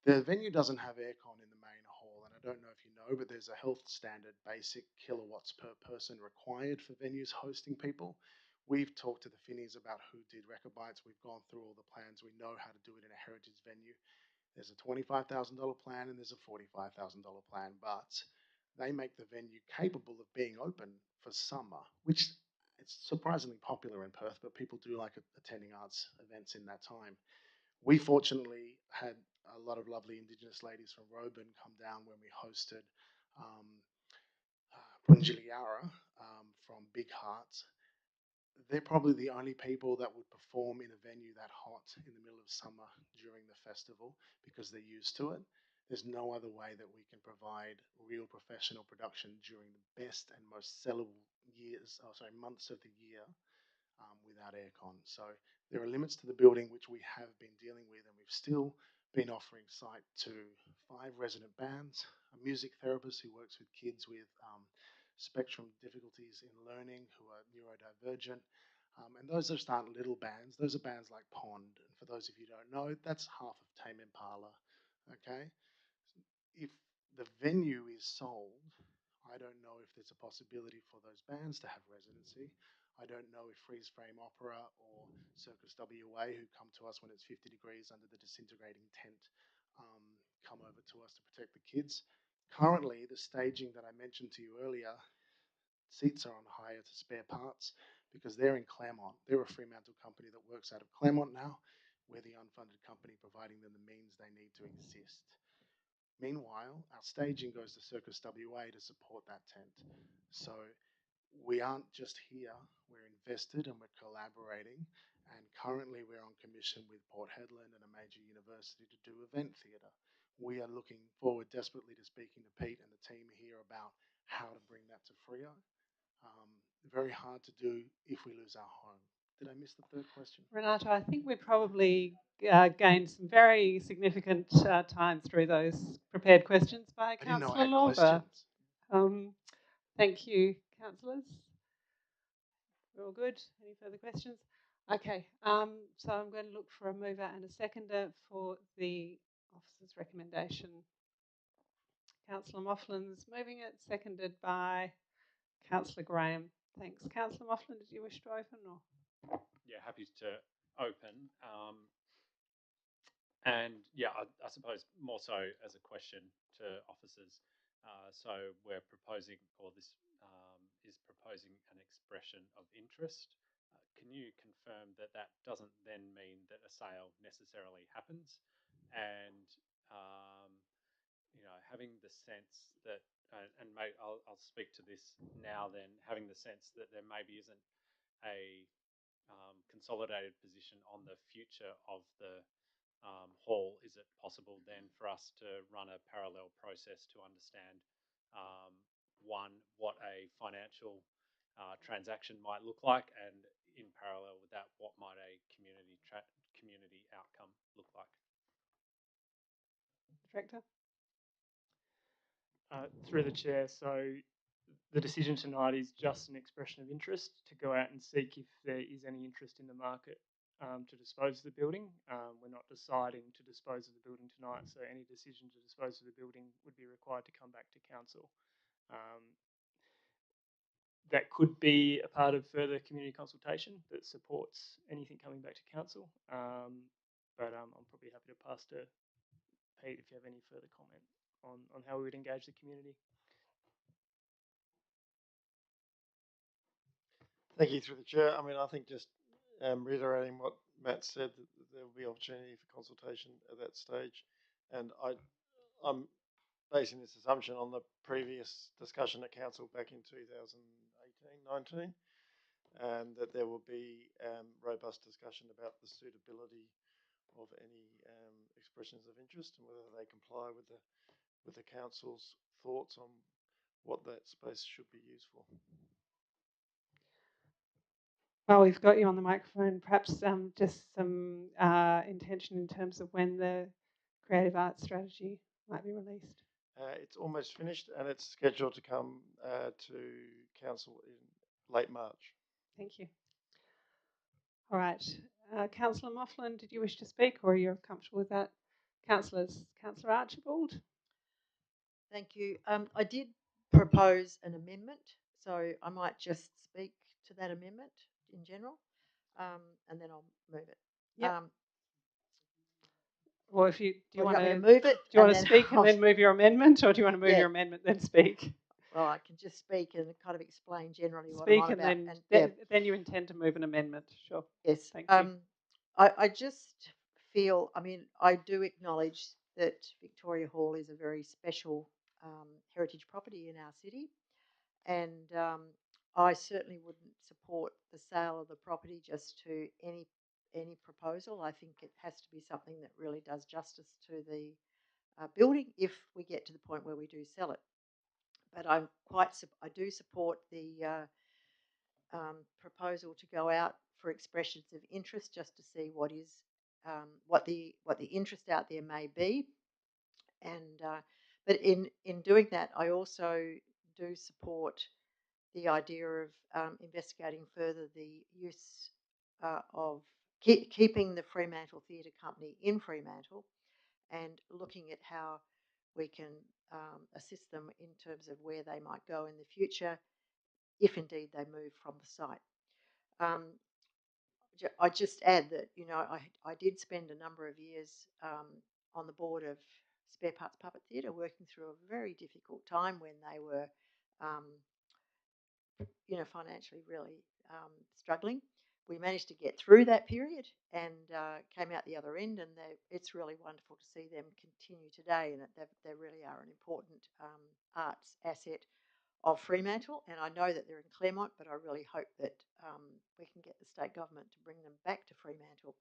The venue doesn't have aircon in the main hall, and I don't know if you know, but there's a health standard basic kilowatts per person required for venues hosting people. We've talked to the Finneys about who did Rechabites. We've gone through all the plans. We know how to do it in a heritage venue. There's a $25,000 plan and there's a $45,000 plan, but they make the venue capable of being open for summer, which it's surprisingly popular in Perth, but people do like attending arts events in that time. We fortunately had a lot of lovely Indigenous ladies from Roban come down when we hosted Punjiliara from Big Hearts. They're probably the only people that would perform in a venue that hot in the middle of summer during the festival because they're used to it. There's no other way that we can provide real professional production during the best and most sellable months of the year without aircon. So there are limits to the building which we have been dealing with, and we've still been offering site to 5 resident bands, a music therapist who works with kids with spectrum difficulties in learning who are neurodivergent, and those just aren't little bands. Those are bands like Pond, and for those of you who don't know, that's half of Tame Impala. Okay, if the venue is sold, I don't know if there's a possibility for those bands to have residency. I don't know if Freeze Frame Opera or Circus WA, who come to us when it's 50 degrees under the disintegrating tent, come over to us to protect the kids. Currently, the staging that I mentioned to you earlier, seats are on hire to spare parts because they're in Claremont. They're a Fremantle company that works out of Claremont now. We're the unfunded company providing them the means they need to exist. Meanwhile, our staging goes to Circus WA to support that tent. So we aren't just here, we're invested and we're collaborating. And currently we're on commission with Port Hedland and a major university to do event theatre. We are looking forward desperately to speaking to Pete and the team here about how to bring that to Freo. Very hard to do if we lose our home. Did I miss the third question? Renato, I think we probably gained some very significant time through those prepared questions by Councillor Lorber. Thank you, councillors. We're all good? Any further questions? Okay, so I'm going to look for a mover and a seconder for the officer's recommendation. Councillor Moughlin's moving it, seconded by Councillor Graham. Thanks. Councillor Moughlin, did you wish to open? Or? Yeah, happy to open. And yeah, I suppose more so as a question to officers. So we're proposing, or this is proposing an expression of interest. Can you confirm that that doesn't then mean that a sale necessarily happens? And you know, having the sense that, and maybe I'll speak to this now. Then having the sense that there maybe isn't a consolidated position on the future of the hall, is it possible then for us to run a parallel process to understand, one, what a financial transaction might look like, and in parallel with that, what might a community outcome look like? Director? Through the chair, so the decision tonight is just an expression of interest to go out and seek if there is any interest in the market to dispose of the building. We're not deciding to dispose of the building tonight, so any decision to dispose of the building would be required to come back to council. That could be a part of further community consultation that supports anything coming back to council. But I'm probably happy to pass to Pete if you have any further comment on how we would engage the community. Thank you, through the chair. I mean, I think just reiterating what Matt said, that there will be opportunity for consultation at that stage. And I'm basing this assumption on the previous discussion at council back in 2018-19, and that there will be robust discussion about the suitability of any expressions of interest and whether they comply with the council's thoughts on what that space should be used for. Well, we've got you on the microphone. Perhaps just some intention in terms of when the creative arts strategy might be released. It's almost finished and it's scheduled to come to council in late March. Thank you. All right. Councillor Moughlin, did you wish to speak, or are you comfortable with that? Councillors, Councillor Archibald. Thank you. I did propose an amendment, so I might just speak to that amendment in general, and then I'll move it. Yep. Or if you do you want to move it? Do you want to speak and then move your amendment, or do you want to move your amendment then speak? Well, I can just speak and kind of explain generally what speak I'm and about. Then you intend to move an amendment. Sure. Yes. Thank you. I just feel, I mean, I do acknowledge that Victoria Hall is a very special heritage property in our city, and I certainly wouldn't support the sale of the property just to any proposal. I think it has to be something that really does justice to the building if we get to the point where we do sell it. But I do support the proposal to go out for expressions of interest, just to see what the interest out there may be. And but in doing that, I also do support the idea of investigating further the use of keeping the Fremantle Theatre Company in Fremantle, and looking at how we can assist them in terms of where they might go in the future, if indeed they move from the site. I just add that, you know, I did spend a number of years on the board of Spare Parts Puppet Theatre, working through a very difficult time when they were, you know, financially really struggling. We managed to get through that period and came out the other end, and it's really wonderful to see them continue today, and they really are an important arts asset of Fremantle, and I know that they're in Claremont, but I really hope that we can get the state government to bring them back to Fremantle.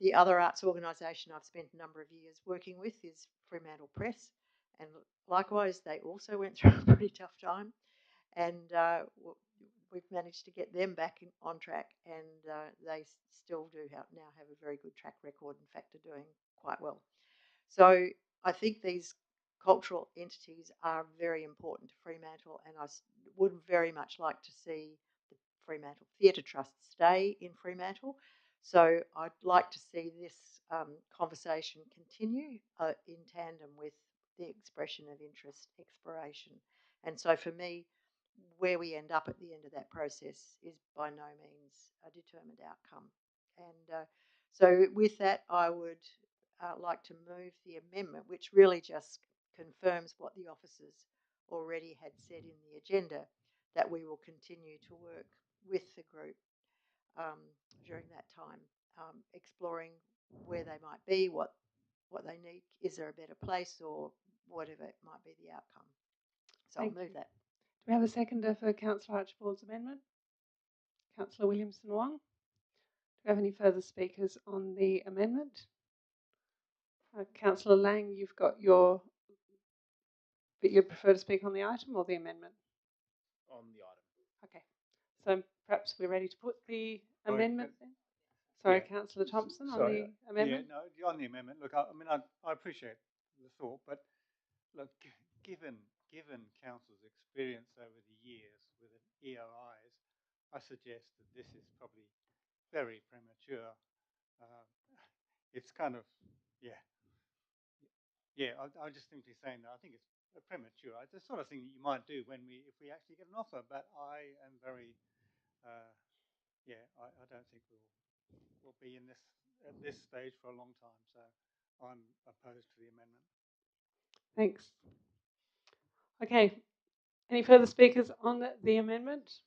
The other arts organisation I've spent a number of years working with is Fremantle Press, and likewise they also went through a pretty tough time, and we've managed to get them back on track, and they still do now have a very good track record. In fact, are doing quite well. So I think these cultural entities are very important to Fremantle, and I would very much like to see the Fremantle Theatre Trust stay in Fremantle. So I'd like to see this conversation continue in tandem with the expression of interest exploration. And so for me, where we end up at the end of that process is by no means a determined outcome. And so with that, I would like to move the amendment, which really just confirms what the officers already had said in the agenda, that we will continue to work with the group during that time, exploring where they might be, what they need, is there a better place, or whatever it might be the outcome. So I'll move that. Do we have a seconder for Councillor Archibald's amendment? Councillor Williamson-Wong. Do we have any further speakers on the amendment? Councillor Lang, you've got your, but you prefer to speak on the item or the amendment? On the item. Okay, so perhaps we're ready to put the amendment then? Sorry, yeah. Councillor Thompson, on the amendment? Yeah, no, on the amendment. Look, I mean, I appreciate the thought, but look, given council's experience over the years with EOIs, I suggest that this is probably very premature. It's kind of, I'm just simply saying that I think it's premature. It's the sort of thing that you might do if we actually get an offer. But I am very, I don't think we'll be in at this stage for a long time. So I'm opposed to the amendment. Thanks. Okay, any further speakers on the amendment?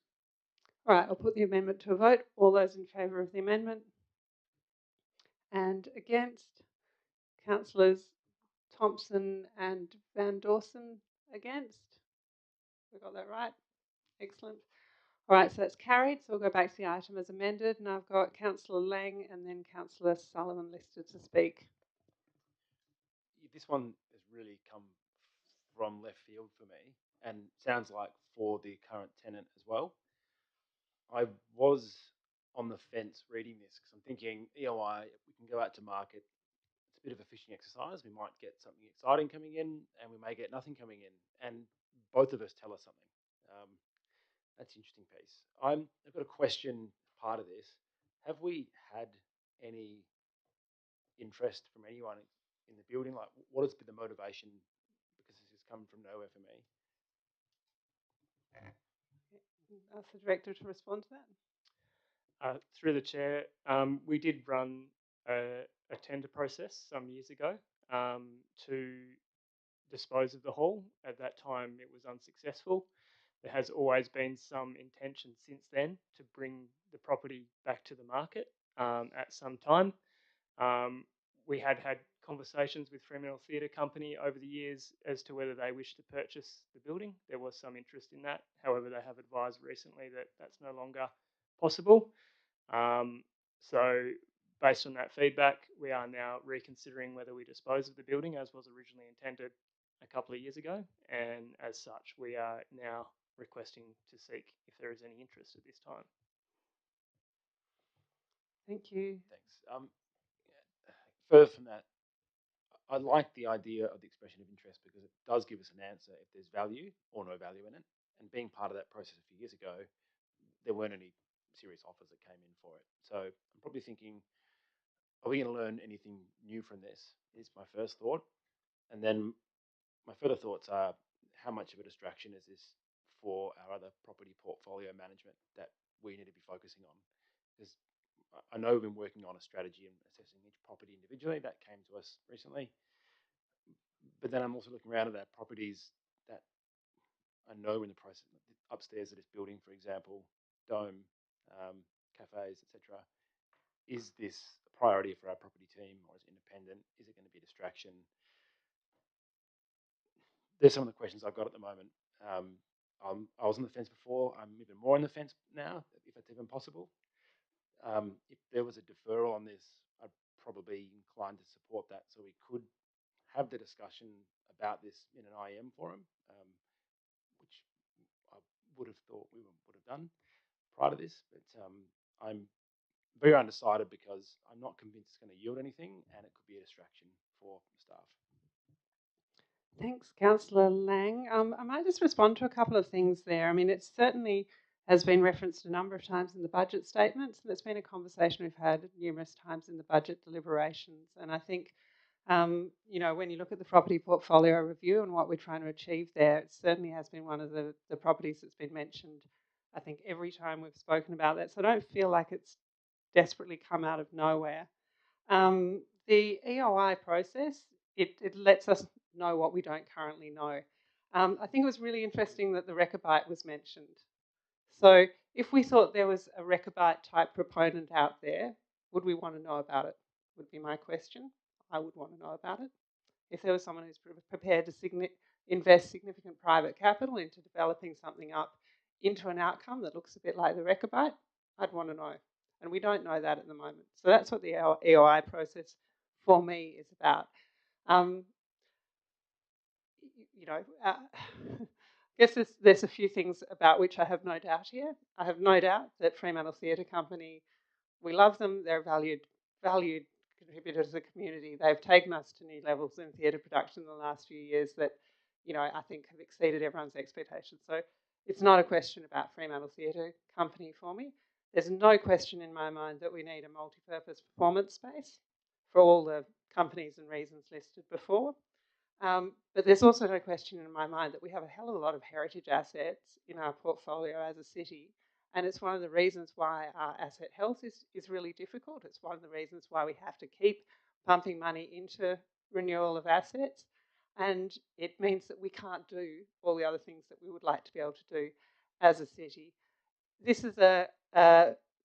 All right, I'll put the amendment to a vote. All those in favour of the amendment? And against? Councillors Thompson and Van Dawson against? We got that right? Excellent. All right, so that's carried. So we'll go back to the item as amended. And I've got Councillor Lang and then Councillor Sullivan listed to speak. This one has really come from left field for me, and sounds like for the current tenant as well. I was on the fence reading this because I'm thinking EOI, we can go out to market. It's a bit of a fishing exercise. We might get something exciting coming in, and we may get nothing coming in. And both of us tell us something. That's an interesting piece. I've got a question. Part of this, have we had any interest from anyone in the building? Like, what has been the motivation? Because this has come from nowhere for me. Ask the director to respond to that. Through the chair, we did run a tender process some years ago to dispose of the hall. At that time, it was unsuccessful. There has always been some intention since then to bring the property back to the market at some time. We had conversations with Fremantle Theatre Company over the years as to whether they wish to purchase the building. There was some interest in that. However, they have advised recently that that's no longer possible. So based on that feedback, we are now reconsidering whether we dispose of the building as was originally intended a couple of years ago. And as such, we are now requesting to seek if there is any interest at this time. Thank you. Thanks. Further from that, I like the idea of the expression of interest because it does give us an answer if there's value or no value in it. And being part of that process a few years ago, there weren't any serious offers that came in for it. So I'm probably thinking, are we going to learn anything new from this? Is my first thought. And then my further thoughts are, how much of a distraction is this for our other property portfolio management that we need to be focusing on. Because I know we've been working on a strategy and assessing each property individually. That came to us recently. But then I'm also looking around at that properties that I know in the process, upstairs of this building, for example, Dome, cafes, etc. Is this a priority for our property team, or is it independent? Is it going to be a distraction? There's some of the questions I've got at the moment. I was on the fence before. I'm even more on the fence now, if it's even possible. If there was a deferral on this, I'd probably be inclined to support that, so we could have the discussion about this in an IEM forum, which I would have thought we would have done prior to this. But I'm very undecided because I'm not convinced it's going to yield anything, and it could be a distraction for the staff. Thanks, Councillor Lang. I might just respond to a couple of things there. I mean, it certainly has been referenced a number of times in the budget statements, and it's been a conversation we've had numerous times in the budget deliberations. And I think, you know, when you look at the property portfolio review and what we're trying to achieve there, it certainly has been one of the properties that's been mentioned, I think, every time we've spoken about that. So I don't feel like it's desperately come out of nowhere. The EOI process, it lets us know what we don't currently know. I think it was really interesting that the Rechabite was mentioned. So if we thought there was a Rechabite type proponent out there, would we want to know about it? Would be my question. I would want to know about it. If there was someone who's prepared to invest significant private capital into developing something up into an outcome that looks a bit like the Rechabite, I'd want to know. And we don't know that at the moment. So that's what the EOI process for me is about. You know, I guess there's a few things about which I have no doubt here. I have no doubt that Fremantle Theatre Company, we love them. They're a valued contributor to the community. They've taken us to new levels in theatre production in the last few years that, you know, I think have exceeded everyone's expectations. So it's not a question about Fremantle Theatre Company for me. There's no question in my mind that we need a multi-purpose performance space for all the companies and reasons listed before. But there's also no question in my mind that we have a hell of a lot of heritage assets in our portfolio as a city. And it's one of the reasons why our asset health is really difficult. It's one of the reasons why we have to keep pumping money into renewal of assets. And it means that we can't do all the other things that we would like to be able to do as a city. This is a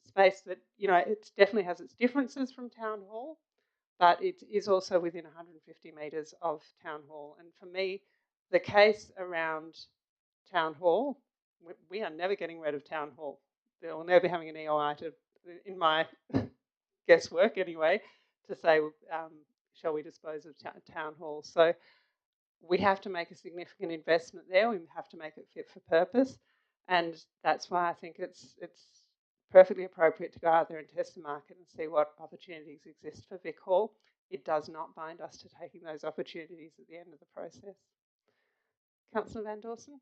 space that, you know, it definitely has its differences from Town Hall, but it is also within 150 metres of Town Hall. And for me, the case around Town Hall, we are never getting rid of Town Hall. We'll never be having an EOI in my guesswork anyway, to say, shall we dispose of Town Hall? So we have to make a significant investment there. We have to make it fit for purpose. And that's why I think it's perfectly appropriate to go out there and test the market and see what opportunities exist for Vic Hall. It does not bind us to taking those opportunities at the end of the process. Councillor Van Dawson?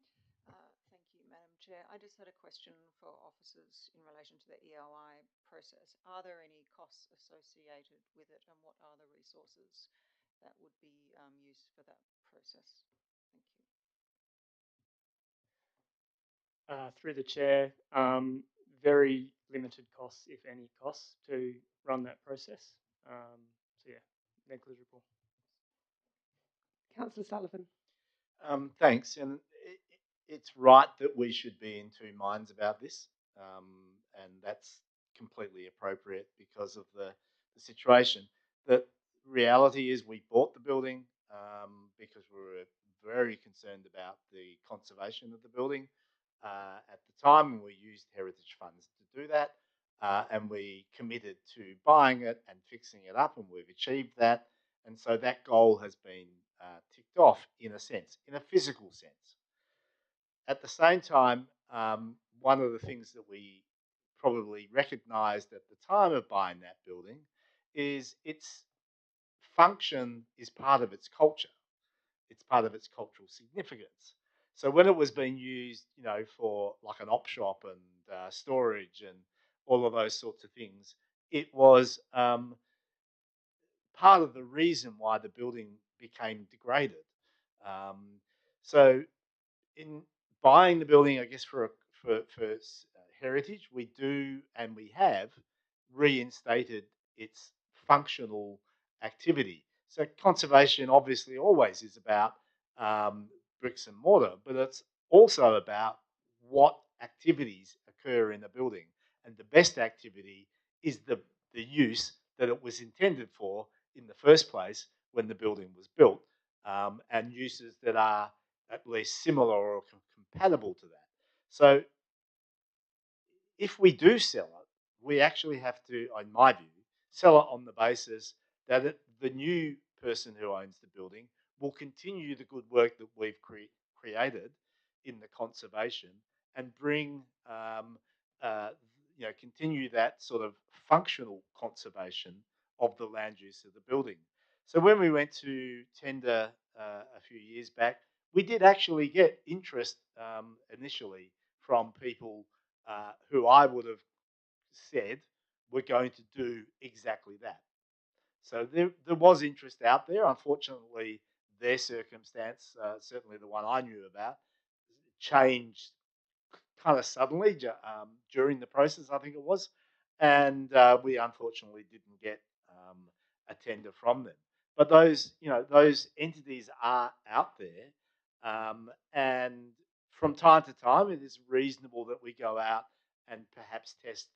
Thank you, Madam Chair. I just had a question for officers in relation to the EOI process. Are there any costs associated with it, and what are the resources that would be used for that process? Thank you. Through the chair, very limited costs, if any costs, to run that process. So yeah, negligible. Councillor Sullivan. Thanks. And it's right that we should be in two minds about this, and that's completely appropriate because of the situation. The reality is we bought the building because we were very concerned about the conservation of the building at the time, and we used heritage funds to do that, and we committed to buying it and fixing it up, and we've achieved that. And so that goal has been ticked off in a sense, in a physical sense. At the same time, one of the things that we probably recognised at the time of buying that building is its function is part of its culture. It's part of its cultural significance. So when it was being used, you know, for like an op shop and storage and all of those sorts of things, it was part of the reason why the building became degraded. So in buying the building, I guess for heritage, we do and we have reinstated its functional activity. So conservation obviously always is about bricks and mortar, but it's also about what activities occur in a building. And the best activity is the use that it was intended for in the first place when the building was built, and uses that are at least similar or compatible to that. So if we do sell it, we actually have to, in my view, sell it on the basis that the new person who owns the building will continue the good work that we've created in the conservation and bring, continue that sort of functional conservation of the land use of the building. So when we went to tender a few years back, we did actually get interest initially from people who I would have said were going to do exactly that. So there was interest out there. Unfortunately, their circumstance, certainly the one I knew about, changed kind of suddenly during the process, I think it was, and we unfortunately didn't get a tender from them. But those entities are out there, and from time to time, it is reasonable that we go out and perhaps test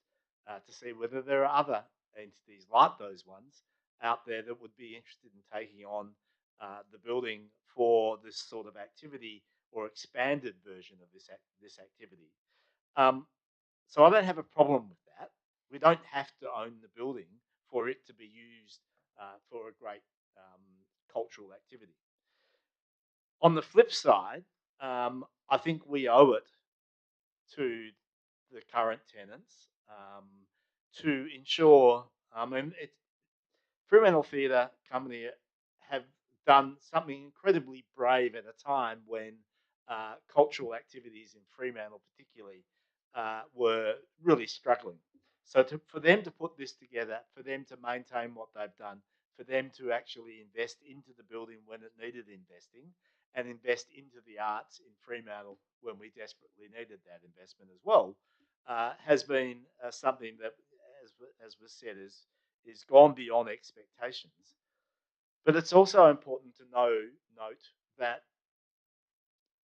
to see whether there are other entities like those ones out there that would be interested in taking on the building for this sort of activity or expanded version of this activity. So I don't have a problem with that. We don't have to own the building for it to be used for a great cultural activity. On the flip side, I think we owe it to the current tenants to ensure, Fremantle Theatre Company have done something incredibly brave at a time when cultural activities in Fremantle particularly were really struggling. So for them to put this together, for them to maintain what they've done, for them to actually invest into the building when it needed investing, and invest into the arts in Fremantle when we desperately needed that investment as well, has been something that, as was said, is gone beyond expectations. But it's also important to note that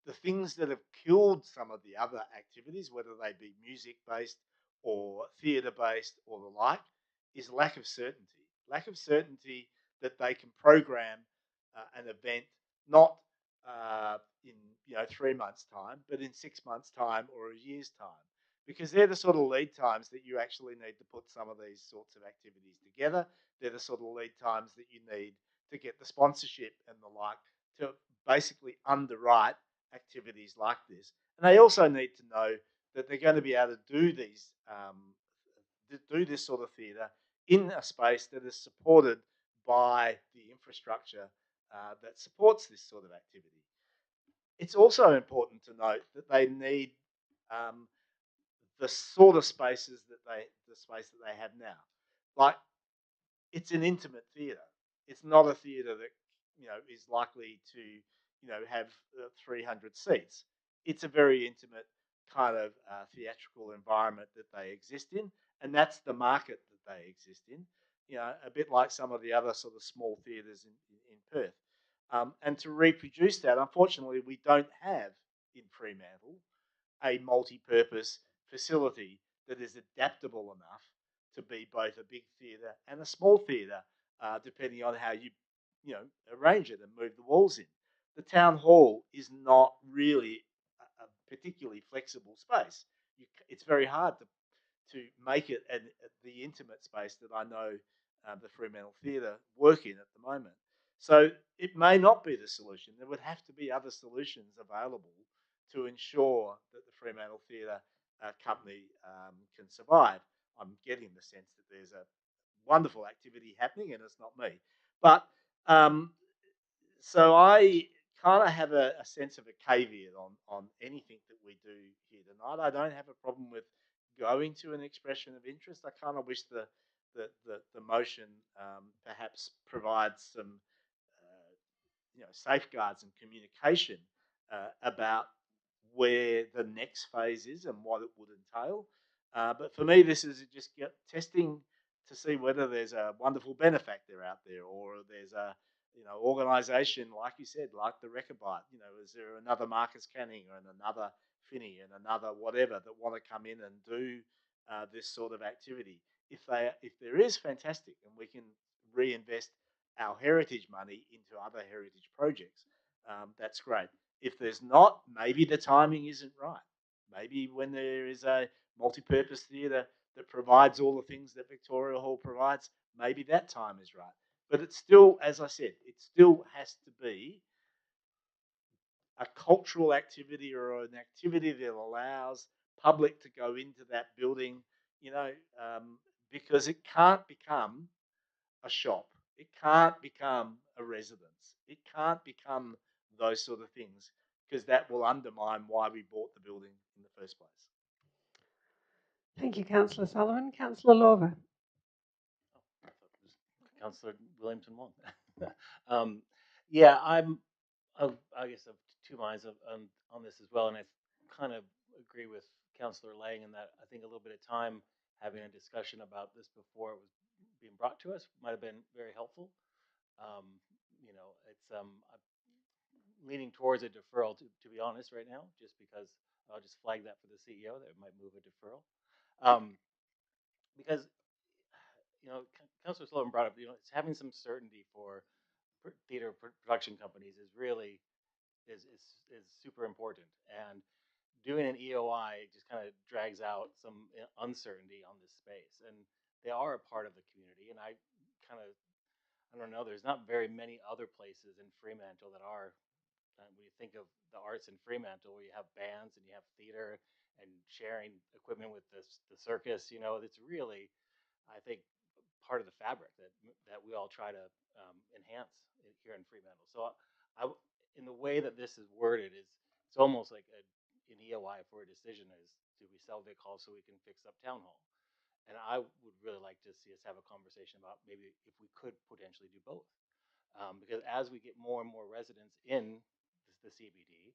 the things that have killed some of the other activities, whether they be music-based or theatre-based or the like, is lack of certainty. Lack of certainty that they can program an event not in 3 months' time, but in 6 months' time or a year's time. Because they're the sort of lead times that you actually need to put some of these sorts of activities together. They're the sort of lead times that you need to get the sponsorship and the like to basically underwrite activities like this. And they also need to know that they're going to be able to do these, do this sort of theatre in a space that is supported by the infrastructure that supports this sort of activity. It's also important to note that they need the sort of spaces that the space that they have now. Like, it's an intimate theatre. It's not a theatre that is likely to have 300 seats. It's a very intimate kind of theatrical environment that they exist in, and that's the market that they exist in. A bit like some of the other sort of small theatres in Perth. And to reproduce that, unfortunately, we don't have in Fremantle a multi-purpose facility that is adaptable enough to be both a big theatre and a small theatre, depending on how you arrange it and move the walls in. The town hall is not really a particularly flexible space. It's very hard to make it the intimate space that I know the Fremantle Theatre work in at the moment. So it may not be the solution. There would have to be other solutions available to ensure that the Fremantle Theatre Company can survive. I'm getting the sense that there's a wonderful activity happening and it's not me. But so I kind of have a sense of a caveat on anything that we do here tonight. I don't have a problem with going to an expression of interest. I kind of wish the motion perhaps provides some safeguards and communication about where the next phase is and what it would entail. But for me, this is just testing to see whether there's a wonderful benefactor out there, or there's a organisation, like you said, like the Rechabite. Is there another Marcus Canning and another Finney and another whatever that want to come in and do this sort of activity? If there is, fantastic, and we can reinvest our heritage money into other heritage projects. That's great. If there's not, maybe the timing isn't right. Maybe when there is a multi-purpose theatre that provides all the things that Victoria Hall provides, maybe that time is right. But it's still, as I said, it still has to be a cultural activity or an activity that allows public to go into that building, because it can't become a shop. It can't become a residence. It can't become those sort of things, because that will undermine why we bought the building in the first place. Thank you, Councillor Sullivan. Councillor Lorver. Councillor Williamson won. Yeah, I guess of two minds on this as well, and I kind of agree with Councillor Lang in that I think a little bit of time having a discussion about this before it was being brought to us might have been very helpful. It's I'm leaning towards a deferral to be honest right now, just because I'll just flag that for the CEO that it might move a deferral, because Councillor Sullivan brought up it's having some certainty for theater production companies is really is super important, and doing an EOI just kind of drags out some uncertainty on this space, and they are a part of the community, and I don't know, there's not very many other places in Fremantle that are, when you think of the arts in Fremantle, where you have bands and you have theater and sharing equipment with the circus, it's really, I think, part of the fabric that we all try to enhance here in Fremantle. So in the way that this is worded, it's almost like an EOI for a decision is, do we sell Vic Hall so we can fix up Town Hall? And I would really like to see us have a conversation about maybe if we could potentially do both. Because as we get more and more residents in the CBD,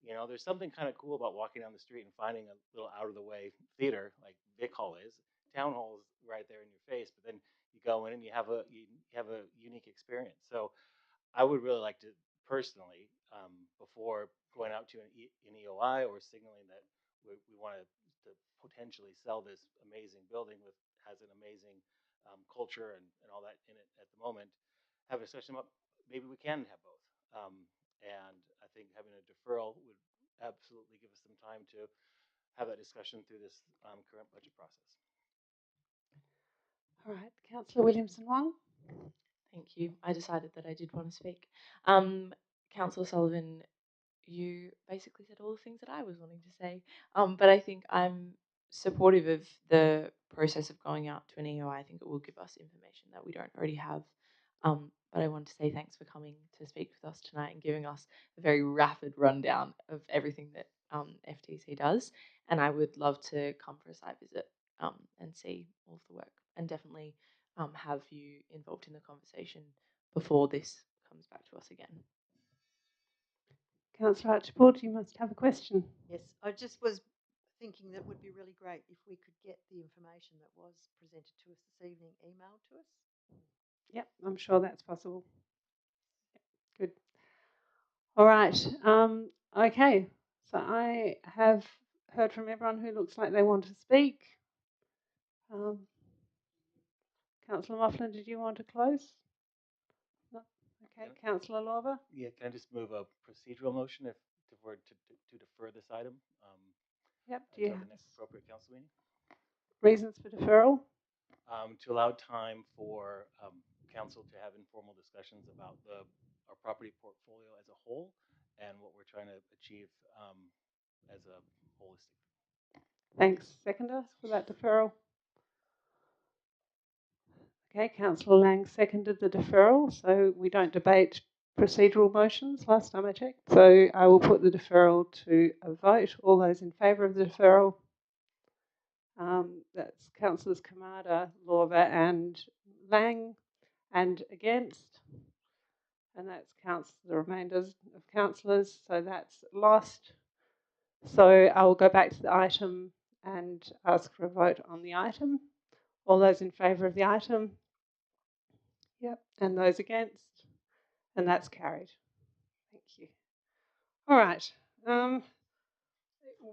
there's something kind of cool about walking down the street and finding a little out of the way theater like Vic Hall is. Town Hall is right there in your face, but then you go in and you have a unique experience. So I would really like to personally, before going out to an EOI or signaling that we want to potentially sell this amazing building has an amazing culture and all that in it at the moment, have a discussion about maybe we can have both. And I think having a deferral would absolutely give us some time to have that discussion through this current budget process. All right, Councillor Williamson-Wong. Thank you. I decided that I did want to speak. Councillor Sullivan, you basically said all the things that I was wanting to say, but I think I'm supportive of the process of going out to an EOI. I think it will give us information that we don't already have. But I want to say thanks for coming to speak with us tonight and giving us a very rapid rundown of everything that FTC does. And I would love to come for a site visit and see all of the work, and definitely have you involved in the conversation before this comes back to us again. Councillor Archibald, you must have a question. Yes, I just was thinking that would be really great if we could get the information that was presented to us this evening emailed to us. Yep, I'm sure that's possible. Good. All right. Okay. So I have heard from everyone who looks like they want to speak. Councillor Mofflin, did you want to close? No. Okay. Yeah. Councillor Lorver? Yeah, can I just move a procedural motion if we're to defer this item? Yep. Do you until have the next appropriate council meeting? reasons for deferral? To allow time for council to have informal discussions about our property portfolio as a whole and what we're trying to achieve as a holistic. Thanks. Seconder for that deferral. Okay, Councillor Lang seconded the deferral, so we don't debate procedural motions last time I checked. So I will put the deferral to a vote. All those in favour of the deferral? That's Councillors Kamada, Lorver and Lang, and against, and that's the remainders of councillors, so that's lost. So I will go back to the item and ask for a vote on the item. All those in favour of the item? Yep. And those against? And that's carried. Thank you. All right.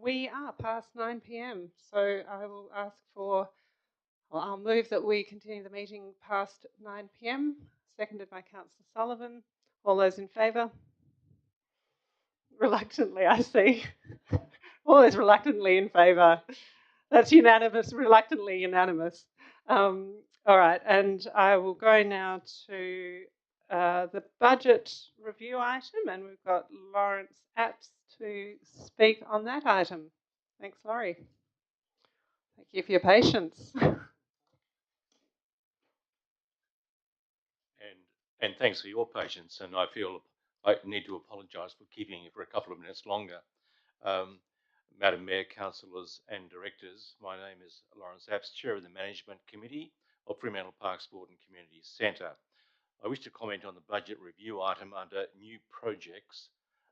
We are past 9 p.m, so I will ask for, well, I'll move that we continue the meeting past 9 p.m, seconded by Councillor Sullivan. All those in favour? Reluctantly, I see. All those reluctantly in favour. That's unanimous, reluctantly unanimous. All right, and I will go now to the budget review item, and we've got Lawrence Apps to speak on that item. Thanks, Laurie. Thank you for your patience. And thanks for your patience. And I feel I need to apologise for keeping you for a couple of minutes longer. Madam Mayor, councillors and directors, my name is Lawrence Apps, Chair of the Management Committee of Fremantle Park Sport and Community Centre. I wish to comment on the budget review item under new projects,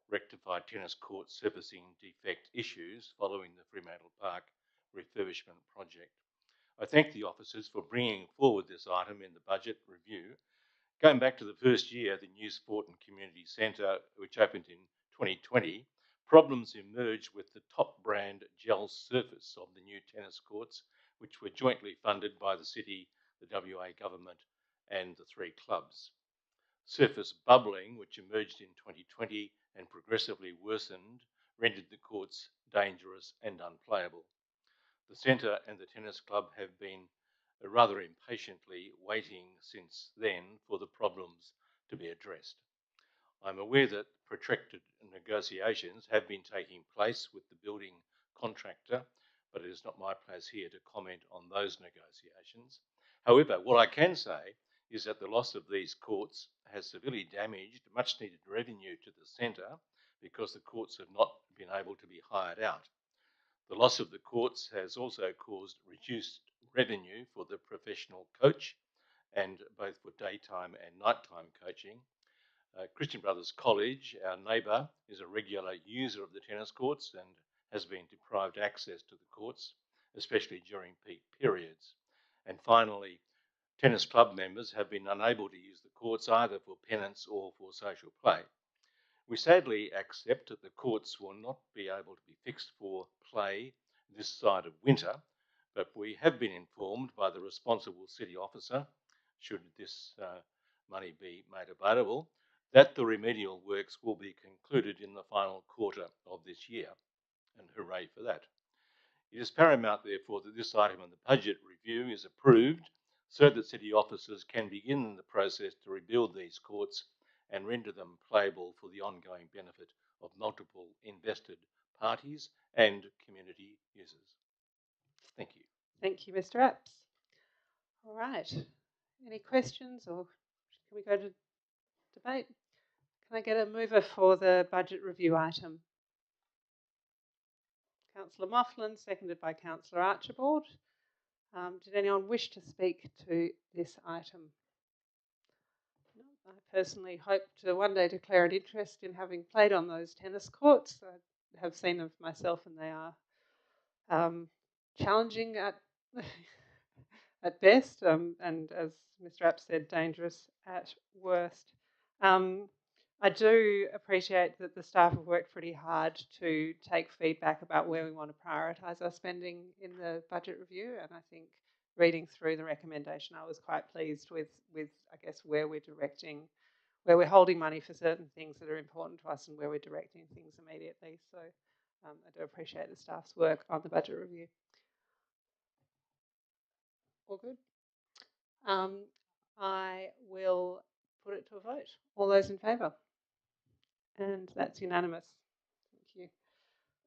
rectify tennis court surfacing defect issues following the Fremantle Park refurbishment project. I thank the officers for bringing forward this item in the budget review. Going back to the first year, the new Sport and Community Centre, which opened in 2020, problems emerged with the top brand gel surface of the new tennis courts, which were jointly funded by the city, the WA government and the 3 clubs. Surface bubbling, which emerged in 2020 and progressively worsened, rendered the courts dangerous and unplayable. The centre and the tennis club have been rather impatiently waiting since then for the problems to be addressed. I'm aware that protracted negotiations have been taking place with the building contractor, but it is not my place here to comment on those negotiations. However, what I can say is that the loss of these courts has severely damaged much needed revenue to the centre because the courts have not been able to be hired out. The loss of the courts has also caused reduced revenue for the professional coach, and both for daytime and nighttime coaching. Christian Brothers College, our neighbour, is a regular user of the tennis courts and has been deprived access to the courts, especially during peak periods. And finally, tennis club members have been unable to use the courts either for penance or for social play. We sadly accept that the courts will not be able to be fixed for play this side of winter, but we have been informed by the responsible city officer, should this money be made available, that the remedial works will be concluded in the final quarter of this year, and hooray for that. It is paramount, therefore, that this item on the budget review is approved so that city officers can begin the process to rebuild these courts and render them playable for the ongoing benefit of multiple invested parties and community users. Thank you. Thank you, Mr. Apps. All right. Any questions, or can we go to debate? Can I get a mover for the budget review item? Councillor Moughlin, seconded by Councillor Archibald. Did anyone wish to speak to this item? No, I personally hope to one day declare an interest in having played on those tennis courts. I have seen them for myself, and they are challenging at at best, and as Mr. Apps said, dangerous at worst. I do appreciate that the staff have worked pretty hard to take feedback about where we want to prioritise our spending in the budget review, and I think reading through the recommendation, I was quite pleased with I guess where we're directing, where we're holding money for certain things that are important to us and where we're directing things immediately. So I do appreciate the staff's work on the budget review. All good? I will put it to a vote. All those in favour? And that's unanimous. Thank you.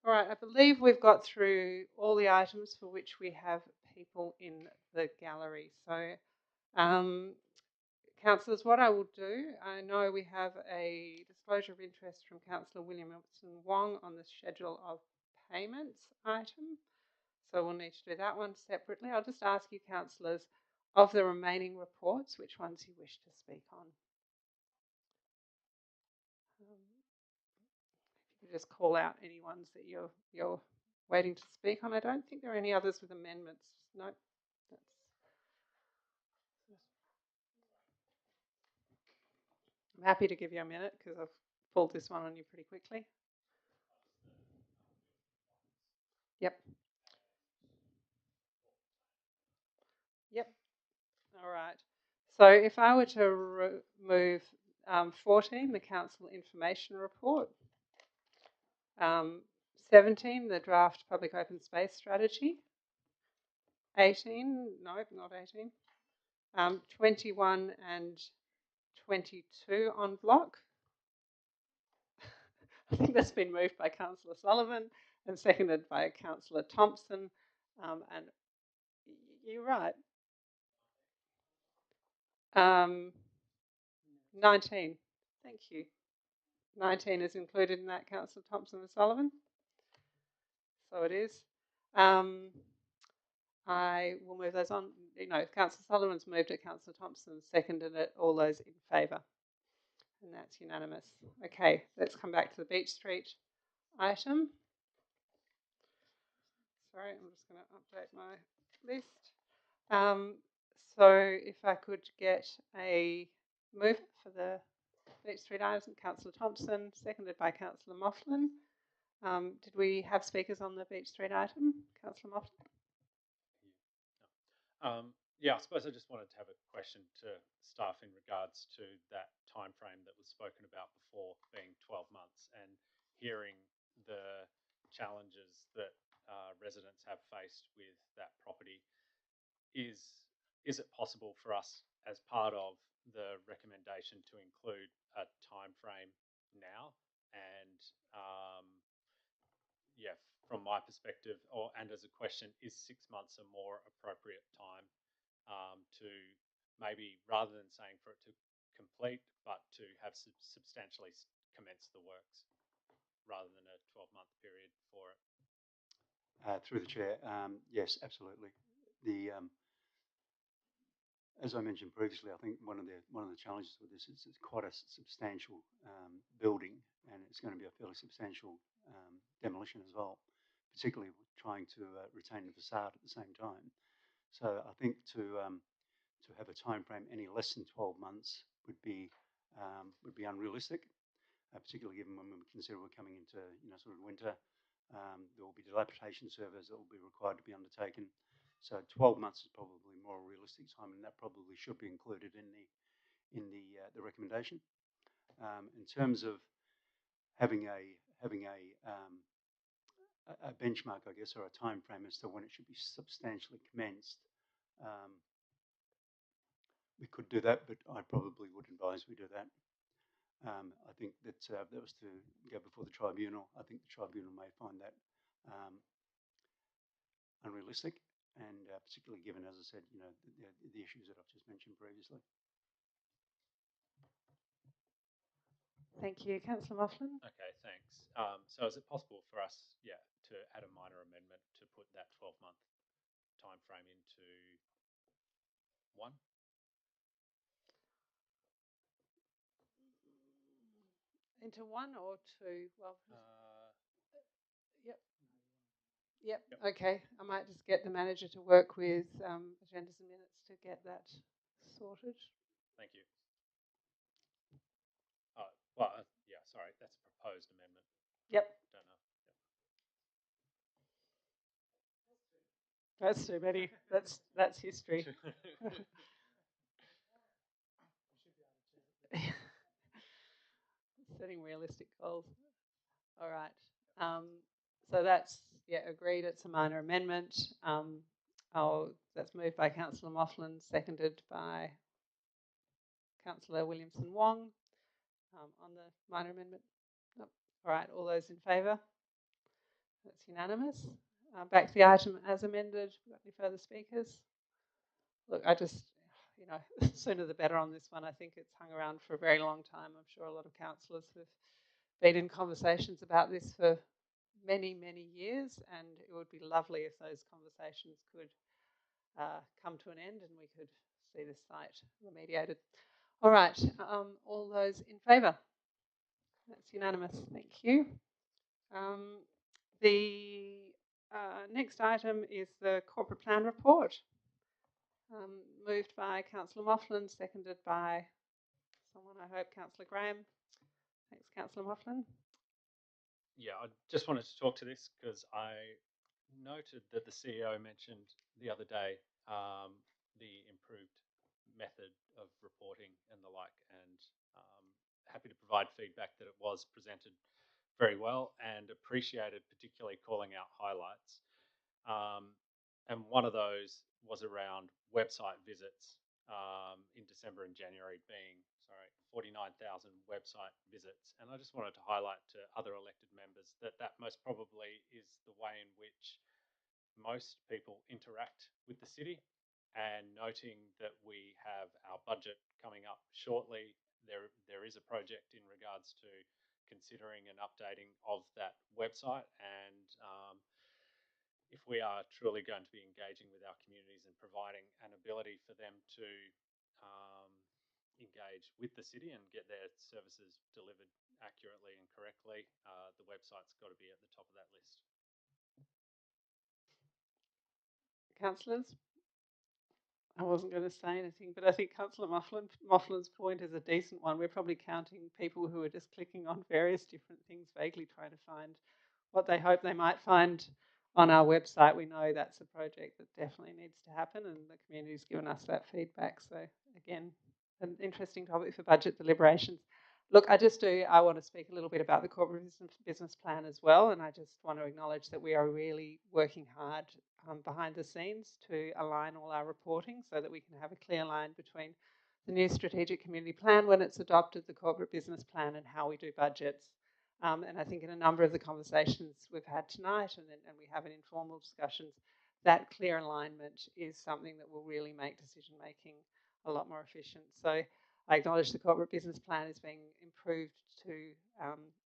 All right, I believe we've got through all the items for which we have people in the gallery. So, councillors, what I will do, I know we have a disclosure of interest from Councillor William Wong on the schedule of payments item. So we'll need to do that one separately. I'll just ask you, councillors, of the remaining reports, which ones you wish to speak on. If you just call out any ones that you're waiting to speak on. I don't think there are any others with amendments. No. I'm happy to give you a minute because I've pulled this one on you pretty quickly. Yep. Yep. All right. So if I were to remove 14, the Council Information Report, 17, the Draft Public Open Space Strategy, 18, no, not 18, 21 and 22 on block. I think that's been moved by Councillor Sullivan and seconded by Councillor Thompson. And you're right. 19. Thank you. 19 is included in that, Councillor Thompson and Sullivan. So it is. I will move those on. Councillor Sullivan's moved it, Councillor Thompson seconded it. All those in favour? And that's unanimous. Okay, let's come back to the Beach Street item. Sorry, I'm just going to update my list. So if I could get a move for the Beach Street item, Councillor Thompson, seconded by Councillor Moughlin. Did we have speakers on the Beach Street item? Councillor Moughlin? Yeah, I suppose I just wanted to have a question to staff in regards to that time frame that was spoken about before, being 12 months, and hearing the challenges that residents have faced with that property. Is it possible for us, as part of the recommendation, to include a time frame now? And yeah, from my perspective, and as a question, is 6 months a more appropriate time to maybe, rather than saying for it to complete, but to have substantially commence the works, rather than a 12-month period for it? Through the chair, yes, absolutely. As I mentioned previously, I think one of the challenges with this is it's quite a substantial building, and it's going to be a fairly substantial demolition as well, particularly trying to retain the facade at the same time. So I think to have a time frame any less than 12 months would be unrealistic, particularly given when we consider we're coming into sort of winter. There will be dilapidation surveys that will be required to be undertaken. So 12 months is probably more a realistic time, and that probably should be included in the recommendation. In terms of having a benchmark, I guess, or a time frame as to when it should be substantially commenced, we could do that, but I probably would advise we do that. I think that that was to go before the tribunal. I think the tribunal may find that unrealistic, and particularly given, as I said, the issues that I've just mentioned previously. Thank you, Councillor Moughlin. Okay, thanks. So is it possible for us, to add a minor amendment to put that 12-month time frame into one? Into one or two? Well, yep. Okay, I might just get the manager to work with agendas and minutes to get that sorted. Thank you. Well, yeah, sorry, that's a proposed amendment. Yep. Don't know. Yep. That's too many. That's history. Setting realistic goals. All right. So that's agreed. It's a minor amendment. That's moved by Councillor Moughlin, seconded by Councillor Williamson Wong. On the minor amendment. Nope. All right. All those in favour? That's unanimous. Back to the item as amended. Got any further speakers? Look, I just, sooner the better on this one. I think it's hung around for a very long time. I'm sure a lot of councillors have been in conversations about this for many, many years, and it would be lovely if those conversations could come to an end and we could see the site remediated. All right. All those in favour? That's unanimous. Thank you. The Next item is the corporate plan report. Moved by Councillor Moughlin, seconded by someone, I hope, Councillor Graham. Thanks, Councillor Moughlin. Yeah, I just wanted to talk to this because I noted that the CEO mentioned the other day the improved method of reporting and the like, and happy to provide feedback that it was presented very well and appreciated, particularly calling out highlights. And one of those was around website visits in December and January being, 49,000 website visits. And I just wanted to highlight to other elected members that that most probably is the way in which most people interact with the city. And noting that we have our budget coming up shortly, there is a project in regards to considering an updating of that website. And if we are truly going to be engaging with our communities and providing an ability for them to engage with the city and get their services delivered accurately and correctly, the website's got to be at the top of that list. Councillors? I wasn't going to say anything, but I think Councillor Moughlin's point is a decent one. We're probably counting people who are just clicking on various different things, vaguely trying to find what they hope they might find on our website. We know that's a project that definitely needs to happen, and the community's given us that feedback. So again, an interesting topic for budget deliberations. Look, I want to speak a little bit about the corporate business plan as well, and I just want to acknowledge that we are really working hard behind the scenes to align all our reporting so that we can have a clear line between the new strategic community plan when it's adopted, the corporate business plan, and how we do budgets. And I think in a number of the conversations we've had tonight and we have in informal discussions, that clear alignment is something that will really make decision making a lot more efficient. So I acknowledge the corporate business plan is being improved to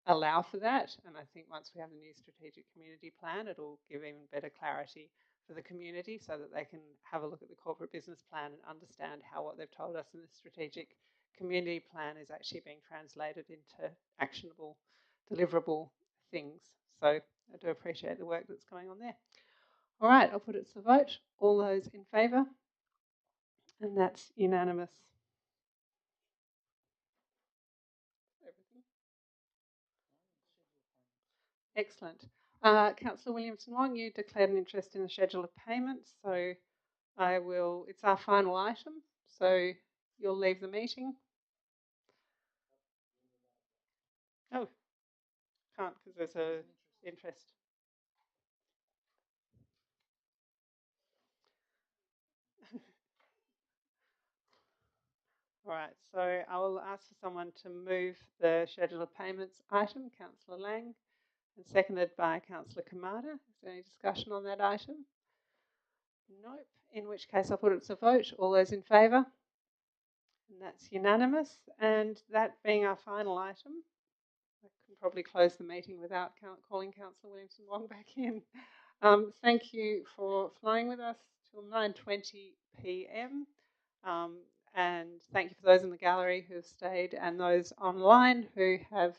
allow for that. And I think once we have the new strategic community plan, it'll give even better clarity for the community so that they can have a look at the corporate business plan and understand how what they've told us in the strategic community plan is actually being translated into actionable, deliverable things. So I do appreciate the work that's going on there. All right, I'll put it to the vote. All those in favour? And that's unanimous. Excellent. Councillor Williamson-Wong, you declared an interest in the schedule of payments, so it's our final item, so you'll leave the meeting. Oh, can't because there's an interest. All right, so I will ask for someone to move the schedule of payments item, Councillor Lang, and seconded by Councillor Kamada. Is there any discussion on that item? Nope. In which case I'll put it to vote. All those in favour? And that's unanimous. And that being our final item, I can probably close the meeting without calling Councillor Williamson-Wong back in. Thank you for flying with us till 9:20 p.m. And thank you for those in the gallery who have stayed and those online who have